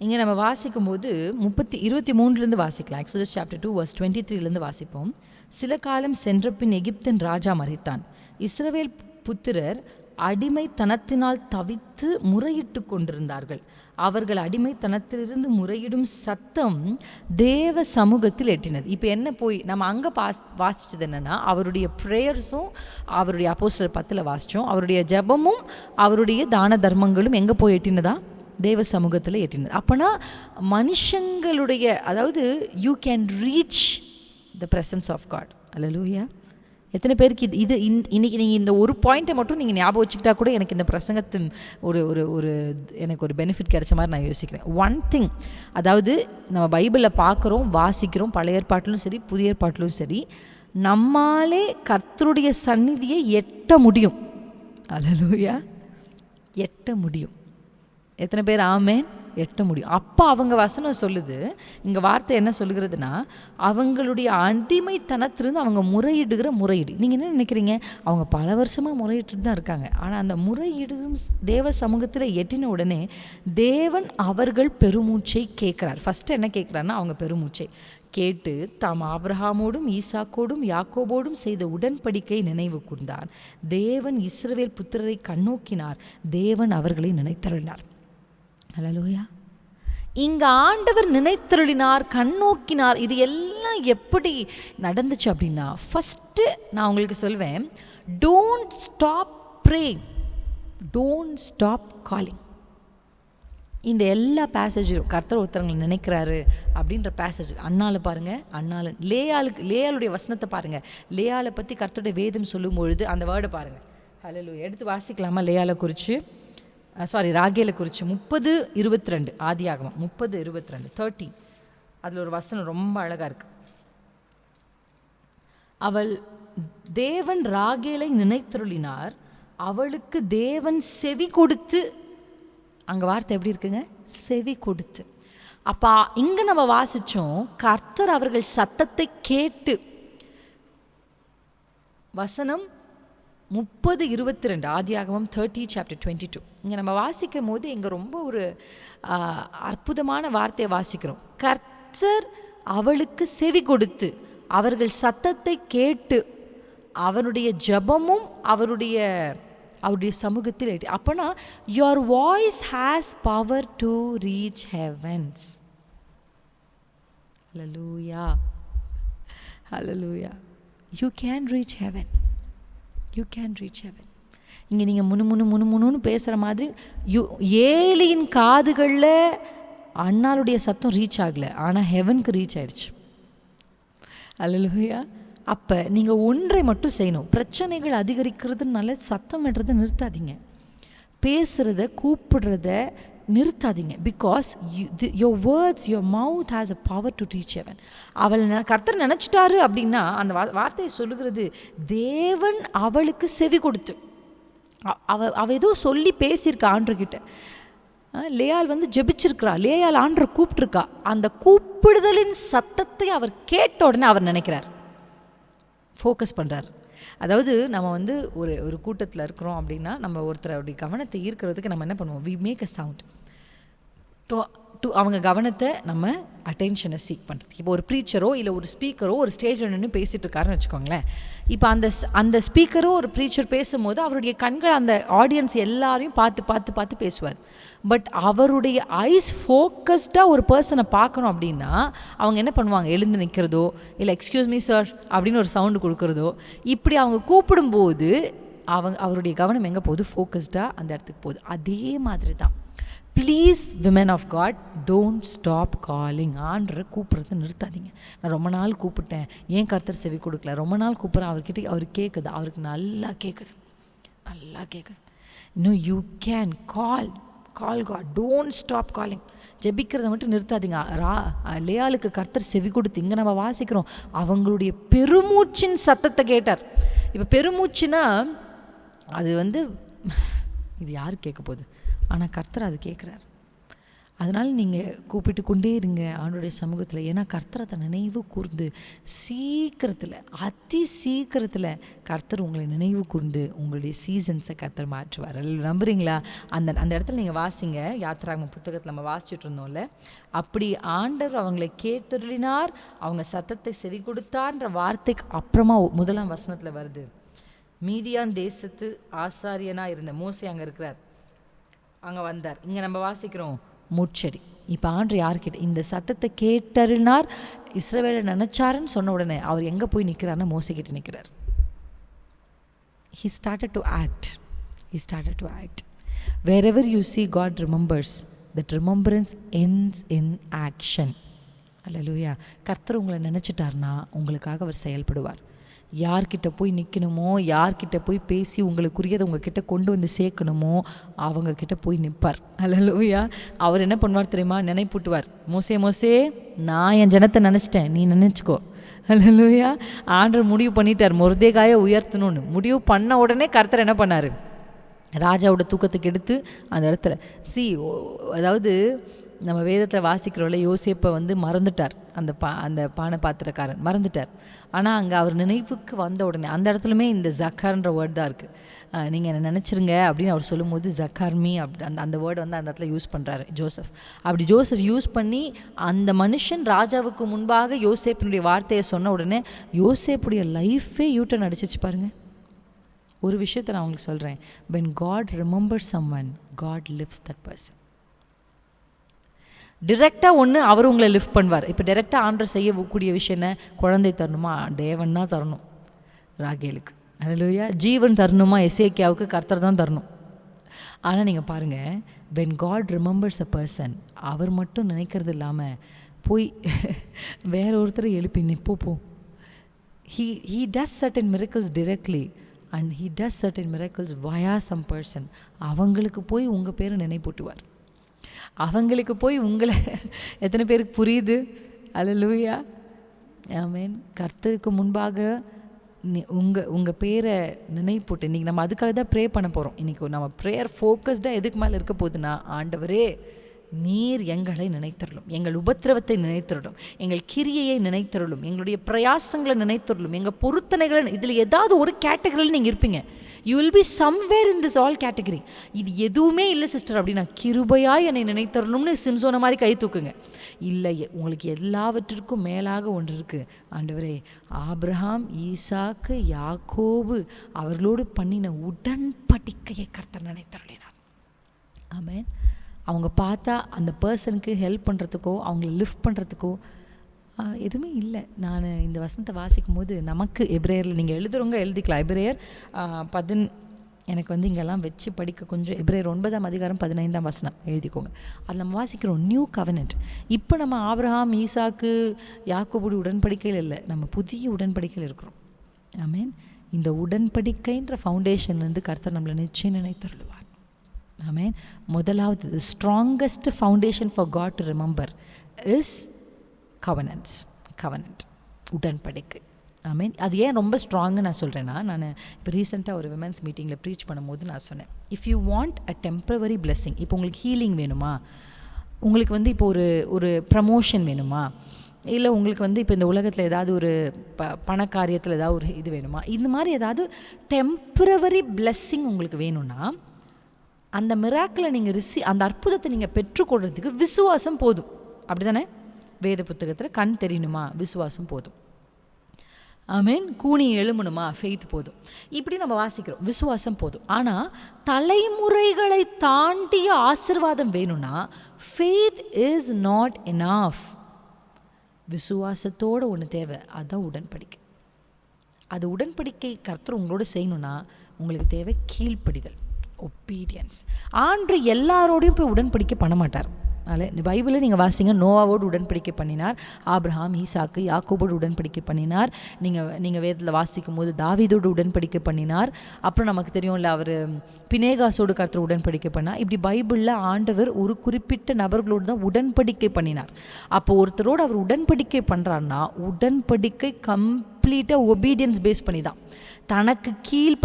இங்கே நம்ம வாசிக்கும் போது 23 வாசிக்கலாம். எக்ஸோடஸ் சாப்டர் 2 verse 23 வாசிப்போம். சில காலம் சென்ற பின் எகிப்தின் ராஜா மரித்தான். இஸ்ரவேல் புத்திரர் அடிமைத்தனத்தினால் தவித்து முறையிட்டு கொண்டிருந்தார்கள். அவர்கள் அடிமைத்தனத்திலிருந்து முறையிடும் சத்தம் தேவ சமூகத்தில் எட்டினது. இப்போ என்ன போய் நம்ம அங்கே வாசிச்சது என்னென்னா, அவருடைய ப்ரேயர்ஸும் அவருடைய அப்போஸ்தலர் 10 வாசித்தோம். அவருடைய ஜெபமும் அவருடைய தான தர்மங்களும் எங்கே போய் எட்டினதா? தேவ சமூகத்தில் எட்டினது. அப்போனா மனுஷங்களுடைய, அதாவது you can reach the presence of God. அல்லேலூயா. எத்தனை பேருக்கு இது இன்னைக்கு நீங்கள் இந்த ஒரு பாயிண்ட்டை மட்டும் நீங்கள் ஞாபகம் வச்சுக்கிட்டா கூட எனக்கு இந்த பிரசங்கத்தின் எனக்கு ஒரு பெனிஃபிட் கிடைச்ச மாதிரி நான் யோசிக்கிறேன். ஒன் திங், அதாவது நம்ம பைபிளில் பார்க்குறோம், வாசிக்கிறோம், பழைய ஏற்பாட்டிலும் சரி புதிய ஏற்பாட்டிலும் சரி, நம்மாலே கர்த்தருடைய சந்நிதியை எட்ட முடியும். அல்லேலூயா. எட்ட முடியும். எத்தனை பேர் ஆமேன்? எட்ட முடியும். அப்போ அவங்க வசனம் சொல்லுது, இங்கே வார்த்தை என்ன சொல்லுகிறதுனா, அவங்களுடைய அடிமைத்தனத்திலிருந்து அவங்க முறையிடுகிற முறையீடு. நீங்கள் என்ன நினைக்கிறீங்க? அவங்க பல வருஷமாக முறையிட்டு தான் இருக்காங்க. ஆனால் அந்த முறையீடும் தேவ சமூகத்தில் எட்டின உடனே தேவன் அவர்கள் பெருமூச்சை கேட்குறார். ஃபஸ்ட்டு என்ன கேட்குறாருன்னா, அவங்க பெருமூச்சை கேட்டு தாம் ஆபிரகாமோடும் ஈசாக்கோடும் யாக்கோபோடும் செய்த உடன்படிக்கை நினைவு கூர்ந்தார். தேவன் இஸ்ரவேல் புத்திரரை கண்ணோக்கினார். தேவன் அவர்களை நினைத்தருளினார். அல்லேலூயா. இங்கே ஆண்டவர் நினைத்தருளினார், கண்ணோக்கினார். இது எல்லாம் எப்படி நடந்துச்சு அப்படின்னா, ஃபஸ்ட்டு நான் உங்களுக்கு சொல்வேன், don't stop praying, don't stop calling. இந்த எல்லா பேசேஜும் கர்த்தர் ஒருத்தவங்களை நினைக்கிறாரு அப்படின்ற பேசேஜ் அண்ணால பாருங்கள். அண்ணால லேயாளுடைய வசனத்தை பாருங்கள். லேயாளை பற்றி கர்த்தருடைய வேதம் சொல்லும் பொழுது அந்த வேர்டை பாருங்கள். அல்லேலூயா. எடுத்து வாசிக்கலாமா? லேயாளை குறித்து, ராகேலை குறித்து 30:22 ஆதியாகமம் 30:22 30. அதில் ஒரு வசனம் ரொம்ப அழகாக இருக்கு. அவள் தேவன் ராகேலை நினைத்தருளினார், அவளுக்கு தேவன் செவி கொடுத்து. அங்கே வார்த்தை எப்படி இருக்குங்க? செவி கொடுத்து. அப்போ இங்கே நம்ம வாசித்தோம், கர்த்தர் அவர்கள் சத்தத்தை கேட்டு. வசனம் 30:22 ஆதியாகமம் 30 chapter 22. இங்கே நம்ம வாசிக்கும் போது இங்கே ரொம்ப ஒரு அற்புதமான வார்த்தையை வாசிக்கிறோம். கர்த்தர் அவளுக்கு செவி கொடுத்து அவர்கள் சத்தத்தை கேட்டு அவனுடைய ஜெபமும் அவருடைய சமூகத்தில். அப்போனா your voice has power to reach heavens. Hallelujah. Hallelujah. You can reach heaven. You can reach heaven. இங்கே நீங்கள் முணுமுணுன்னு பேசுகிற மாதிரி ஏலியின் காதுகளில் அண்ணாளுடைய சத்தம் ரீச் ஆகலை, ஆனால் ஹெவனுக்கு ரீச் ஆயிடுச்சு. அல்லேலூயா. அப்போ நீங்கள் ஒன்றை மட்டும் செய்யணும். பிரச்சனைகள் அதிகரிக்கிறதுனால சத்தம் என்றதை நிறுத்தாதீங்க. பேசுகிறத கூப்பிடுறத நிறுத்தாதீங்க. Because your words, your mouth has a power to reach heaven. அவள் கர்த்தர் நினச்சிட்டாரு அப்படின்னா அந்த வார்த்தையை சொல்லுகிறது, தேவன் அவளுக்கு செவி கொடுத்து. அவ ஏதோ சொல்லி பேசியிருக்கா ஆண்டர்கிட்ட. லேயாள் ஜெபிச்சிருக்கிறா, லேயாள் ஆண்டர் கூப்பிட்டுருக்கா. அந்த கூப்பிடுதலின் சத்தத்தை அவர் கேட்ட உடனே அவர் நினைக்கிறார், ஃபோக்கஸ் பண்ணுறார். அதாவது நம்ம ஒரு கூட்டத்தில் இருக்கிறோம் அப்படின்னா நம்ம ஒருத்தருடைய கவனத்தை ஈர்க்கிறதுக்கு நம்ம என்ன பண்ணுவோம்? We make a sound to அவங்க கவனத்தை நம்ம அட்டென்ஷனை சீக் பண்ணுறதுக்கு. இப்போ ஒரு ப்ரீச்சரோ இல்லை ஒரு ஸ்பீக்கரோ ஒரு ஸ்டேஜில் நின்று பேசிகிட்டு இருக்காருன்னு வச்சுக்கோங்களேன். இப்போ அந்த ஸ்பீக்கரோ ஒரு ப்ரீச்சர் பேசும்போது அவருடைய கண்கள் அந்த ஆடியன்ஸ் எல்லாரையும் பார்த்து பேசுவார். பட் அவருடைய ஐஸ் ஃபோக்கஸ்டாக ஒரு பர்சனை பார்க்கணும் அப்படின்னா அவங்க என்ன பண்ணுவாங்க? எழுந்து நிற்கிறதோ இல்லை எக்ஸ்கியூஸ் மீ சார் அப்படின்னு ஒரு சவுண்டு கொடுக்குறதோ, இப்படி அவங்க கூப்பிடும்போது அவருடைய கவனம் எங்கே போகுது? ஃபோக்கஸ்டாக அந்த இடத்துக்கு போகுது. அதே மாதிரி தான், please women of God, don't stop calling. ஆண்டரை கூப்பிட்றத நிறுத்தாதீங்க. நான் ரொம்ப நாள் கூப்பிட்டேன், ஏன் கர்த்தர் செவி கொடுக்கல? ரொம்ப நாள் கூப்பிட்றேன், அவர்கிட்ட அவருக்கு கேட்குது, அவருக்கு நல்லா கேட்குது. இன்னும் you can call God, don't stop calling. ஜெபிக்கிறத மட்டும் நிறுத்தாதீங்க. லேயாளுக்கு கர்த்தர் செவி கொடுத்து, இங்கே நம்ம வாசிக்கிறோம், அவங்களுடைய பெருமூச்சின் சத்தத்தை கேட்டார். இப்போ பெருமூச்சுன்னா அது இது யார் கேட்க போகுது? ஆனால் கர்த்தர் அது கேட்குறார். அதனால் நீங்கள் கூப்பிட்டு கொண்டே இருங்க ஆண்டவருடைய சமூகத்தில். ஏன்னா கர்த்தரை தன் நினைவு கூர்ந்து சீக்கிரத்தில், அதி சீக்கிரத்தில் கர்த்தர் உங்களை நினைவு கூர்ந்து உங்களுடைய சீசன்ஸை கர்த்தர் மாற்றுவார். நம்புறீங்களா? அந்த இடத்துல நீங்கள் வாசிங்க. யாத்திராகமம் புத்தகத்தில் நம்ம வாசிச்சுட்டு இருந்தோம்ல, அப்படி ஆண்டவர் அவங்களை கேட்டருளினார், அவங்க சத்தத்தை செவி கொடுத்தார்ன்ற வார்த்தைக்கு அப்புறமா 1ஆம் வசனத்தில் வருது, மீதியான் தேசத்து ஆசாரியனாக இருந்த மோசே அங்கே இருக்கிறார், அங்கே வந்தார். இங்கே நம்ம வாசிக்கிறோம் முட்செடி. இப்போ ஆண்டு யார்கிட்ட இந்த சத்தத்தை கேட்டறினார், இஸ்ரவேலை நினைச்சாருன்னு சொன்ன உடனே அவர் எங்கே போய் நிற்கிறாருன்னா மோசே கிட்ட நிற்கிறார். He started to act. Wherever you see God remembers, that remembrance ends in action. அல்லேலூயா. கர்த்தர் உங்களை நினச்சிட்டார்னா உங்களுக்காக அவர் செயல்படுவார். யார்கிட்ட போய் நிற்கணுமோ, யார்கிட்ட போய் பேசி உங்களுக்குரியதை உங்ககிட்ட கொண்டு வந்து சேர்க்கணுமோ அவங்கக்கிட்ட போய் நிற்பார். அல்லேலூயா. அவர் என்ன பண்ணுவார் தெரியுமா? நினைப்பூட்டுவார். மோசே நான் என் ஜனத்தை நினச்சிட்டேன், நீ நினச்சிக்கோ. அல்லேலூயா. ஆண்டவர் முடிவு பண்ணிட்டார் மொர்தெகாயை உயர்த்தணும்னு. முடிவு பண்ண உடனே கர்த்தர் என்ன பண்ணார்? ராஜாவோட தூக்கத்துக்கு எடுத்து அந்த இடத்துல அதாவது நம்ம வேதத்தில் வாசிக்கிறோம்ல, யோசேப்பை மறந்துட்டார், அந்த பானை பாத்திரக்காரன் மறந்துட்டார். ஆனால் அங்கே அவர் நினைவுக்கு வந்த உடனே அந்த இடத்துலையுமே இந்த ஜக்கார்ன்ற வேர்ட் தான் இருக்குது. நீங்கள் என்ன நினச்சிருங்க அப்படின்னு அவர் சொல்லும்போது ஜக்கார்மி அந்த வேர்டு அந்த இடத்துல யூஸ் பண்ணுறாரு ஜோசப். அப்படி ஜோசப் யூஸ் பண்ணி அந்த மனுஷன் ராஜாவுக்கு முன்பாக யோசேப்பினுடைய வார்த்தையை சொன்ன உடனே யோசேப்புடைய லைஃபே யூட்டர்ன் அடிச்சிச்சு பாருங்கள். ஒரு விஷயத்தை நான் உங்களுக்கு சொல்கிறேன், when God remembers someone, God lifts that person. டிரெக்டாக ஒன்று அவர் உங்களை லிஃப்ட் பண்ணுவார். இப்போ டிரெக்டாக ஆண்டவர் செய்யக்கூடிய விஷயம் என்ன? குழந்தை தரணுமா? தேவன் தான் தரணும் ராகேலுக்கு. அல்லேலூயா. ஜீவன் தரணுமா? எசேக்கியாவுக்கு கர்த்தர் தான் தரணும். ஆனால் நீங்கள் பாருங்கள், when God remembers a person, அவர் மட்டும் நினைக்கிறது இல்லாமல் போய் வேற ஒருத்தரை எழுப்பி நிற்போ. he does certain miracles directly and he does certain miracles via some person. அவங்களுக்கு போய் உங்கள் பேரை நினைப்பூட்டுவார். அவங்களுக்கு போய் உங்களை எத்தனை பேருக்கு புரியுது? அல்லேலூயா. ஆமென். கர்த்தருக்கு முன்பாக உங்கள் பேரை நினைப்பூட்டு. இன்றைக்கி நம்ம அதுக்காக தான் ப்ரே பண்ண போகிறோம். இன்றைக்கி நம்ம ப்ரேயர் ஃபோக்கஸ்டாக எதுக்கு மேலே இருக்க போகுதுன்னா, ஆண்டவரே நீர் எங்களை நினைத்தருளும், எங்கள் உபத்திரவத்தை நினைத்தருளும், எங்கள் கிரியையை நினைத்தருளும், எங்களுடைய பிரயாசங்களை நினைத்தருளும், எங்கள் பொருத்தனைகளை. இதில் ஏதாவது ஒரு கேட்டகரியில் நீங்கள் இருப்பீங்க. You will be somewhere in this all category. இது எதுவுமே இல்லை சிஸ்டர் அப்படின்னா, கிருபையாய் என்னை நினைத்தரணும்னு சிம்சோன மாதிரி கை தூக்குங்க. இல்லை, உங்களுக்கு எல்லாவற்றிற்கும் மேலாக ஒன்று இருக்குது. ஆண்டவரே, ஆபிரகாம், ஈசாக்கு, யாக்கோபு அவர்களோடு பண்ணின உடன்படிக்கையை கர்த்தர் நினைத்தருளினார். ஆமென். அவங்க பார்த்தா அந்த பர்சனுக்கு ஹெல்ப் பண்ணுறதுக்கோ அவங்கள லிஃப்ட் பண்ணுறதுக்கோ எதுவுமே இல்லை. நான் இந்த வசனத்தை வாசிக்கும் போது நமக்கு எபிரேயரில் நீங்கள் எழுதுறவங்க எழுதிக்கலாம். எபிரேயர் எனக்கு இங்கெல்லாம் வச்சு படிக்க கொஞ்சம் எபிரேயர் 9ஆம் அதிகாரம் 15ஆம் வசனம் எழுதிக்கோங்க. அதில் நம்ம வாசிக்கிறோம் நியூ கவனன்ட். இப்போ நம்ம ஆபிரகாம், ஈசாக்கு, யாக்கோபுடைய உடன்படிக்கையில் இல்லை, நம்ம புதிய உடன்படிக்கையில் இருக்கிறோம். ஆமென். இந்த உடன்படிக்கைன்ற ஃபவுண்டேஷன்லேருந்து கர்த்தர் நம்மளை நிச்சயம் நினைத்தருளுவார். ஆமென். முதலாவது the strongest foundation for God to remember is covenant, உடன்படிக்கை. ஆமென். அது ஏன் ரொம்ப ஸ்ட்ராங்கு நான் சொல்கிறேன்னா, நான் இப்போ ரீசெண்டாக ஒரு விமென்ஸ் மீட்டிங்கில் ப்ரீச் பண்ணும்போது நான் சொன்னேன், if you want a temporary blessing, இப்போ உங்களுக்கு ஹீலிங் வேணுமா, உங்களுக்கு இப்போ ஒரு ப்ரமோஷன் வேணுமா, இல்லை உங்களுக்கு இப்போ இந்த உலகத்தில் ஏதாவது ஒரு பணக்காரியத்தில் ஏதாவது ஒரு இது வேணுமா, இந்த மாதிரி ஏதாவது டெம்பரவரி பிளெஸ்ஸிங் உங்களுக்கு வேணும்னா, அந்த மிராக்கிளை நீங்கள் அந்த அற்புதத்தை நீங்கள் பெற்றுக்கொள்கிறதுக்கு விசுவாசம் போதும். அப்படி தானே? வேத புத்தகத்தில் கண் தெரியணுமா? விசுவாசம் போதும். ஆமென். கூனி எழுமணுமா? ஃபெய்த் போதும். இப்படி நம்ம வாசிக்கிறோம், விசுவாசம் போதும். ஆனால் தலைமுறைகளை தாண்டிய ஆசீர்வாதம் வேணும்னா ஃபெய்த் இஸ் நாட் எனாஃப். விசுவாசத்தோடு ஒன்று தேவை, அதுதான் உடன்படிக்கை. அது உடன்படிக்கை கர்த்தர் உங்களோட செய்யணும்னா உங்களுக்கு தேவை கீழ்ப்படிதல், ஒபீடியன்ஸ். ஆண்டு எல்லாரோடையும் போய் உடன்படிக்கை பண்ண மாட்டார். அதில் பைபிளில் நீங்கள் வாசிங்க, நோவாவோடு உடன்படிக்கை பண்ணினார், ஆபிரகாம், ஈசாக்கு, யாக்கோபோடு உடன்படிக்கை பண்ணினார். நீங்கள் வேதத்தில் வாசிக்கும் போது தாவீதோடு உடன்படிக்கை பண்ணினார். அப்புறம் நமக்கு தெரியும்ல, அவர் பினேகாசோடு கர்த்தர் உடன்படிக்கை பண்ணார். இப்படி பைபிளில் ஆண்டவர் ஒரு குறிப்பிட்ட நபர்களோடு தான் உடன்படிக்கை பண்ணினார். அப்போ ஒருத்தரோடு அவர் உடன்படிக்கை பண்ணுறாருன்னா உடன்படிக்கை கம்ப்ளீட்டாக ஒபீடியன்ஸ் பேஸ் பண்ணி தான். தனக்கு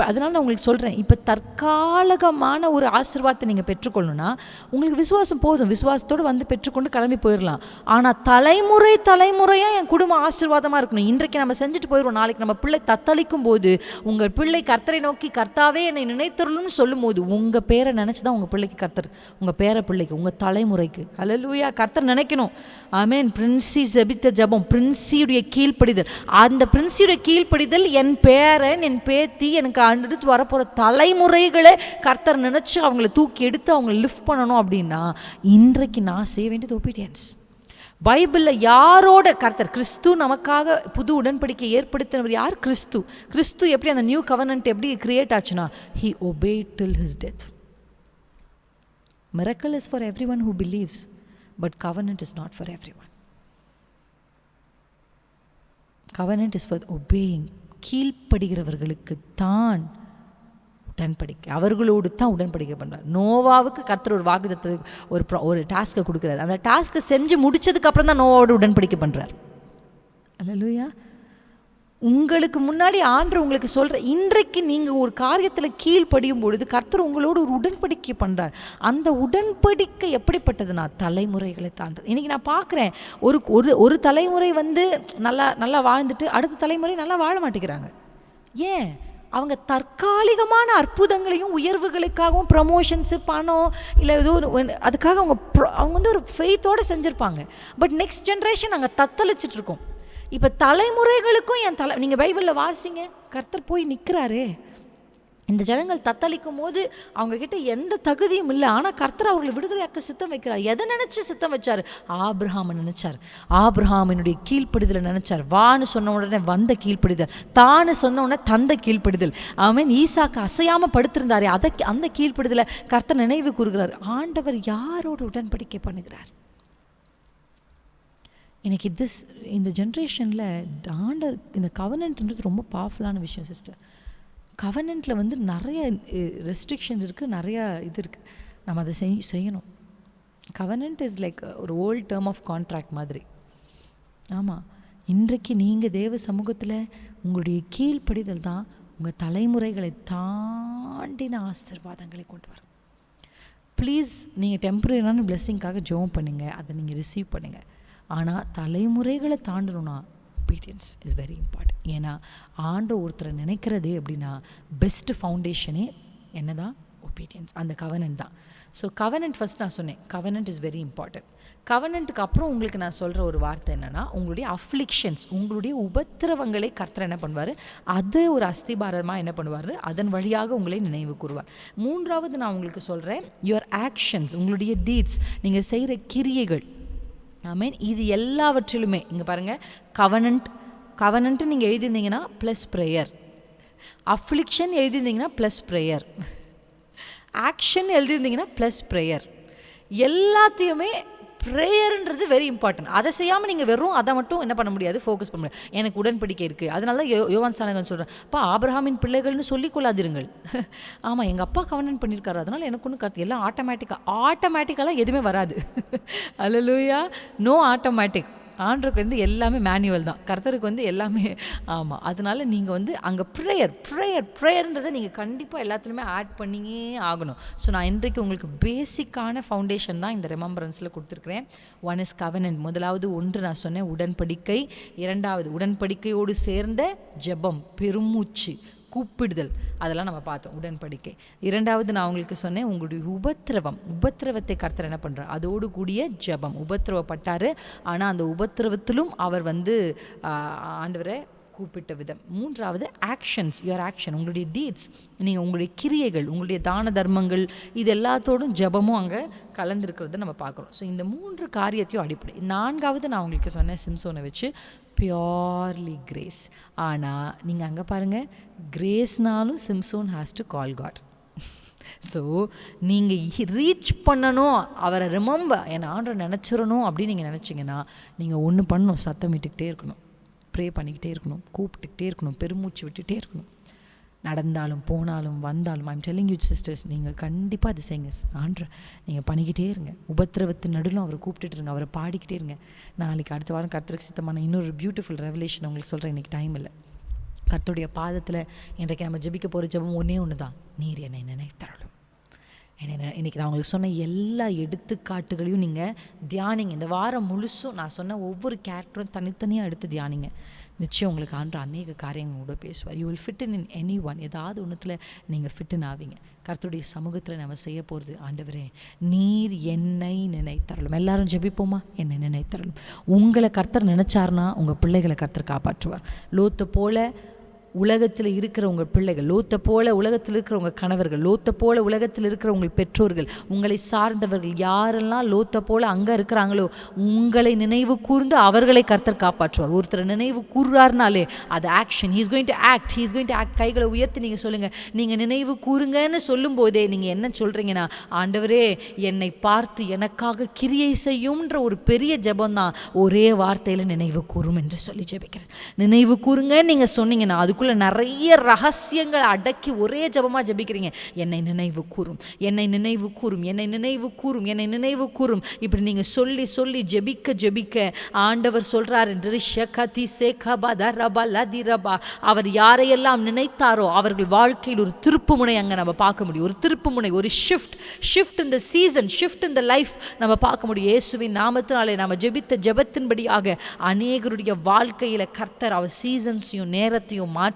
அதனால நான் உங்களுக்கு சொல்கிறேன், இப்போ தற்காலிகமான ஒரு ஆசீர்வாதத்தை நீங்கள் பெற்றுக்கொள்ளணும்னா உங்களுக்கு விசுவாசம் போதும். விசுவாசத்தோடு வந்து பெற்றுக்கொண்டு கிளம்பி போயிடலாம். ஆனால் தலைமுறையாக என் குடும்பம் ஆசீர்வாதமாக இருக்கணும். இன்றைக்கு நம்ம செஞ்சுட்டு போயிடுவோம், நாளைக்கு நம்ம பிள்ளை தத்தளிக்கும் போது உங்கள் பிள்ளை கர்த்தரை நோக்கி கர்த்தாவே என்னை நினைத்தருள்னு சொல்லும் போது உங்கள் பேரை நினச்சி தான் உங்கள் பிள்ளைக்கு கர்த்தர், உங்கள் பேர பிள்ளைக்கு, உங்கள் தலைமுறைக்கு ஹல்லேலூயா கர்த்தர் நினைக்கணும். ஆமென். பிரின்சி ஜெபித்த ஜெபம், பிரின்சியுடைய கீழ்ப்படிதல். அந்த பிரின்சியுடைய கீழ்ப்படிதல் என் பேரன், என் பேத்தி, எனக்கு அடுத்து வரப்போகிற தலைமுறைகளை கர்த்தர் நினச்சி அவங்கள தூக்கி எடுத்து அவங்கள லிஃப்ட் பண்ணணும். அப்படின்னா இன்றைக்கு நான் செய்ய வேண்டியது ஒபீடியன்ஸ். பைபிளில் யாரோட கர்த்தர், கிறிஸ்து நமக்காக புது உடன்படிக்கை ஏற்படுத்தினவர் யார்? கிறிஸ்து எப்படி அந்த நியூ கவர்னன்ட் எப்படி கிரியேட் ஆச்சுன்னா, he obeyed till his death. Miracle is for everyone who believes, but covenant is not for everyone. Covenant is for obeying. கீழ்ப்படுகிறவர்களுக்கு தான் உடன்படிக்கை, அவர்களோடு தான் உடன்படிக்கை பண்ணுறார். நோவாவுக்கு கர்த்தர் ஒரு வாக்குத்தத்தை ஒரு டாஸ்க்கை கொடுக்குறாரு. அந்த டாஸ்க்கை செஞ்சு முடிச்சதுக்கு அப்புறம் தான் நோவாவோடு உடன்படிக்கை பண்ணுறார். அல்லேலூயா. உங்களுக்கு முன்னாடி ஆண்டவர் உங்களுக்கு சொல்கிற, இன்றைக்கு நீங்கள் ஒரு காரியத்தில் கீழ்ப்படியும் பொழுது கர்த்தர் உங்களோடு ஒரு உடன்படிக்கை பண்ணுறார். அந்த உடன்படிக்கை எப்படிப்பட்டதுன்னா தலைமுறைகளை தாண்டது. இன்றைக்கி நான் பார்க்குறேன், ஒரு தலைமுறை வந்து நல்லா வாழ்ந்துட்டு அடுத்த தலைமுறை நல்லா வாழ மாட்டேங்கிறாங்க. ஏன்? அவங்க தற்காலிகமான அற்புதங்களையும் உயர்வுகளுக்காகவும் ப்ரமோஷன்ஸு, பணம், இல்லை ஏதோ அதுக்காக அவங்க வந்து ஒரு ஃபெய்த்தோடு செஞ்சுருப்பாங்க. பட் நெக்ஸ்ட் ஜென்ரேஷன் அங்கே தத்தளிச்சிட்டு இருக்கோம். இப்போ தலைமுறைகளுக்கும் நீங்கள் பைபிளில் வாசிங்க, கர்த்தர் போய் நிற்கிறாரே. இந்த ஜனங்கள் தத்தளிக்கும் போது அவங்கக்கிட்ட எந்த தகுதியும் இல்லை, ஆனால் கர்த்தர் அவர்களை விடுதலையாக்க சித்தம் வைக்கிறார். எதை நினச்சி சித்தம் வச்சார்? ஆபிரகாமை நினச்சார். ஆபிரகாமினுடைய கீழ்ப்படிதலை நினச்சார். வான்னு சொன்ன உடனே வந்த கீழ்ப்படிதல், தான்னு சொன்ன உடனே தந்த கீழ்ப்படிதல். அவன் ஈசாக்கு அசையாமல் படுத்திருந்தாரே, அந்த கீழ்ப்படிதலை கர்த்தர் நினைவு கூறுகிறார். ஆண்டவர் யாரோடு உடன்படிக்கை பண்ணுகிறார்? எனக்கு இந்த ஜென்ரேஷனில் ஆண்டவர் இந்த கவர்னன்ட்ன்றது ரொம்ப பவர்ஃபுல்லான விஷயம் சிஸ்டர். கவர்னன்ட்டில் வந்து நிறைய ரெஸ்ட்ரிக்ஷன்ஸ் இருக்குது, நிறையா இது இருக்குது. நம்ம அதை செய்யணும். கவர்னன்ட் இஸ் லைக் ஒரு ஓல்ட் டேர்ம் ஆஃப் கான்ட்ராக்ட் மாதிரி. ஆமாம், இன்றைக்கு நீங்கள் தேவ சமூகத்தில் உங்களுடைய கீழ்ப்படிதல் தான் உங்கள் தலைமுறைகளை தாண்டின ஆசீர்வாதங்களை கொண்டு வரும். ப்ளீஸ், நீங்கள் டெம்பரரியான பிளெஸ்ஸிங்காக ஜெபம் பண்ணுங்கள், அதை நீங்கள் ரிசீவ் பண்ணுங்கள். ஆனால் தலைமுறைகளை தாண்டணும்னா ஒபீடியன்ஸ் இஸ் வெரி இம்பார்ட்டன்ட். ஏன்னா ஆண்டவர் ஒருத்தரை நினைக்கிறதே அப்படின்னா பெஸ்ட் ஃபவுண்டேஷனே என்ன தான்? ஒபீடியன்ஸ், அந்த கவர்னன்ட் தான். ஸோ கவர்னன்ட் ஃபஸ்ட் நான் சொன்னேன், கவர்னன்ட் இஸ் வெரி இம்பார்ட்டன்ட். கவர்னன்ட்டுக்கு அப்புறம் உங்களுக்கு நான் சொல்கிற ஒரு வார்த்தை என்னென்னா, உங்களுடைய அஃப்ளிக்ஷன்ஸ், உங்களுடைய உபத்திரவங்களை கர்த்தர் என்ன பண்ணுவார்? அது ஒரு அஸ்திபாரமாக என்ன பண்ணுவார்? அதன் வழியாக உங்களை நினைவு கூறுவார். மூன்றாவது நான் உங்களுக்கு சொல்கிறேன், யுவர் ஆக்ஷன்ஸ், உங்களுடைய டீட்ஸ், நீங்கள் செய்கிற கிரியைகள். ஆமீன். இது எல்லாவற்றிலுமே இங்கே பாருங்கள், கவர்னன்ட்டு நீங்கள் எழுதியிருந்தீங்கன்னா ப்ளஸ் ப்ரேயர், அஃப்ளிக்ஷன் எழுதியிருந்தீங்கன்னா ப்ளஸ் ப்ரேயர், ஆக்ஷன் எழுதியிருந்தீங்கன்னா ப்ளஸ் ப்ரேயர். எல்லாத்தையுமே ப்ரேயர்ன்றது வெரி இம்பார்ட்டன்ட். அதை செய்யாமல் நீங்கள் வெறும் அதை மட்டும் என்ன பண்ண முடியாது, ஃபோக்கஸ் பண்ண முடியாது. எனக்கு உடன்படிக்கை இருக்குது, அதனால தான் யோவான் ஸ்நானகன் சொல்கிறேன், அப்பா ஆபிரகாமின் பிள்ளைகள்னு சொல்லிக் கொள்ளாதீர்கள். ஆமாம், எங்கள் அப்பா கவர்னன்ட் பண்ணியிருக்காரு, அதனால் எனக்கு ஒன்றும் கருத்து, எல்லாம் ஆட்டோமேட்டிக்கெல்லாம் எதுவுமே வராது. அல்லேலூயா. No automatic. ஆண்டருக்கு வந்து எல்லாமே மேனுவல் தான், கர்த்தருக்கு வந்து எல்லாமே. ஆமாம், அதனால நீங்கள் வந்து அங்கே ப்ரேயர்ன்றதை நீங்கள் கண்டிப்பாக எல்லாத்துலேயுமே ஆட் பண்ணியே ஆகணும். ஸோ நான் இன்றைக்கு உங்களுக்கு பேசிக்கான ஃபவுண்டேஷன் தான் இந்த ரிமெம்பரன்ஸில் கொடுத்துருக்குறேன். One is கவர்னன்ட். முதலாவது நான் சொன்னேன் உடன்படிக்கை. இரண்டாவது உடன்படிக்கையோடு சேர்ந்த ஜெபம், பெருமூச்சு, கூப்பிடுதல், அதெல்லாம் நம்ம பார்த்தோம், உடன்படிக்கை. இரண்டாவது நான் உங்களுக்கு சொன்னேன் உங்களுடைய உபத்திரவத்தை கர்த்தர் என்ன பண்ணுறார்? அதோடு கூடிய ஜெபம். உபத்திரவப்பட்டார், ஆனால் அந்த உபத்திரவத்திலும் அவர் வந்து ஆண்டவரை கூப்பிட்ட விதம். மூன்றாவது ஆக்ஷன்ஸ், யுவர் ஆக்ஷன், உங்களுடைய டீட்ஸ், நீங்கள் உங்களுடைய கிரியைகள், உங்களுடைய தான தர்மங்கள், இது எல்லாத்தோடும் ஜெபமும் அங்கே கலந்துருக்கிறத நம்ம பார்க்குறோம். ஸோ இந்த 3 காரியத்தையும் அடிப்படை. நான்காவது நான் உங்களுக்கு சொன்னேன் சிம்சோனை வச்சு பியோர்லி கிரேஸ். ஆனால் நீங்கள் அங்கே பாருங்கள், கிரேஸ்னாலும் Samson has to call God. So நீங்கள் ரீச் பண்ணணும், அவரை ரிமெம்பர், என் ஆண்டரை நினச்சிடணும் அப்படின்னு நீங்கள் நினச்சிங்கன்னா நீங்கள் ஒன்று பண்ணணும், சத்தமிட்டுக்கிட்டே இருக்கணும், ப்ரே பண்ணிக்கிட்டே இருக்கணும், கூப்பிட்டுக்கிட்டே இருக்கணும், பெருமூச்சு விட்டுகிட்டே இருக்கணும். நடந்தாலும் போனாலும் வந்தாலும், ஐம் டெல்லிங் யூ சிஸ்டர்ஸ், நீங்கள் கண்டிப்பாக அது செய்யுங்க. ஆண்டரை நீங்கள் பண்ணிக்கிட்டே இருங்க. உபத்திரவத்தின் நடுலும் அவரை கூப்பிட்டுட்டு இருங்க, அவரை பாடிக்கிட்டே இருங்க. நாளைக்கு அடுத்த வாரம் கர்த்தருக்கு சித்தமான இன்னொரு பியூட்டிஃபுல் ரெவலேஷன் உங்களுக்கு சொல்கிறேன், இன்றைக்கி டைம் இல்லை. கர்த்தருடைய பாதத்தில் இன்றைக்கு நம்ம ஜெபிக்க போகிற ஜெபம் ஒன்றே ஒன்று தான், நீர் என்னை நினைத்தருளும். இன்றைக்கி நான் உங்களுக்கு சொன்ன எல்லா எடுத்துக்காட்டுகளையும் நீங்கள் தியானிங்க. இந்த வாரம் முழுசும் நான் சொன்ன ஒவ்வொரு கேரக்டரும் தனித்தனியாக எடுத்து தியானிங்க. நிச்சயம் உங்களுக்கு ஆண்டு அநேக காரியங்களோட பேசுவார். You will fit in any one. ஏதாவது ஒன்றுத்தில் நீங்கள் ஃபிட்டுன்னு ஆவீங்க. கர்த்தருடைய சமூகத்தில் நம்ம செய்ய போகிறது, ஆண்டவரே நீர் என்னை நினைத்தருளும். எல்லாரும் ஜெபிப்போமா? என்னை நினைத்தருளும். உங்களை கர்த்தர் நினைச்சார்னா உங்கள் பிள்ளைகளை கர்த்தர் காப்பாற்றுவார். லோத்தை போல உலகத்தில் இருக்கிற உங்கள் பிள்ளைகள், லோத்தை போல உலகத்தில் இருக்கிற உங்கள் கணவர்கள், லோத்தை போல உலகத்தில் இருக்கிற உங்கள் பெற்றோர்கள், உங்களை சார்ந்தவர்கள் யாரெல்லாம் லோத்தை போல அங்கே இருக்கிறாங்களோ உங்களை நினைவு கூர்ந்து அவர்களை கர்த்தர் காப்பாற்றுவார். ஒருத்தர் நினைவு கூறுறாருனாலே அது action. He's going to act, he's going to act. கைகளை உயர்த்தி நீங்கள் சொல்லுங்கள். நீங்கள் நினைவு கூறுங்கன்னு சொல்லும் போதே நீங்கள் என்ன சொல்கிறீங்கன்னா, ஆண்டவரே என்னை பார்த்து எனக்காக கிரியை செய்யும்ன்ற ஒரு பெரிய ஜெபம் தான் ஒரே வார்த்தையில் நினைவு கூறும் என்று சொல்லி ஜெபிக்கிறது. நினைவு கூறுங்கன்னு நீங்கள் சொன்னீங்கன்னா அதுக்குள்ள நிறைய ரகசியங்களை அடக்கி ஒரே ஜபமா ஜபிக்கிறீங்க. என்னை நினைவு கூறும், என்னை நினைவு கூறும், என்னை நினைவு கூறும், என்னை நினைவு கூறும். இப்படி நீங்க சொல்லி சொல்லி ஜெபிக்க ஜெபிக்க ஆண்டவர் சொல்றார், அவர் யாரையெல்லாம் நினைத்தாரோ அவர்கள் வாழ்க்கையில் ஒரு திருப்பு முனை அங்க நம்ம பார்க்க முடியும். ஒரு திருப்பு முனை, ஒரு ஷிஃப்ட் இந்த சீசன், ஷிஃப்ட் இந்த லைஃப் நம்ம பார்க்க முடியும். இயேசுவின் நாமத்தினாலே நம்ம ஜெபித்த ஜெபத்தின்படியாக அநேகருடைய வாழ்க்கையில கர்த்தர் அவர் சீசன்ஸையும் நேரத்தையும் மாற்றுகிறார்.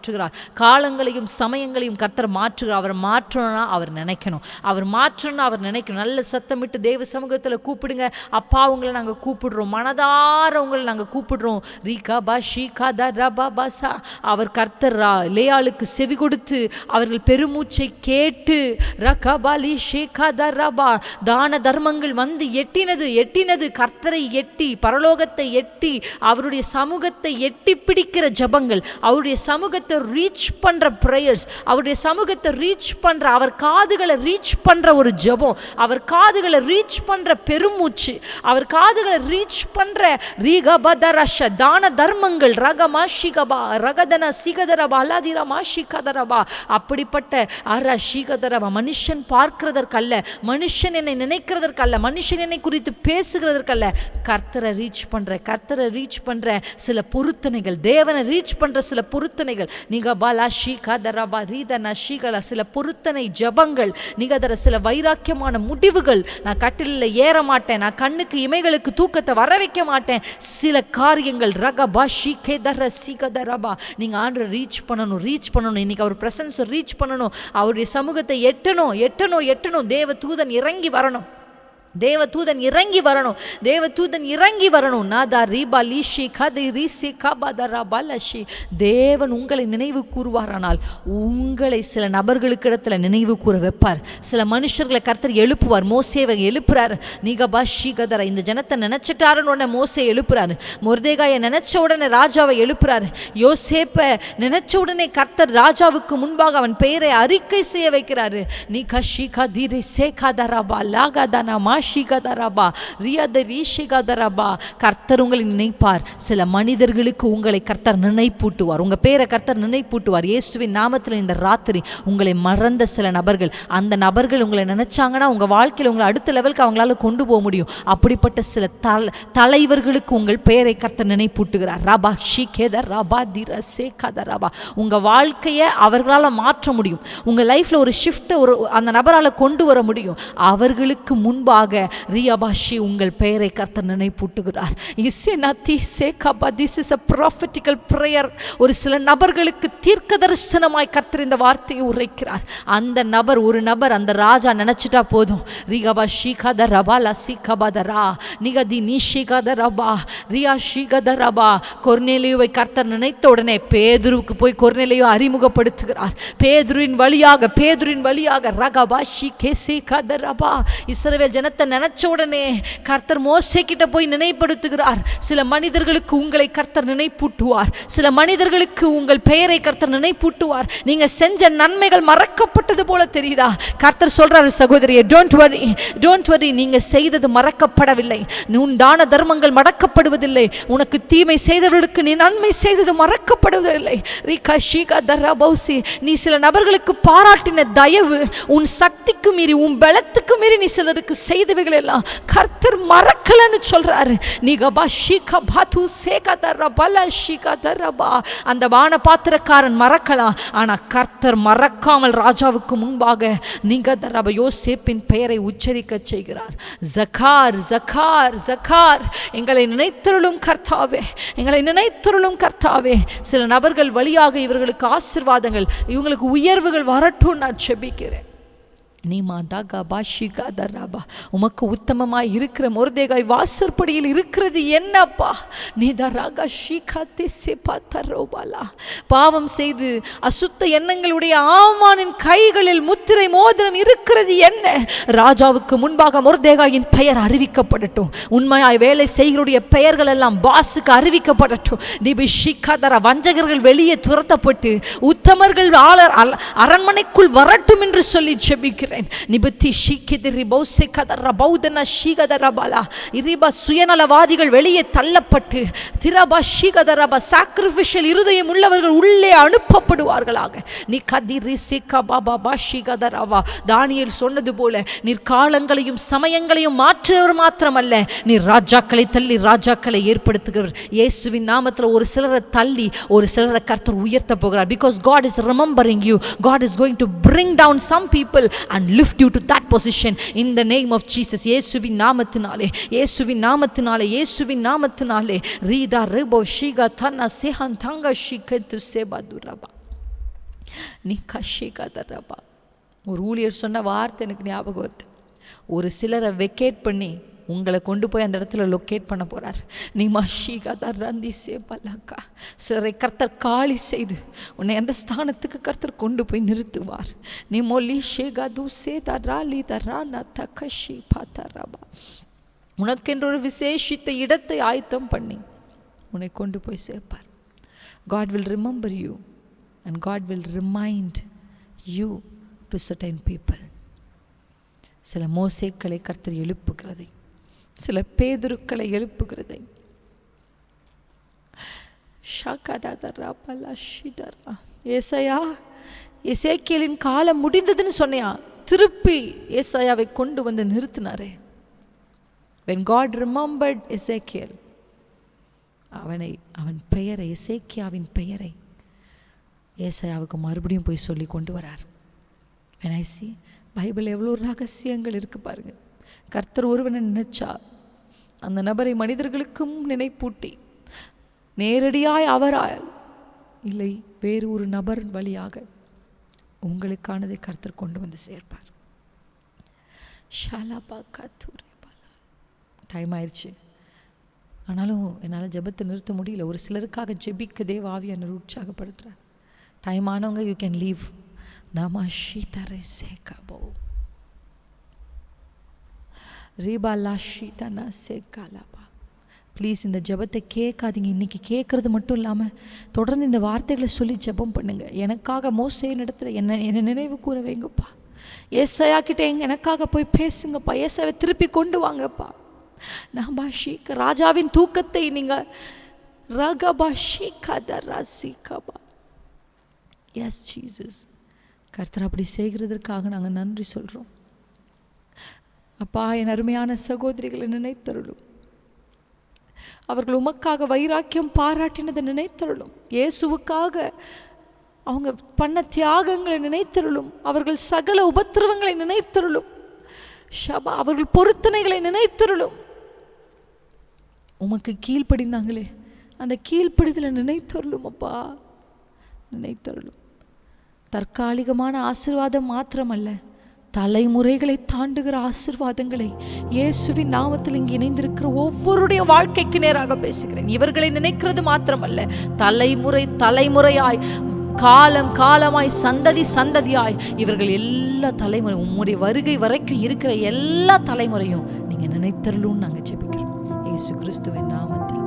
காலங்களையும் சமயங்களையும் கர்த்தர் மாற்றுகிறார். அவர் மாற்றணும்னா அவர் நினைக்கணும், அவர் மாற்றணும்னா அவர் நினைக்கணும். நல்ல சத்தமிட்டு தேவ சமூகத்தில் கூப்பிடுங்க. அப்பா உங்களை நாங்கள் கூப்பிடுறோம், மனதார உங்களை நாங்கள் கூப்பிடுறோம். ரீகா பா ஷீகா த ரபா பாசா. அவர் கர்த்தர் லேயாளுக்கு செவி கொடுத்து அவர்கள் பெருமூச்சை கேட்டு ரகா பாலி ஷேகா த ரபா தான தர்மங்கள் வந்து எட்டினது கர்த்தரை எட்டி, பரலோகத்தை எட்டி, அவருடைய சமூகத்தை எட்டி பிடிக்கிற ஜபங்கள், அவருடைய சமூகத்தை ரீச் பண்ற பிரேயர்ஸ், அவருடைய சமூகத்தை ரீச் பண்ற, அவர் காதுகளை ரீச் பண்ற ஒரு ஜெபம், அவர் காதுகளை ரீச் பண்ற பெருமூச்சு, அவர் காதுகளை ரீச் பண்ற ரீகபதரஷ தான தர்மங்கள், ரகமாஷிகபா ரகதன சிகதரபா அலாதிரமாஷிகதரபா. அப்படிப்பட்ட அரஷிகதரபா மனுஷன் பார்க்கிறதற்கல்ல, மனுஷன் என்னை நினைக்கிறதற்கல்ல, மனுஷன் என்னை குறித்து பேசுகிறதற்கல்ல, கர்த்தரை ரீச் பண்ற சில பொருத்தனைகள், தேவனை ரீச் பண்ற சில பொருத்தனைகள், சில பொருத்தனை ஜபங்கள், நிகதர சில வைராக்கியமான முடிவுகள். நான் கட்டிலில் ஏற மாட்டேன், நான் கண்ணுக்கு இமைகளுக்கு தூக்கத்தை வர வைக்க மாட்டேன். சில காரியங்கள் நீங்க ஆண்டவரை ரீச் பண்ணணும். இன்னைக்கு அவர் பிரசன்ஸ் ரீச் பண்ணணும், அவருடைய சமூகத்தை எட்டணும். தேவ தூதன் இறங்கி வரணும், தேவதூதன் இறங்கி வரணும். நாதா ரீபா லீஷி கதை ரீசி கபதரா பலஷி. தேவன் உங்களை நினைவு கூறுவாரானால் உங்களை சில நபர்களுக்கு இடத்துல நினைவு கூற வைப்பார். சில மனுஷர்களை கர்த்தர் எழுப்புவார். மோசேவை எழுப்புறாரு. நீகபா ஷீகதரா. இந்த ஜனத்தை நினைச்சிட்டாருன்னு உடனே மோசே எழுப்புறாரு. மொர்தேகாயை நினைச்ச உடனே ராஜாவை எழுப்புறாரு. யோசேப்பை நினைச்ச உடனே கர்த்தர் ராஜாவுக்கு முன்பாக அவன் பெயரை அறிக்கை செய்ய வைக்கிறாரு. நீ கஷி கதிரை சேகாதராபா லாகாதானா கர்த்தர் உங்களை நினைப்பார். சில மனிதர்களுக்கு உங்களை கர்த்தர் நினைப்பூட்டுவார், உங்க பேரை கர்த்தர் நினைப்பூட்டுவார். இயேசுவின் நாமத்தில் இந்த ராத்திரி உங்களை மறந்த சில நபர்கள், அந்த நபர்கள் உங்களை நினைச்சாங்கன்னா உங்க வாழ்க்கையில் உங்களை அடுத்த லெவலுக்கு அவங்களால கொண்டு போக முடியும். அப்படிப்பட்ட சில தலைவர்களுக்கு உங்கள் பெயரை கர்த்தர் நினைப்பூட்டுகிறார். ரபா ஷிகேதர் ரபா திரசே கதரபா. உங்க வாழ்க்கையை அவர்களால் மாற்ற முடியும். உங்க லைஃப்ல ஒரு ஷிஃப்ட் அந்த நபரால் கொண்டு வர முடியும். அவர்களுக்கு முன்பாக ரியாபாஷி உங்கள் பெயரை கர்த்தர் நினைப்பூட்டுகிறார். ஒரு சில நபர்களுக்கு தீர்க்க தரிசனமாய் கர்த்தர் இந்த வார்த்தையை உரைக்கிறார். அந்த நபர், ஒரு நபர், அந்த ராஜா நினைச்சிட்டா போதும். ரியாபாஷி கதரபா லசி கபதரா நிகதி நிஷி கதரபா ரியா ஷிகதரபா. கொர்நேலியுவை கர்த்தர் நினைத்த உடனே பேதுருவுக்கு போய் கொர்நேலியு அறிமுகப்படுத்துகிறார். பேதுருவின் வழியாக ரகபாஷி கேசி கதரபா. இஸ்ரவேல் ஜனத்தை நினைச்ச உடனே கர்த்தர் மோசே கிட்ட போய் நினைப்படுத்துகிறார். சில மனிதர்களுக்கு உங்களை கர்த்தர் நினைப்பூட்டுவார். சில மனிதர்களுக்கு உங்கள் பெயரை கர்த்தர் நினைப்பூட்டுவார். நீங்க செஞ்ச நன்மைகள் மறக்கப்பட்டது போல தெரியுதா? கர்த்தர் சொல்றாரு, சகோதரியே, டோன்ட் வரி, நீங்க செய்தது மறக்கப்படவில்லை. உன் தான தர்மங்கள் மறக்கப்படுவதில்லை. உனக்கு தீமை செய்தவர்களுக்கு நீ நன்மை செய்தது மறக்கப்படுவதில்லை. நீ சில நபர்களுக்கு பாராட்டின தயவு, உன் சக்திக்கு மீறி, உன் பலத்துக்கு மீறி நீ சிலருக்கு செய்த செய்தவைகள் எல்லாம் கர்த்தர் மறக்கலன்னு சொல்றாரு. நீகபா ஷீகா பாது சேகதர பல ஷீகதரபா. அந்த வான பாத்திரக்காரன் மறக்கலாம், ஆனா கர்த்தர் மறக்காமல் ராஜாவுக்கு முன்பாக நீங்க தரப யோசேப்பின் பெயரை உச்சரிக்க செய்கிறார். ஜகார் ஜகார் ஜகார். எங்களை நினைத்தருளும் கர்த்தாவே, எங்களை நினைத்தருளும் கர்த்தாவே. சில நபர்கள் வழியாக இவர்களுக்கு ஆசீர்வாதங்கள், இவங்களுக்கு உயர்வுகள் வரட்டும் நான் ஜெபிக்கிறேன். நீமா தாகா பாஷிகா தராபா. உமக்கு உத்தமமாய் இருக்கிற மொர்தேகாய் வாசற்படியில் இருக்கிறது என்னப்பா? நீ தராகா ஷீகா திசேபா தரோபாலா. பாவம் செய்து அசுத்த எண்ணங்களுடைய ஆமானின் கைகளில் முத்திரை மோதிரம் இருக்கிறது என்ன? ராஜாவுக்கு முன்பாக மொர்தேகாயின் பெயர் அறிவிக்கப்படட்டும். உண்மையாய் வேலை செய்கிறோடைய பெயர்கள் எல்லாம் பாசுக்கு அறிவிக்கப்படட்டும். நிபி ஷீகா தரா. வஞ்சகர்கள் வெளியே துரத்தப்பட்டு உத்தமர்கள் அரண்மனைக்குள் வரட்டும் என்று சொல்லி ஜெபிக்கிறேன். சுயநலவாதிகள் வெளியே தள்ளப்பட்டு சாக்ரிஃபிஷியல் இருதயம் உள்ளவர்கள் உள்ளே அனுப்பப்படுவார்களாக. நீ தானியேல் சொன்னது போல நீர் காலங்களையும் சமயங்களையும் மாற்றுவர் மாத்திரமல்ல, நீர் ராஜாக்களை தள்ளி ராஜாக்களை ஏற்படுத்துகிறவர். இயேசுவின் நாமத்தில் ஒரு சிலரை தள்ளி ஒரு சிலரை கர்த்தர் உயர்த்த போகிறார். Because God is remembering you. God is going to bring down some people and lift you to that position in the name of Jesus. இயேசுவின் நாமத்தினாலே, இயேசுவின் நாமத்தினாலே, இயேசுவின் நாமத்தினாலே. ரீதா ரெபோ ஷீகா தன்னா சேஹன் தங்கா ஷீகத்து சேபாதுரபா நிகா ஷீகா தரபா. ஒரு ஊழியர் சொன்ன வார்த்தை எனக்கு ஞாபகம் வருது. ஒரு சிலரை வெக்கேட் பண்ணி உங்களை கொண்டு போய் அந்த இடத்துல லொக்கேட் பண்ண போறார். நீ மஷீகா தரந்தி சேபலக்கா. சிலரை கர்த்தர் காலி செய்து உன்னை அந்த ஸ்தானத்துக்கு கர்த்தர் கொண்டு போய் நிறுத்துவார். நீ மொழி ஷேகா தூசே தராலி தரானா தகஷி பாத்தரபா. உனக்கென்று ஒரு விசேஷித்த இடத்தை ஆயத்தம் பண்ணி உன்னை கொண்டு போய் சேர்ப்பார். God will remember you and God will remind you to certain people. சில மோசேக்களை கர்த்தர் எழுப்புகிறதை, சில பேதுருக்களை எழுப்புகிறதை. ஏசாயா, எசேக்கியேலின் காலம் முடிந்ததுன்னு சொன்னையா, திருப்பி ஏசாயாவை கொண்டு வந்து நிறுத்தினாரே. When God remembered Ezekiel, அவன் பெயரை, எசேக்கியாவின் பெயரை ஏசாயாவுக்கு மறுபடியும் போய் சொல்லி கொண்டு வரார். When I see பைபிள் எவ்வளோ ரகசியங்கள் இருக்கு பாருங்க. கர்த்தர் ஒருவனை நினைச்சா அந்த நபரை மனிதர்களுக்கும் நினைப்பூட்டி நேரடியாய் அவரால் இல்லை வேறு ஒரு நபர் வழியாக உங்களுக்கானதை கர்த்தர் கொண்டு வந்து சேர்ப்பார். டைம் ஆயிடுச்சு, ஆனாலும் என்னால் ஜெபத்தை நிறுத்த முடியல. ஒரு சிலருக்காக ஜெபிக்க தேவ ஆவியானவர் உற்சாகப்படுத்துறார். டைம் ஆனவங்க யூ கேன் லீவ். ப்ளீஸ் இந்த ஜெபத்தை கேட்காதீங்க. இன்னைக்கு கேட்கறது மட்டும் இல்லாமல் தொடர்ந்து இந்த வார்த்தைகளை சொல்லி ஜெபம் பண்ணுங்க. எனக்காக மோசேயின் இடத்துல என்னை நினைவு கூற வைங்கப்பா. ஏசாயா கிட்ட எனக்காக போய் பேசுங்கப்பா. ஏசாவை திருப்பி கொண்டு வாங்கப்பா. நாம ஷீக்க ராஜாவின் தூக்கத்தை நீங்க ரகபா ஷீகதரா சீகபா. S Jesus. கர்த்தர் அப்படி செய்கிறதற்காக நாங்கள் நன்றி சொல்கிறோம். அப்பா, என் அருமையான சகோதரிகளை நினைத்தருளும். அவர்கள் உமக்காக வைராக்கியம் பாராட்டினதை நினைத்தருளும். இயேசுவுக்காக அவங்க பண்ண தியாகங்களை நினைத்தருளும். அவர்கள் சகல உபத்திரவங்களை நினைத்தருளும். ஷபா, அவர்கள் பொருத்தனைகளை நினைத்தருளும். உமக்கு கீழ்ப்படிந்தாங்களே, அந்த கீழ்ப்படிதலை நினைத்தருளும் அப்பா, நினைத்தருளும். தற்காலிகமான ஆசீர்வாதம் மாத்திரமல்ல, தலைமுறைகளை தாண்டுகிற ஆசீர்வாதங்களை இயேசுவின் நாமத்தில் இங்கு இணைந்திருக்கிற ஒவ்வொருடைய வாழ்க்கைக்கு நேராக பேசுகிறேன். இவர்களை நினைக்கிறது மாத்திரமல்ல, தலைமுறை தலைமுறையாய், காலம் காலமாய், சந்ததி சந்ததியாய் இவர்கள் எல்லா தலைமுறை உம்முடைய வருகை வரைக்கும் இருக்கிற எல்லா தலைமுறையும் நீங்க நினைத்தருளும் நாங்கள் ஜெபிக்கிறோம். இயேசு கிறிஸ்துவின் நாமத்தில்.